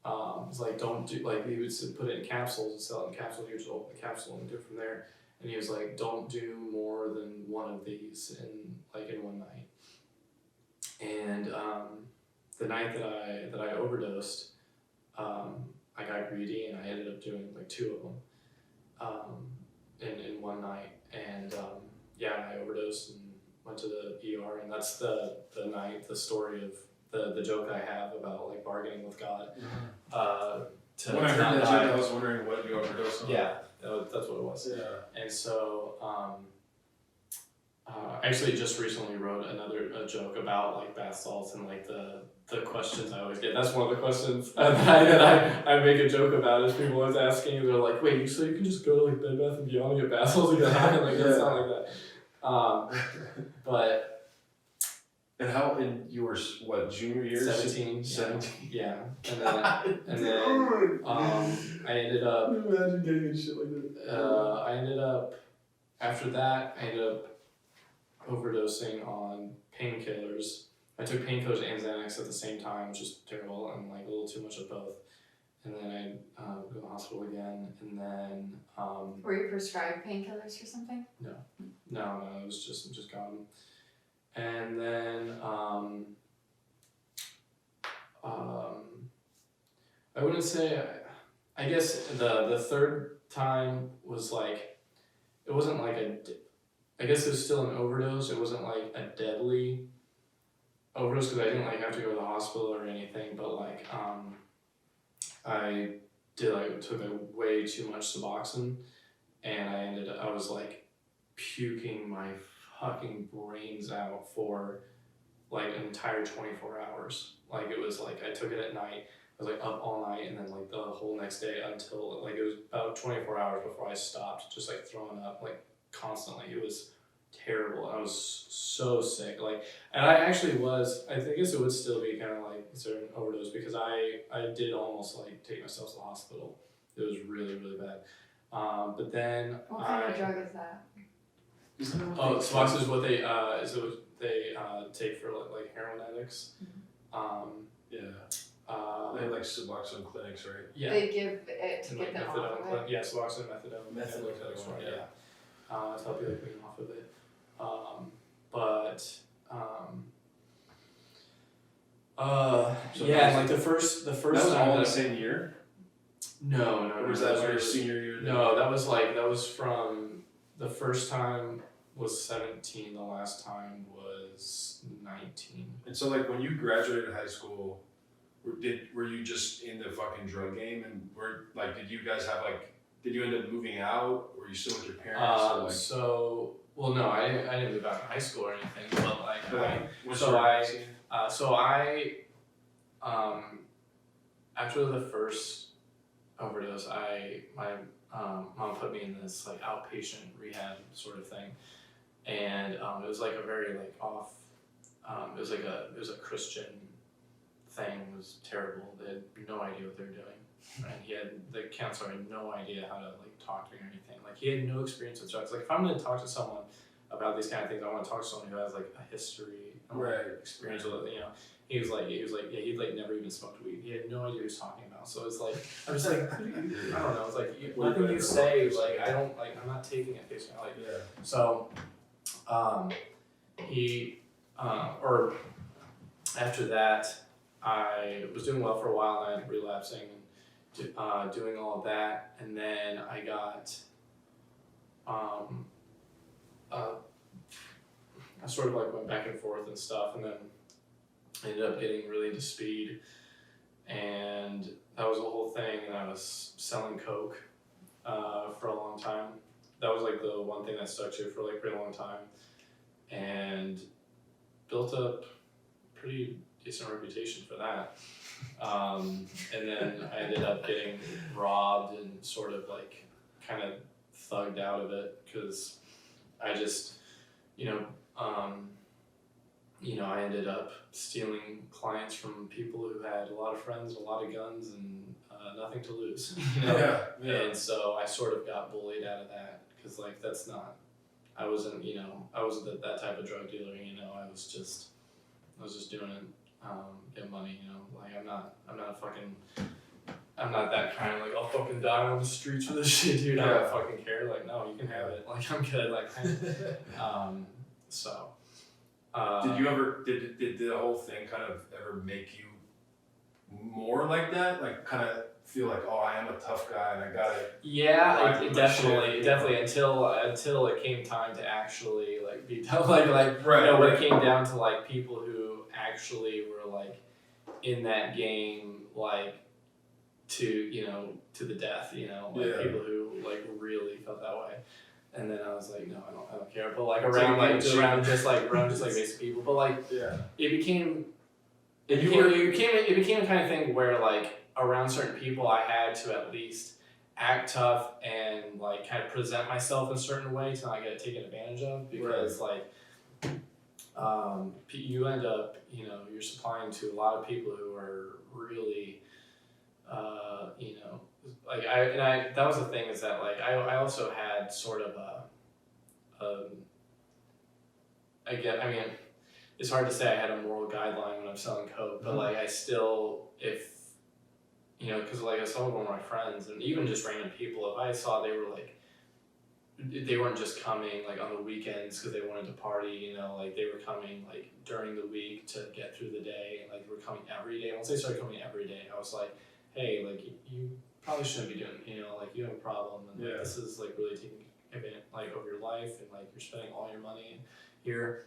was like, don't do, like he would put it in capsules and sell it in capsules. He would just open the capsule and do it from there. And he was like, don't do more than one of these in one night. And the night that I overdosed, I got greedy and I ended up doing like 2 of them in one night. And I overdosed and went to the ER. And that's the story of the joke I have about like bargaining with God. To When I heard not that die. joke, I was wondering what you overdosed on. Yeah, that's what it was. Yeah. And so, I actually just recently wrote a joke about like bath salts and like the questions I always get. That's one of the questions that I make a joke about is people always asking, they're like, wait, so you can just go to like Bed Bath & Beyond and get bath salts and get high? Like, that's not like that. But And you were what, junior year? 17. 17. Yeah. And then I ended up. Imagine getting in shit like that. After that, I ended up overdosing on painkillers. I took painkillers and Xanax at the same time, which is terrible, and like a little too much of both. And then I go to the hospital again, and then Were you prescribed painkillers or something? no, it was just got them. And then I wouldn't say, I guess the third time was like, it wasn't like I guess it was still an overdose. It wasn't like a deadly overdose because I didn't like have to go to the hospital or anything, but like I took like way too much Suboxone, and I was like puking my fucking brains out for like an entire 24 hours. Like it was like I took it at night. I was like up all night, and then like the whole next day until like it was about 24 hours before I stopped, just like throwing up like constantly. It was terrible. I was so sick. Like, and I actually was. I guess it would still be kind of like considered an overdose because I did almost like take myself to the hospital. It was really bad. But then What kind of drug is that? Suboxone is what they take for like heroin addicts. Yeah. They have like Suboxone clinics, right? Yeah. They give it to And, get like, them off of it? Yeah, Suboxone, methadone. Methadone, Right, yeah. to help you like wean off of it. So yeah, and like the first That was time all in the same year? No. Or was that your senior year? No, that was from the first time was 17, the last time was 19. And so like when you graduated high school, were you just in the fucking drug game, and did you guys have did you end up moving out? Were you still with your parents? No, I didn't move out in high school or anything, but like after the first overdose, my mom put me in this like outpatient rehab sort of thing, and it was like a very like off. It was a Christian thing. It was terrible. They had no idea what they were doing, and the counselor had no idea how to like talk to me or anything. Like he had no experience with drugs. Like if I'm gonna talk to someone about these kind of things, I want to talk to someone who has like a history, experience with it. You know, he was like he'd like never even smoked weed. He had no idea what he was talking about. So it's like I'm just like I don't know. It's like nothing you say like I'm not taking it face value. Yeah. So, or after that, I was doing well for a while, and I ended up relapsing and doing all of that, and then I got, I sort of like went back and forth and stuff, and then I ended up getting really into speed, and that was the whole thing, and I was selling coke for a long time. That was like the one thing that stuck to for like a pretty long time, and built up a pretty decent reputation for that. And then I ended up getting robbed and sort of like kind of thugged out of it because I just, I ended up stealing clients from people who had a lot of friends, a lot of guns, and nothing to lose. Yeah. And so I sort of got bullied out of that because like that's not. I wasn't that type of drug dealer. I was just doing it, get money. Like I'm not that kind of like I'll fucking die on the streets for this shit, dude. I don't fucking care. Like no, you can have it. Like I'm good. Like so. Did the whole thing kind of ever make you more like that? Like kind of feel like, oh, I am a tough guy and I got it. Yeah, it definitely until it came time to actually like be when it came down to like people who actually were like in that game, like to the death, like people who like really felt that way. And then I was like, no, I don't care. But like around just basic people. But like it became a kind of thing where like around certain people I had to at least act tough and like kind of present myself in a certain way to not get taken advantage of, because like you end up you're supplying to a lot of people who are really like that was the thing, is that like I also had sort of it's hard to say I had a moral guideline when I'm selling coke, but like I still, if because like some of them were my friends, and even just random people, if I saw they weren't just coming like on the weekends because they wanted to party, like they were coming like during the week to get through the day, and like they were coming every day. Once they started coming every day, I was like, hey, like you probably shouldn't be doing, like you have a problem, and like, this is like really taking advantage like over your life, and like you're spending all your money here.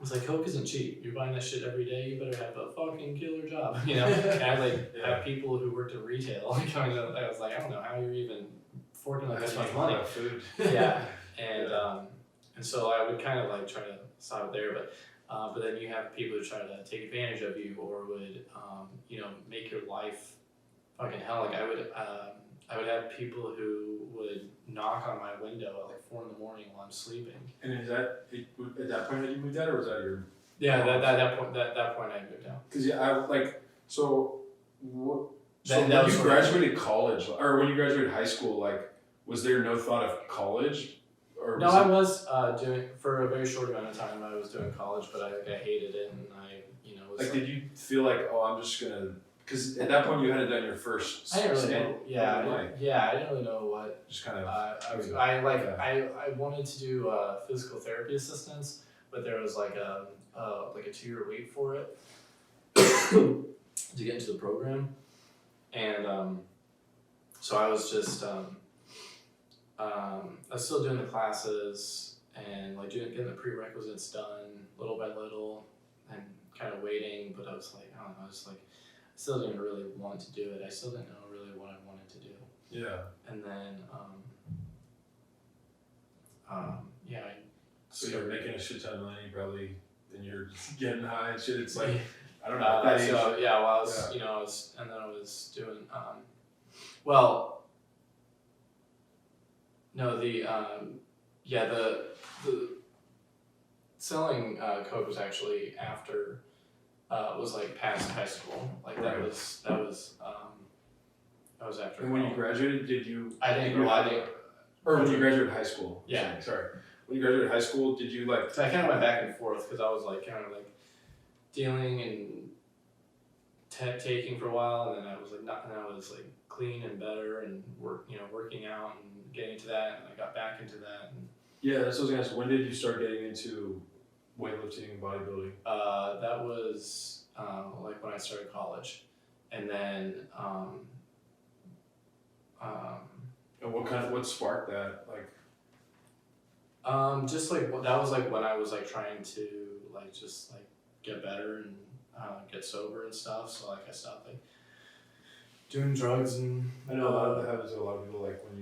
It's like, coke isn't cheap. You're buying that shit every day. You better have a fucking killer job, And I have people who worked in retail coming up. I was like, I don't know how you're even forking like this much money. Food. And so I would kind of like try to stop it there, but then you have people who try to take advantage of you, or would make your life fucking hell. Like I would have people who would knock on my window at like 4 a.m. while I'm sleeping. And is that at that point that you moved out, or was that your? Yeah, that point I moved out. Because when That you graduated college, or when you graduated high school, like was there no thought of college? Or no, I was doing, for a very short amount of time. I was doing college, but I hated it, and I was like, did you feel like, oh, I'm just gonna? Because at that point you hadn't done your first. I didn't really know. I I didn't really know what. Just kind of. I wanted to do physical therapy assistance, but there was like a 2-year wait for it to get into the program, and so I was just I was still doing the classes and like getting the prerequisites done little by little, and kind of waiting. But I was like, I don't know, just like. Still didn't really want to do it. I still didn't know really what I wanted to do. Yeah. And then, So you're making a shit ton of money probably, and you're getting high and shit. It's like, I don't know. I was, and then I was doing, the selling coke was actually after. Was like past high school, like that was after. And when you graduated, did you? Or when you graduated high school? Yeah. Sorry. When you graduated high school, did you like? So I kind of went back and forth because I was like kind of like dealing and taking for a while, and then I was like clean and better and working out and getting into that, and I got back into that. And yeah, that's what I was gonna ask. When did you start getting into weightlifting and bodybuilding? That was like when I started college, and then and what sparked that? Like, just like that was like when I was like trying to like just like get better and get sober and stuff. So like I stopped like doing drugs, and I know that happens to a lot of people. Like when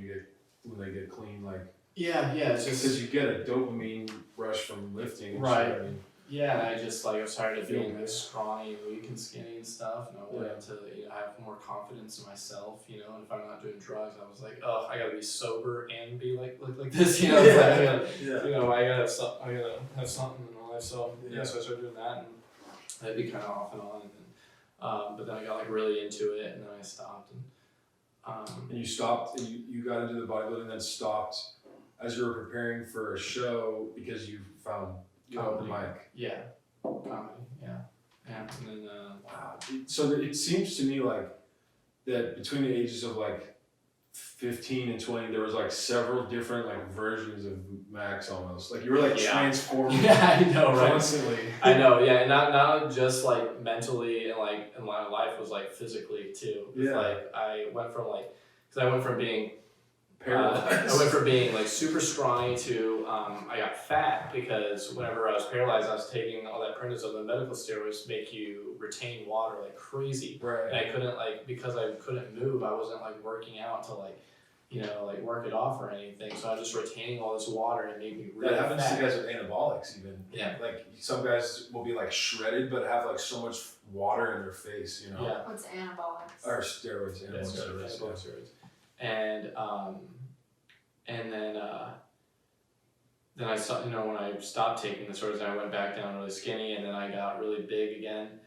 they get clean, like. Yeah, it's just because you get a dopamine rush from lifting, and right? Shit, I mean, yeah, and I just like I was tired of being like scrawny and weak and skinny and stuff, and I wanted to have more confidence in myself, and if I'm not doing drugs, I was like, oh, I gotta be sober and be look like this, I gotta have something in my life, so so I started doing that, and that'd be kind of off and on, and but then I got like really into it, and then I stopped, and you stopped, and you got into the bodybuilding, then stopped. As you were preparing for a show because you found open mic. Yeah, comedy. Yeah, and then wow. So it seems to me like that between the ages of like 15 and 20, there was like several different like versions of Max almost. Like you were like transforming. Yeah, I know, right? Constantly. I know, yeah, and not just like mentally and like in my life, was like physically too. Yeah. Like I went from being Paralyzed. I went from being like super scrawny to I got fat because whenever I was paralyzed, I was taking all that prednisone. The medical steroids make you retain water like crazy, and Right. I couldn't because I couldn't move. I wasn't like working out to work it off or anything. So I was just retaining all this water and it made me really That happens fat. to guys with anabolics even. Yeah. Like some guys will be like shredded but have like so much water in their face, you know. Yeah. What's anabolics? Or steroids, Yeah, anabolic steroids. anabolic steroids. And then I saw, when I stopped taking the steroids, I went back down really skinny, and then I got really big again.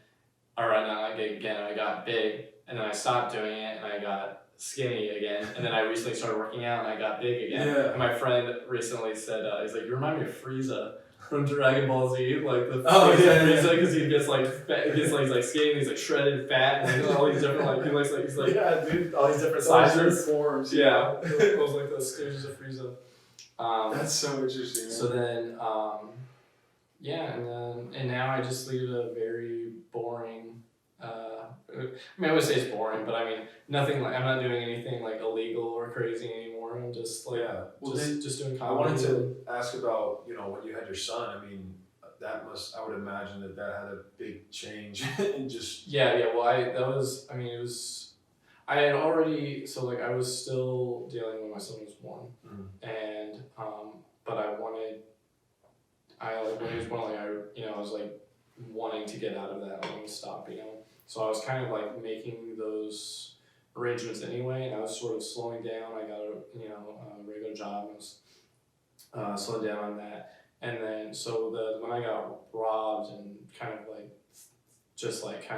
Or not big again, I got big, and then I stopped doing it, and I got skinny again, and then I recently started working out, and I got big again. Yeah. And my friend recently said, he's like, you remind me of Frieza from Dragon Ball Z, like the Frieza, because he gets like fat, he's like skinny, and he's like shredded, fat, and all these different he's like yeah, dude. all these different All these sizes. different forms. Yeah, it was like those stages of Frieza. That's so interesting. Man. So then, and now I just lead a very boring. I would say it's boring, but I mean nothing like I'm not doing anything like illegal or crazy anymore. I'm just like just doing comedy. I wanted to ask about when you had your son. I mean, I would imagine that had a big change in just. Yeah. Well, I had already I was still dealing when my son was born, and but when he was born, I was like wanting to get out of that. I wanted to stop, So I was kind of like making those arrangements anyway, and I was sort of slowing down. I got a regular job, and was slowed down on that. And then when I got robbed and kind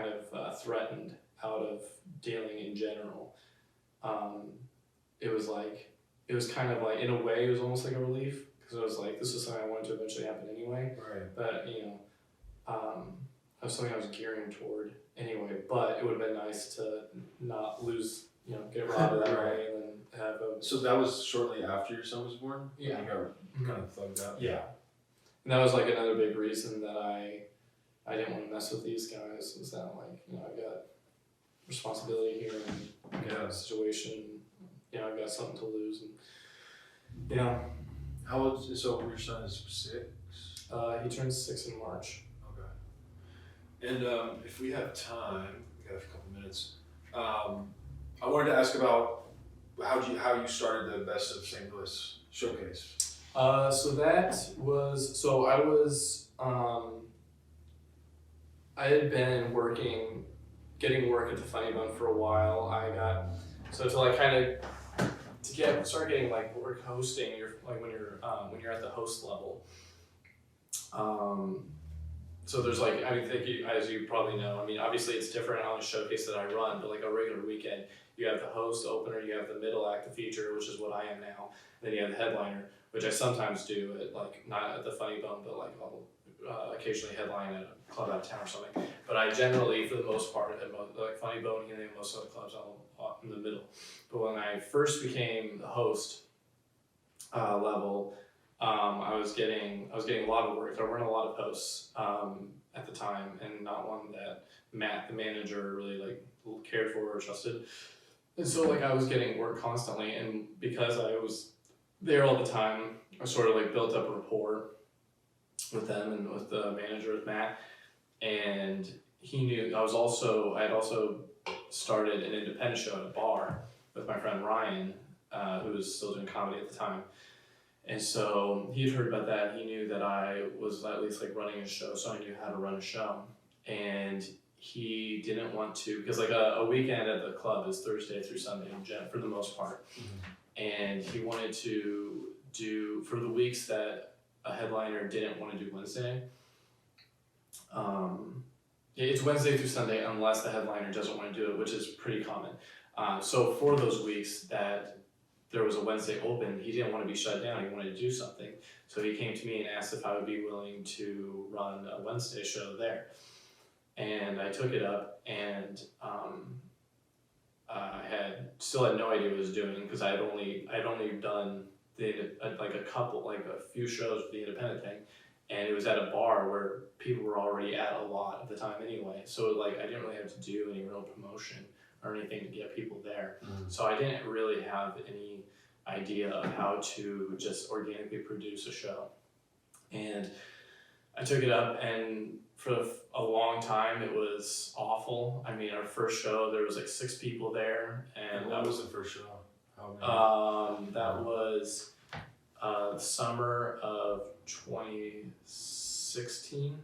of threatened out of dealing in general, it was kind of like in a way it was almost like a relief because it was like this was something I wanted to eventually happen anyway. Right. But it was something I was gearing toward anyway. But it would have been nice to not lose, get robbed that way and then have a. So that was shortly after your son was born. Yeah. You got kind of thugged out. Yeah. And that was like another big reason that I didn't want to mess with these guys. Was that I've got responsibility here and I've got a situation. I've got something to lose and How old is your son is 6? He turns 6 in March. Okay. And if we have time, we got a couple minutes. I wanted to ask about how you started the Best of St. Louis showcase. I had been getting work at the Funny Bone for a while. Start getting like work hosting. You're like when you're at the host level. So there's as you probably know. I mean, obviously it's different on a showcase that I run, but like a regular weekend, you have the host, opener, you have the middle act, the feature, which is what I am now. Then you have the headliner, which I sometimes do at not at the Funny Bone, but I'll occasionally headline at a club out of town or something. But I generally, for the most part, at Funny Bone, most of the clubs, I'm in the middle. But when I first became the host level, I was getting a lot of work. There weren't a lot of hosts at the time, and not one that Matt, the manager, really cared for or trusted. And so I was getting work constantly, and because I was there all the time, I sort of built up a rapport with them and with the manager, with Matt, and he knew I had also started an independent show at a bar with my friend Ryan, who was still doing comedy at the time. And so he had heard about that. He knew that I was at least running a show, so I knew how to run a show. And he didn't want to, because a weekend at the club is Thursday through Sunday for the most part. Mm-hmm. And he wanted to do, for the weeks that a headliner didn't want to do Wednesday, it's Wednesday through Sunday unless the headliner doesn't want to do it, which is pretty common. So for those weeks that there was a Wednesday open, he didn't want to be shut down, he wanted to do something. So he came to me and asked if I would be willing to run a Wednesday show there. And I took it up, and I still had no idea what I was doing, because I'd only done a few shows with the independent thing, and it was at a bar where people were already at a lot at the time anyway. So I didn't really have to do any real promotion or anything to get people there. Mm-hmm. So I didn't really have any idea of how to just organically produce a show. And I took it up, and for a long time it was awful. I mean, our first show, there was like 6 people there, and What was the first show? How many? that was the summer of 2016.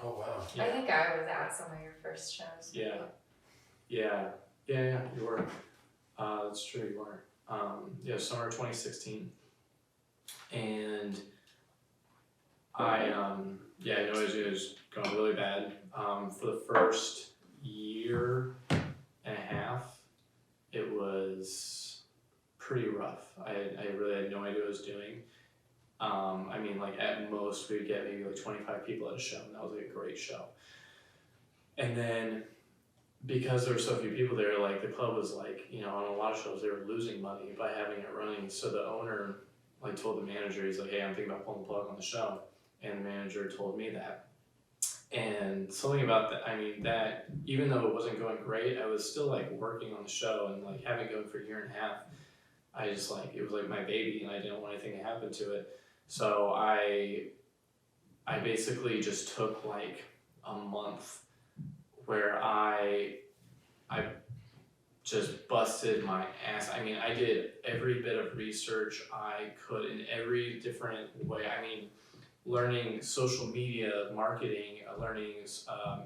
Oh wow. Yeah. I think I was at some of your first shows. Yeah, you were. That's true, you were. Summer of 2016. And I it was going really bad. For the first year and a half, it was pretty rough. I really had no idea what I was doing. I mean, like at most we would get maybe like 25 people at a show, and that was like a great show. And then because there were so few people there, like the club was like, you know, on a lot of shows they were losing money by having it running. So the owner like told the manager, he's like, hey, I'm thinking about pulling the plug on the show. And the manager told me that. And something about that, I mean, that even though it wasn't going great, I was still like working on the show and like having it going for a year and a half. I just like, it was like my baby and I didn't want anything to happen to it. So I basically just took like a month where I just busted my ass. I mean, I did every bit of research I could in every different way. I mean, learning social media marketing, learning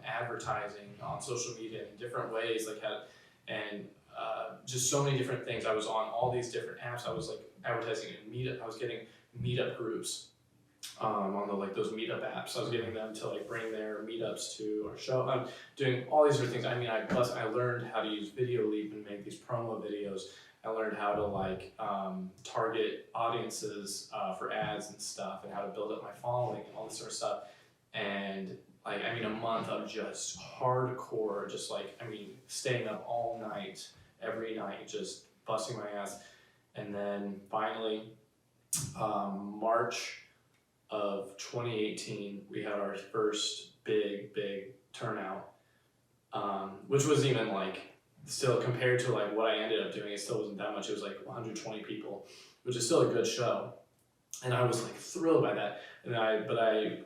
advertising on social media in different ways, like how, and just so many different things. I was on all these different apps. I was like advertising in Meetup. I was getting meetup groups on the like those meetup apps. I was getting them to like bring their meetups to our show. I'm doing all these different things. I mean, I learned how to use Video Leap and make these promo videos. I learned how to like target audiences for ads and stuff, and how to build up my following and all this sort of stuff. And like, I mean, a month of just hardcore, just like, I mean, staying up all night, every night, just busting my ass. And then finally, March of 2018, we had our first big turnout, which was even like, still compared to like what I ended up doing, it still wasn't that much. It was like 120 people, which is still a good show. And I was like thrilled by that. And I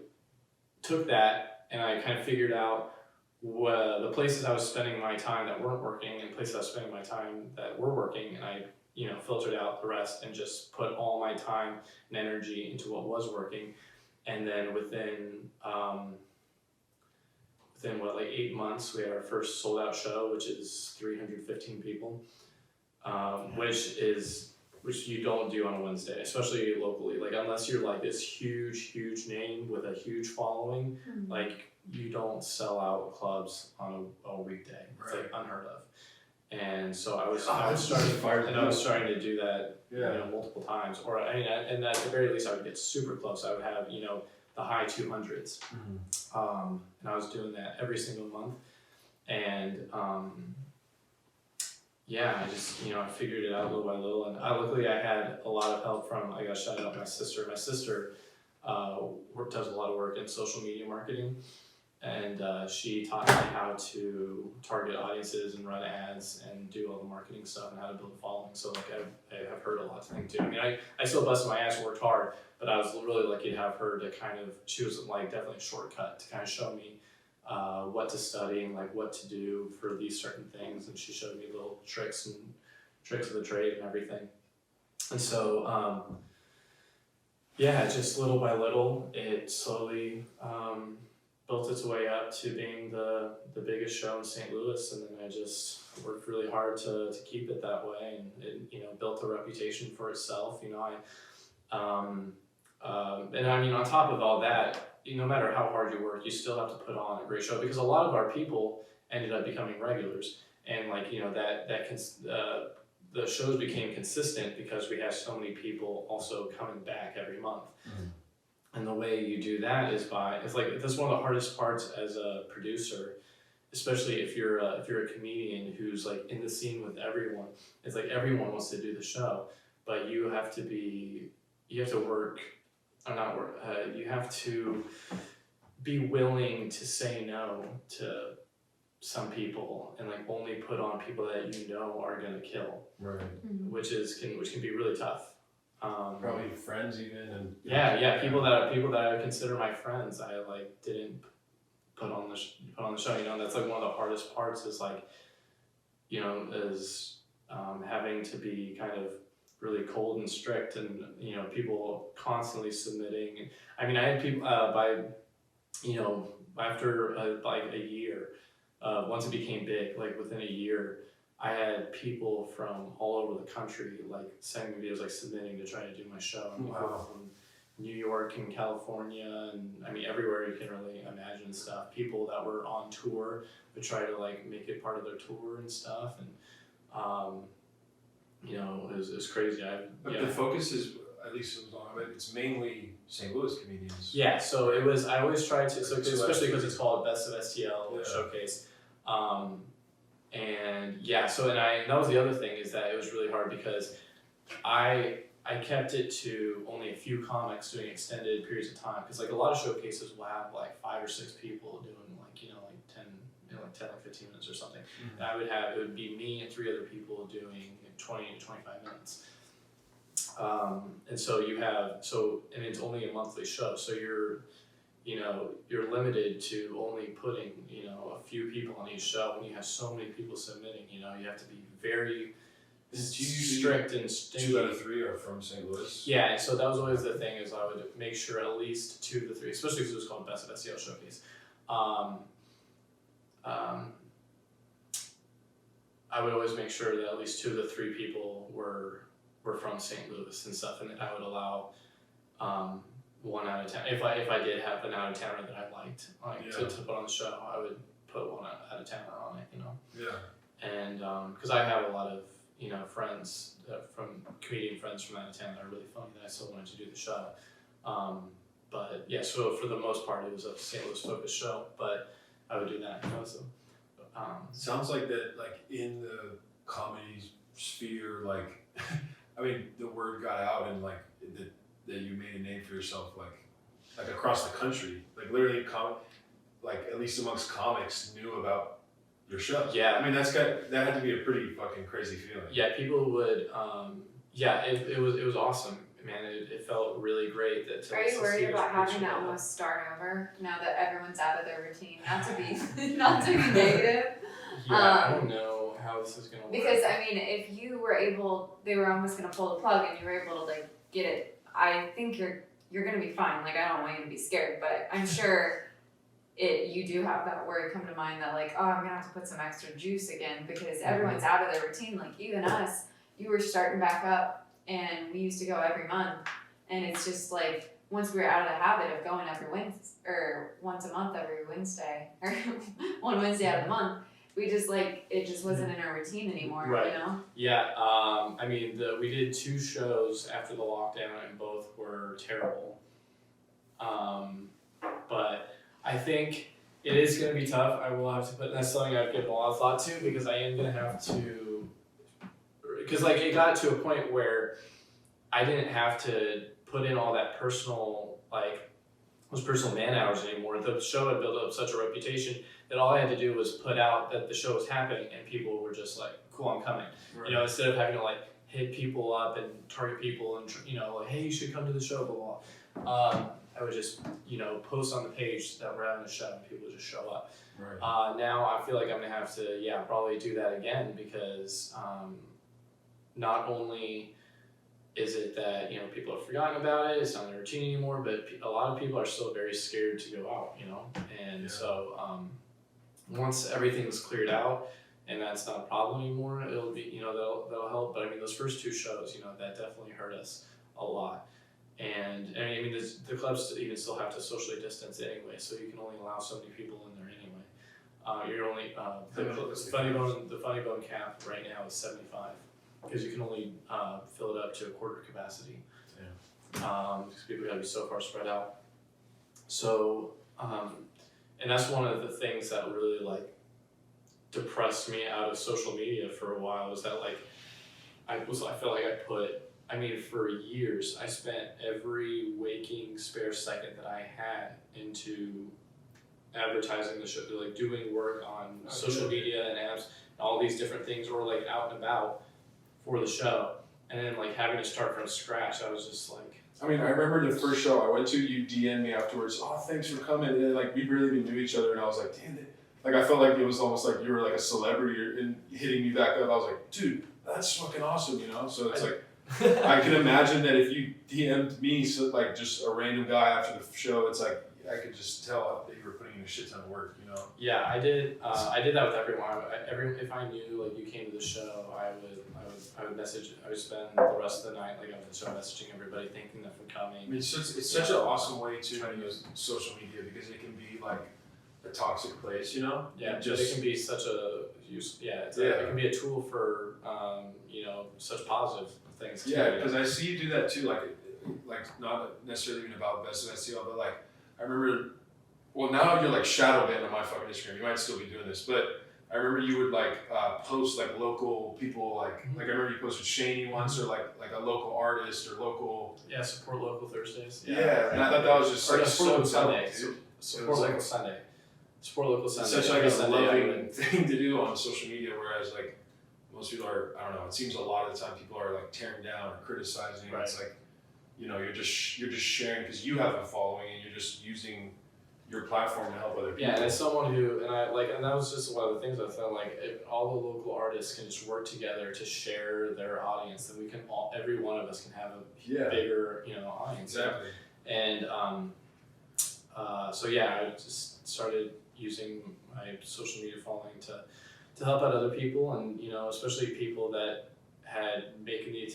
took that and I kind of figured out the places I was spending my time that weren't working and places I was spending my time that were working. And I, you know, filtered out the rest and just put all my time and energy into what was working. And then within what, like 8 months, we had our first sold out show, which is 315 people, which you don't do on a Wednesday, especially locally. Like, unless you're like this huge name with a huge following, like you don't sell out clubs on a weekday. It's like unheard of. And so I was starting to do that, you know, multiple times. Or I mean, and at the very least, I would get super close. I would have, you know, the high 200s, and I was doing that every single month. And I just, you know, I figured it out little by little. And luckily, I had a lot of help from, I got to shout out my sister. My sister does a lot of work in social media marketing. And she taught me how to target audiences and run ads and do all the marketing stuff and how to build a following. So like I've heard a lot of things too. I mean, I still busted my ass and worked hard, but I was really lucky to have her to kind of, she was like definitely a shortcut to kind of show me what to study and like what to do for these certain things. And she showed me little tricks of the trade and everything. And so, just little by little, it slowly built its way up to being the biggest show in St. Louis, and then I just worked really hard to keep it that way, and it, you know, built a reputation for itself. You know, and I mean, on top of all that, no matter how hard you work, you still have to put on a great show, because a lot of our people ended up becoming regulars, and like, you know, the shows became consistent because we have so many people also coming back every month. And the way you do that is that's one of the hardest parts as a producer, especially if you're a comedian who's like in the scene with everyone. It's like everyone wants to do the show, but you have to be willing to say no to some people and like only put on people that you know are gonna kill, Right. which can be really tough. Probably friends even, and people that I would consider my friends, I like didn't put on the show. You know, and that's like one of the hardest parts is like, you know, is having to be kind of really cold and strict, and you know, people constantly submitting. I mean, I had people after like a year, once it became big, like within a year, I had people from all over the country like sending me videos, like submitting to try to do my show. And people from New York and California, and I mean everywhere you can really imagine stuff. People that were on tour would try to like make it part of their tour and stuff, and you know, it was crazy. But the focus is, at least it was on, it's mainly St. Louis comedians. Yeah, so it was. I always tried to, especially because it's called Best of STL Showcase. And that was the other thing, is that it was really hard because I kept it to only a few comics doing extended periods of time, because like a lot of showcases will have like 5 or 6 people doing like, you know, like 10 like 15 minutes or something. And it would be me and 3 other people doing 20 to 25 minutes. And so and it's only a monthly show, so you're limited to only putting, you know, a few people on each show. When you have so many people submitting, you know, you have to be very strict and stingy. 2 out of 3 are from St. Louis. Yeah, and so that was always the thing, is I would make sure at least 2 to 3, especially because it was called Best of STL Showcase. I would always make sure that at least 2 to 3 people were from St. Louis and stuff, and I would allow 1 out of town. If I did have an out of towner that I liked, to put on the show, I would put 1 out of towner on it, you know. Yeah. And because I have a lot of, you know, friends comedian friends from out of town that are really funny, that I still wanted to do the show. But yeah, so for the most part, it was a St. Louis focused show, but I would do that, you know. So sounds like that, like in the comedy sphere, like I mean, the word got out, and like that you made a name for yourself, like across the country, like literally, like at least amongst comics knew about your show. Yeah. I mean, that had to be a pretty fucking crazy feeling. Yeah, people would. It was awesome, man. It felt really great. Are you worried about having to almost start over now that everyone's out of their routine? Not to be negative. Yeah, I don't know how this is gonna work. Because I mean, if you were able, they were almost gonna pull the plug, and you were able to like get it. I think you're gonna be fine. Like, I don't want you to be scared, but I'm sure you do have that worry come to mind that like, oh, I'm gonna have to put some extra juice again, because everyone's out of their routine. Like, even us, you were starting back up, and we used to go every month, and it's just like, once we were out of the habit of going every Wednesday, or once a month every Wednesday, or one Wednesday out of the month, we just like, it just wasn't in our routine anymore, Right. you know? Yeah, I mean, we did 2 shows after the lockdown, and both were terrible. But I think it is going to be tough. I will have to put, that's something I've given a lot of thought to, because I am going to have to, because like it got to a point where I didn't have to put in all that personal, like those personal man hours anymore. The show had built up such a reputation that all I had to do was put out that the show was happening, and people were just like, cool, I'm coming. Right. You know, instead of having to like hit people up and target people and, you know, like, hey, you should come to the show, blah, blah. I would just, you know, post on the page that we're having a show, and people would just show up. Right. Now I feel like I'm gonna have to, probably do that again, because not only is it that, you know, people have forgotten about it, it's not their routine anymore, but a lot of people are still very scared to go out, you know. And so once everything's cleared out and that's not a problem anymore, it'll be, you know, that'll help. But I mean, those first 2 shows, you know, that definitely hurt us a lot. And I mean, the clubs even still have to socially distance anyway, so you can only allow so many people in there anyway. You're only the funny bone cap right now is 75, because you can only fill it up to a quarter capacity. Yeah. Because people gotta be so far spread out. So, and that's one of the things that really like depressed me out of social media for a while, was that like I felt like for years, I spent every waking spare second that I had into advertising the show, like doing work on social media and apps, and all these different things, or like out and about for the show. And then like having to start from scratch, I was just like. I mean, I remember the first show I went to, you DM'd me afterwards, oh, thanks for coming. And like, we really didn't know each other, and I was like, damn it. Like, I felt like it was almost like you were like a celebrity and hitting me back up. I was like, dude, that's fucking awesome, you know? So it's like, I can imagine that if you DM'd me, so like just a random guy after the show, it's like, I could just tell that you were putting in a shit ton of work, you know? Yeah, I did that with everyone. If I knew like you came to the show, I would message. I would spend the rest of the night like on the show messaging everybody, thanking them for coming. I mean, it's such an awesome way to use social media because it can be like a toxic place, you know? Yeah, just it can be such a use. Yeah, it can be a tool for you know, such positive things too. Yeah, because I see you do that too. Like not necessarily even about Best of STL, but like I remember. Well, now you're like shadow banned on my fucking Instagram. You might still be doing this, but I remember you would like post like local people, like I remember you posted Shaney once, or like a local artist or local. Yeah, support local Thursdays. Yeah, and I thought that was just like support local Sunday. Support local Sunday. Support local Sunday. It's such like a Sunday loving thing to do on social media, whereas like most people are, I don't know. It seems a lot of the time people are like tearing down or criticizing. Right. It's like, you know, you're just sharing because you have a following and you're just using your platform to help other people. Yeah, and as someone who, and that was just one of the things I thought, like, if all the local artists can just work together to share their audience, then we can every one of us can have a bigger, you know, audience. Exactly. And so yeah, I just started using my social media following to help out other people, and you know, especially people that had making the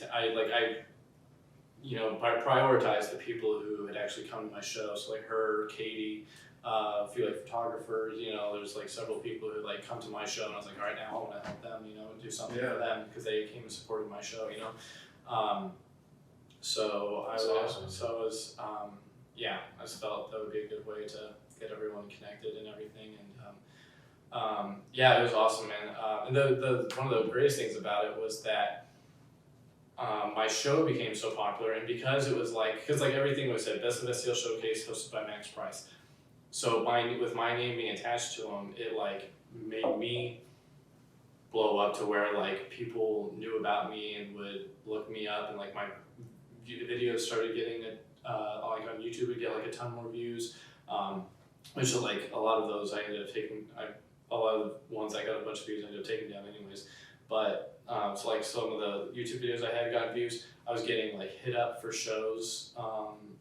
prioritize the people who had actually come to my show. So like her, Katie, a few like photographers, you know, there's like several people who like come to my show, and I was like, all right, now I want to help them, you know, do something for them because they came and supported my show, you know. So I was yeah, I just felt that would be a good way to get everyone connected and everything, and yeah, it was awesome, man. And the one of the greatest things about it was that my show became so popular, and because it was because everything was said, Best of STL Showcase hosted by Pryce. So with my name being attached to him, it like made me blow up to where like people knew about me and would look me up, and like my videos started getting like on YouTube would get like a ton more views, which like a lot of those I ended up taking. A lot of the ones I got a bunch of views I ended up taking down anyways, but so like some of the YouTube videos I had got views. I was getting like hit up for shows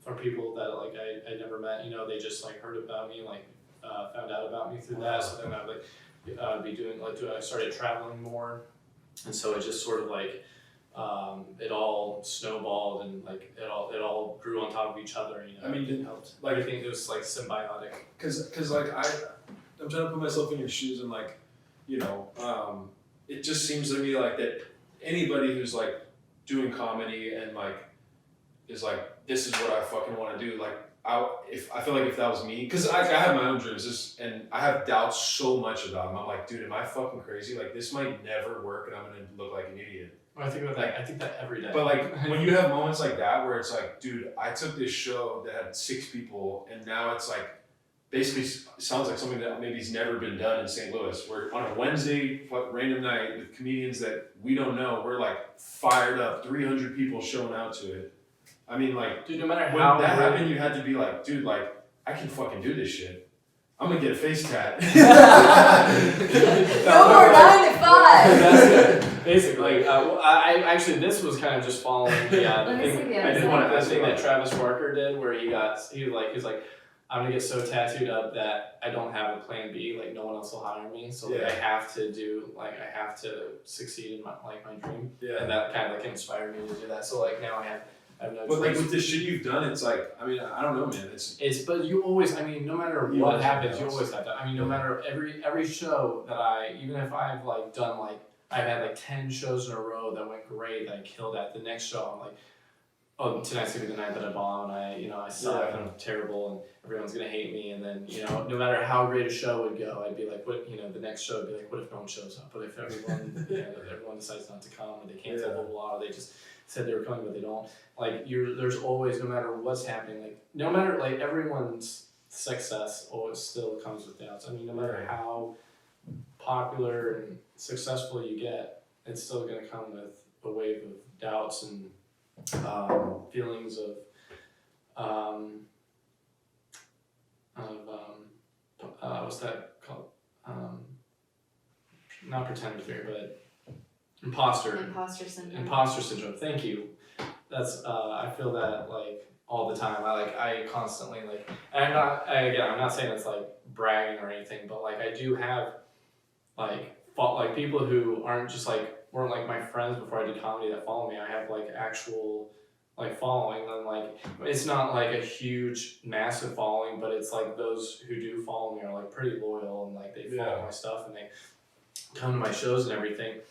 from people that like I never met. You know, they just like heard about me, like found out about me through that. So then I'd be doing I started traveling more, and so it just sort of like it all snowballed, and like it all grew on top of each other. You know, I mean, it helped. Like I think it was like symbiotic. Cause like I'm trying to put myself in your shoes, and like, you know, it just seems to me like that anybody who's like doing comedy and like is like, this is what I fucking want to do. Like I feel like if that was me, cause I have my own dreams, and I have doubts so much about them. I'm like, dude, am I fucking crazy? Like this might never work, and I'm gonna look like an idiot. I think about that. I think that every day. But like when you have moments like that where it's like, dude, I took this show that had 6 people, and now it's like basically sounds like something that maybe's never been done in St. Louis, where on a Wednesday random night with comedians that we don't know, we're like fired up, 300 people showing out to it. I mean, like, dude, no matter when how that happened, you had to be like, dude, like, I can fucking do this shit. I'm gonna get a face tat. No more 9 to 5. That's it. Basically, I actually this was kind of just following the thing. I did want the thing that Travis Barker did, where he was like, I'm gonna get so tattooed up that I don't have a plan B. Like no one else will hire me, so like, I have to succeed in my dream. Yeah. And that kind of like inspired me to do that. So like now I have no But choice. like with the shit you've done, it's like, I mean, I don't know, man. But you always, I mean, no matter You what always happens, have you always have to. I mean, no matter every show that even if I've like done like, I've had like 10 shows in a row that went great, that I killed at, the next show I'm like, oh, tonight's gonna be the night that I bomb, and I suck, and I'm terrible, and everyone's gonna hate me, and then, you know, no matter how great a show would go, I'd be like, what, you know, the next show would be like, what if no one shows up? What if everyone, everyone decides not to come, or they cancel, blah, blah, blah, or they just said they were coming, but they don't. Like, there's always, no matter what's happening, like, no matter, like, everyone's success always still comes with doubts. I mean, no matter how popular and successful you get, it's still going to come with a wave of doubts and feelings of what's that called? Not pretend fear, but imposter syndrome. Thank you. That's I feel that like all the time. I constantly like, and I'm not saying it's like bragging or anything, but like I do have like people who weren't like my friends before I did comedy that follow me. I have like actual like following, and like it's not like a huge massive following, but it's like those who do follow me are like pretty loyal, and like they follow my stuff and they come to my shows and everything.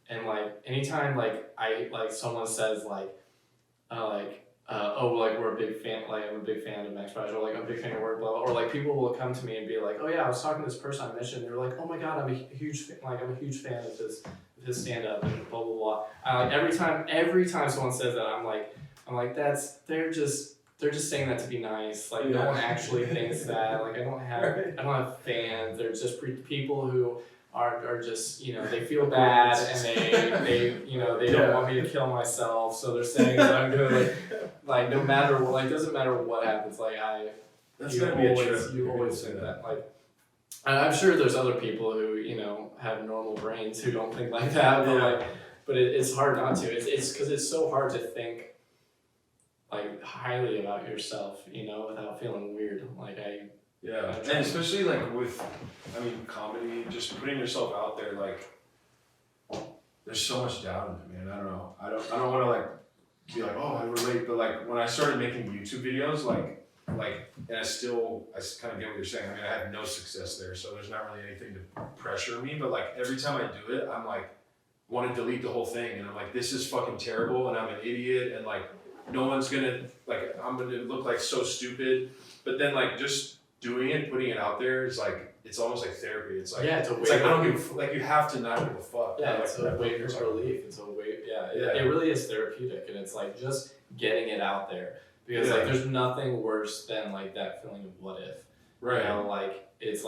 And like anytime like someone says oh, like we're a big fan, like I'm a big fan of Max Pryce, or like I'm a big fan of work, blah, blah, or like people will come to me and be like, oh yeah, I was talking to this person I mentioned, they're like, oh my god, I'm a huge fan of his stand up and blah blah blah. I like every time someone says that, I'm like they're just saying that to be nice. Like no one actually thinks that. Like I don't have fans. They're just people who are just, you know, they feel bad and they you know, they don't want me to kill myself, so they're saying that I'm good. Like no matter what, like doesn't matter what happens. Like you always say that. Like I'm sure there's other people who, you know, have normal brains who don't think like that, but it's hard not to. It's because it's so hard to think like highly about yourself, you know, without feeling weird. And especially like with, I mean, comedy, just putting yourself out there, like there's so much doubt in it, man. I don't know. I don't want to like be like, oh, I relate, but like when I started making YouTube videos, and I kind of get what you're saying. I mean, I had no success there, so there's not really anything to pressure me. But like every time I do it, I'm like, want to delete the whole thing, and I'm like, this is fucking terrible, and I'm an idiot, and like no one's gonna I'm gonna look like so stupid. But then like just doing it, putting it out there is like, it's almost like therapy. It's like, it's like I don't give like you have to not give a fuck. Yeah, it's a way of relief. It's a way, it really is therapeutic, and it's like just getting it out there, because like there's nothing worse than like that feeling of what if. Right. You know, like it's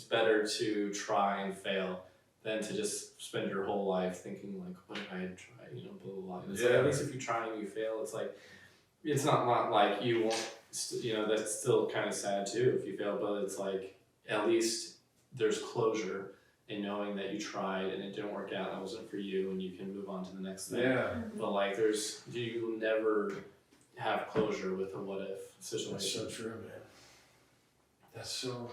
better to try and fail than to just spend your whole life thinking like, what if I had tried, you know, blah blah blah. And it's like, at least if you try and you fail, it's like it's not like you won't. You know, that's still kind of sad too if you fail, but it's like at least there's closure in knowing that you tried and it didn't work out, that wasn't for you, and you can move on to the next thing. But like you never have closure with a what if situation. That's so true, man. That's so,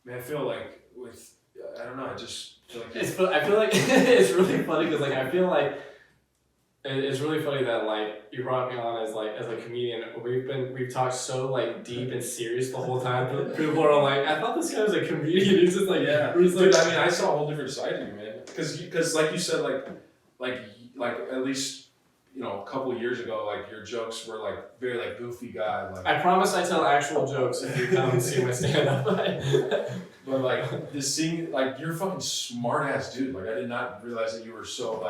man, I feel like with, I don't know, I just feel like I feel like it's really funny because like I feel like it's really funny that like you brought me on as a comedian. We've talked so like deep and serious the whole time. People are like, I thought this guy was a comedian. He's just like, Dude, I mean, I saw a whole different side of you, man. Because like you said, like at least, you know, a couple of years ago, like your jokes were like very like goofy guy. Like I promise I tell actual jokes if you come and see my stand up. But like this scene, like you're a fucking smart ass dude. Like I did not realize that you were so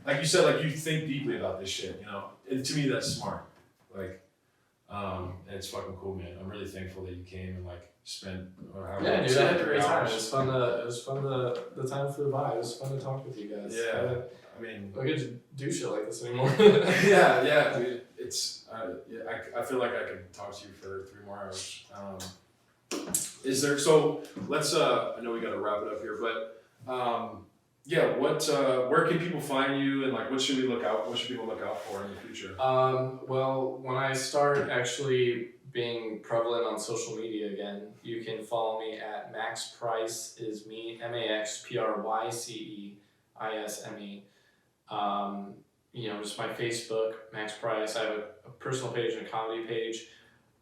like you said, like you think deeply about this shit, you know. And to me, that's smart. Like, and it's fucking cool, man. I'm really thankful that you came and like spent. Yeah, dude, I had a great time. It was fun. The time flew by. It was fun to talk with you guys. Yeah, I mean, I get to do shit like this anymore. yeah, dude. It's I feel like I could talk to you for 3 more hours. Is there? So let's. I know we got to wrap it up here, but. Yeah, where can people find you, and like what should people look out for in the future? Well, when I start actually being prevalent on social media again, you can follow me at Max Pryce is me, MaxPryceisme. You know, just my Facebook, Max Pryce. I have a personal page and a comedy page.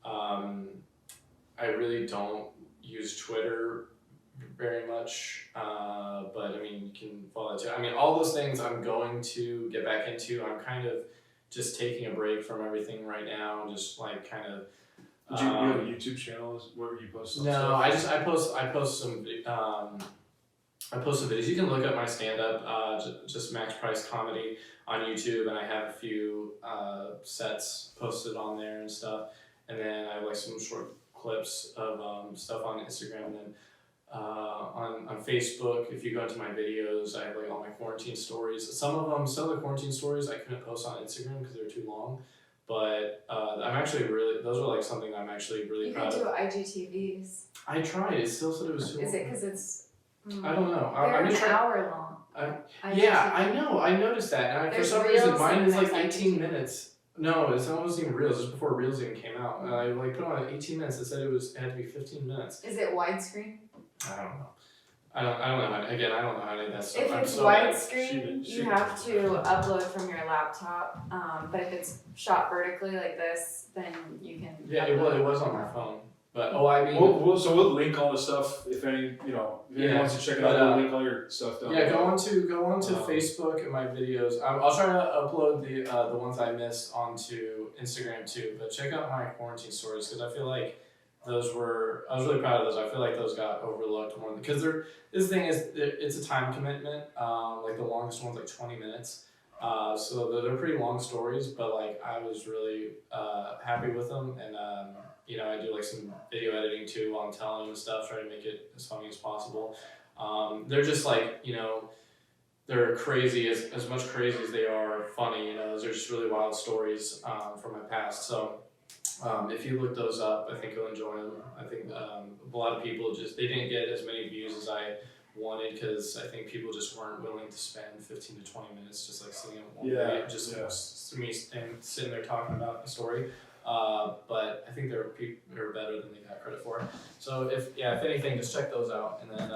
I really don't use Twitter very much, but I mean, you can follow that too. I mean, all those things I'm going to get back into. I'm kind of just taking a break from everything right now, and just like kind of. Do you have a YouTube channel where you post some stuff? No, I post some videos. You can look up my stand up, just Max Pryce Comedy on YouTube, and I have a few sets posted on there and stuff. And then I have like some short clips of stuff on Instagram, and then on Facebook, if you go into my videos, I have like all my quarantine stories. Some of the quarantine stories I couldn't post on Instagram because they're too long. But I'm actually really, those are like something I'm actually really You proud can do of. IGTVs. I tried, it still said it was too long. Is it because it's? I don't know. They're I'm an just trying. hour long. Yeah, I know. I noticed that. And for There's some reason, Reels mine and is like there's 18 IGTV. minutes. No, it wasn't even Reels. Just before Reels even came out, and I like put on 18 minutes. It said it had to be 15 minutes. Is it widescreen? I don't know. I don't know. Again, I don't know how to do that stuff. If I'm it's so bad. widescreen, you have to upload from your laptop. But if it's shot vertically like this, then you can. Yeah, it was on my phone. But I mean. We'll link all the stuff if anyone wants to check it out. We'll link all your stuff down. Yeah, go on to Facebook and my videos. I'll try to upload the ones I missed onto Instagram too. But check out my quarantine stories because I feel like I was really proud of those. I feel like those got overlooked more because this thing is it's a time commitment. Like the longest one's like 20 minutes. So they're pretty long stories, but like I was really happy with them, and I do like some video editing too while I'm telling them and stuff, trying to make it as funny as possible. They're just like they're crazy as much crazy as they are funny. Those are just really wild stories from my past. So if you look those up, I think you'll enjoy them. I think a lot of people they didn't get as many views as I wanted because I think people just weren't willing to spend 15 to 20 minutes just like sitting in one video, just me and sitting there talking about the story. But I think they're better than they got credit for. So if anything, just check those out, and then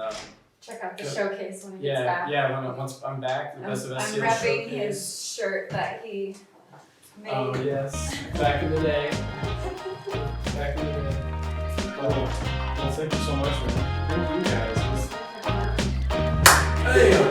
check out the showcase when he gets back. Once I'm back, the best of I'm STL repping showcase. his shirt that he made. Oh yes, back in the day. Back in the day. Well, thank you so much, man. Thank you guys. Hey.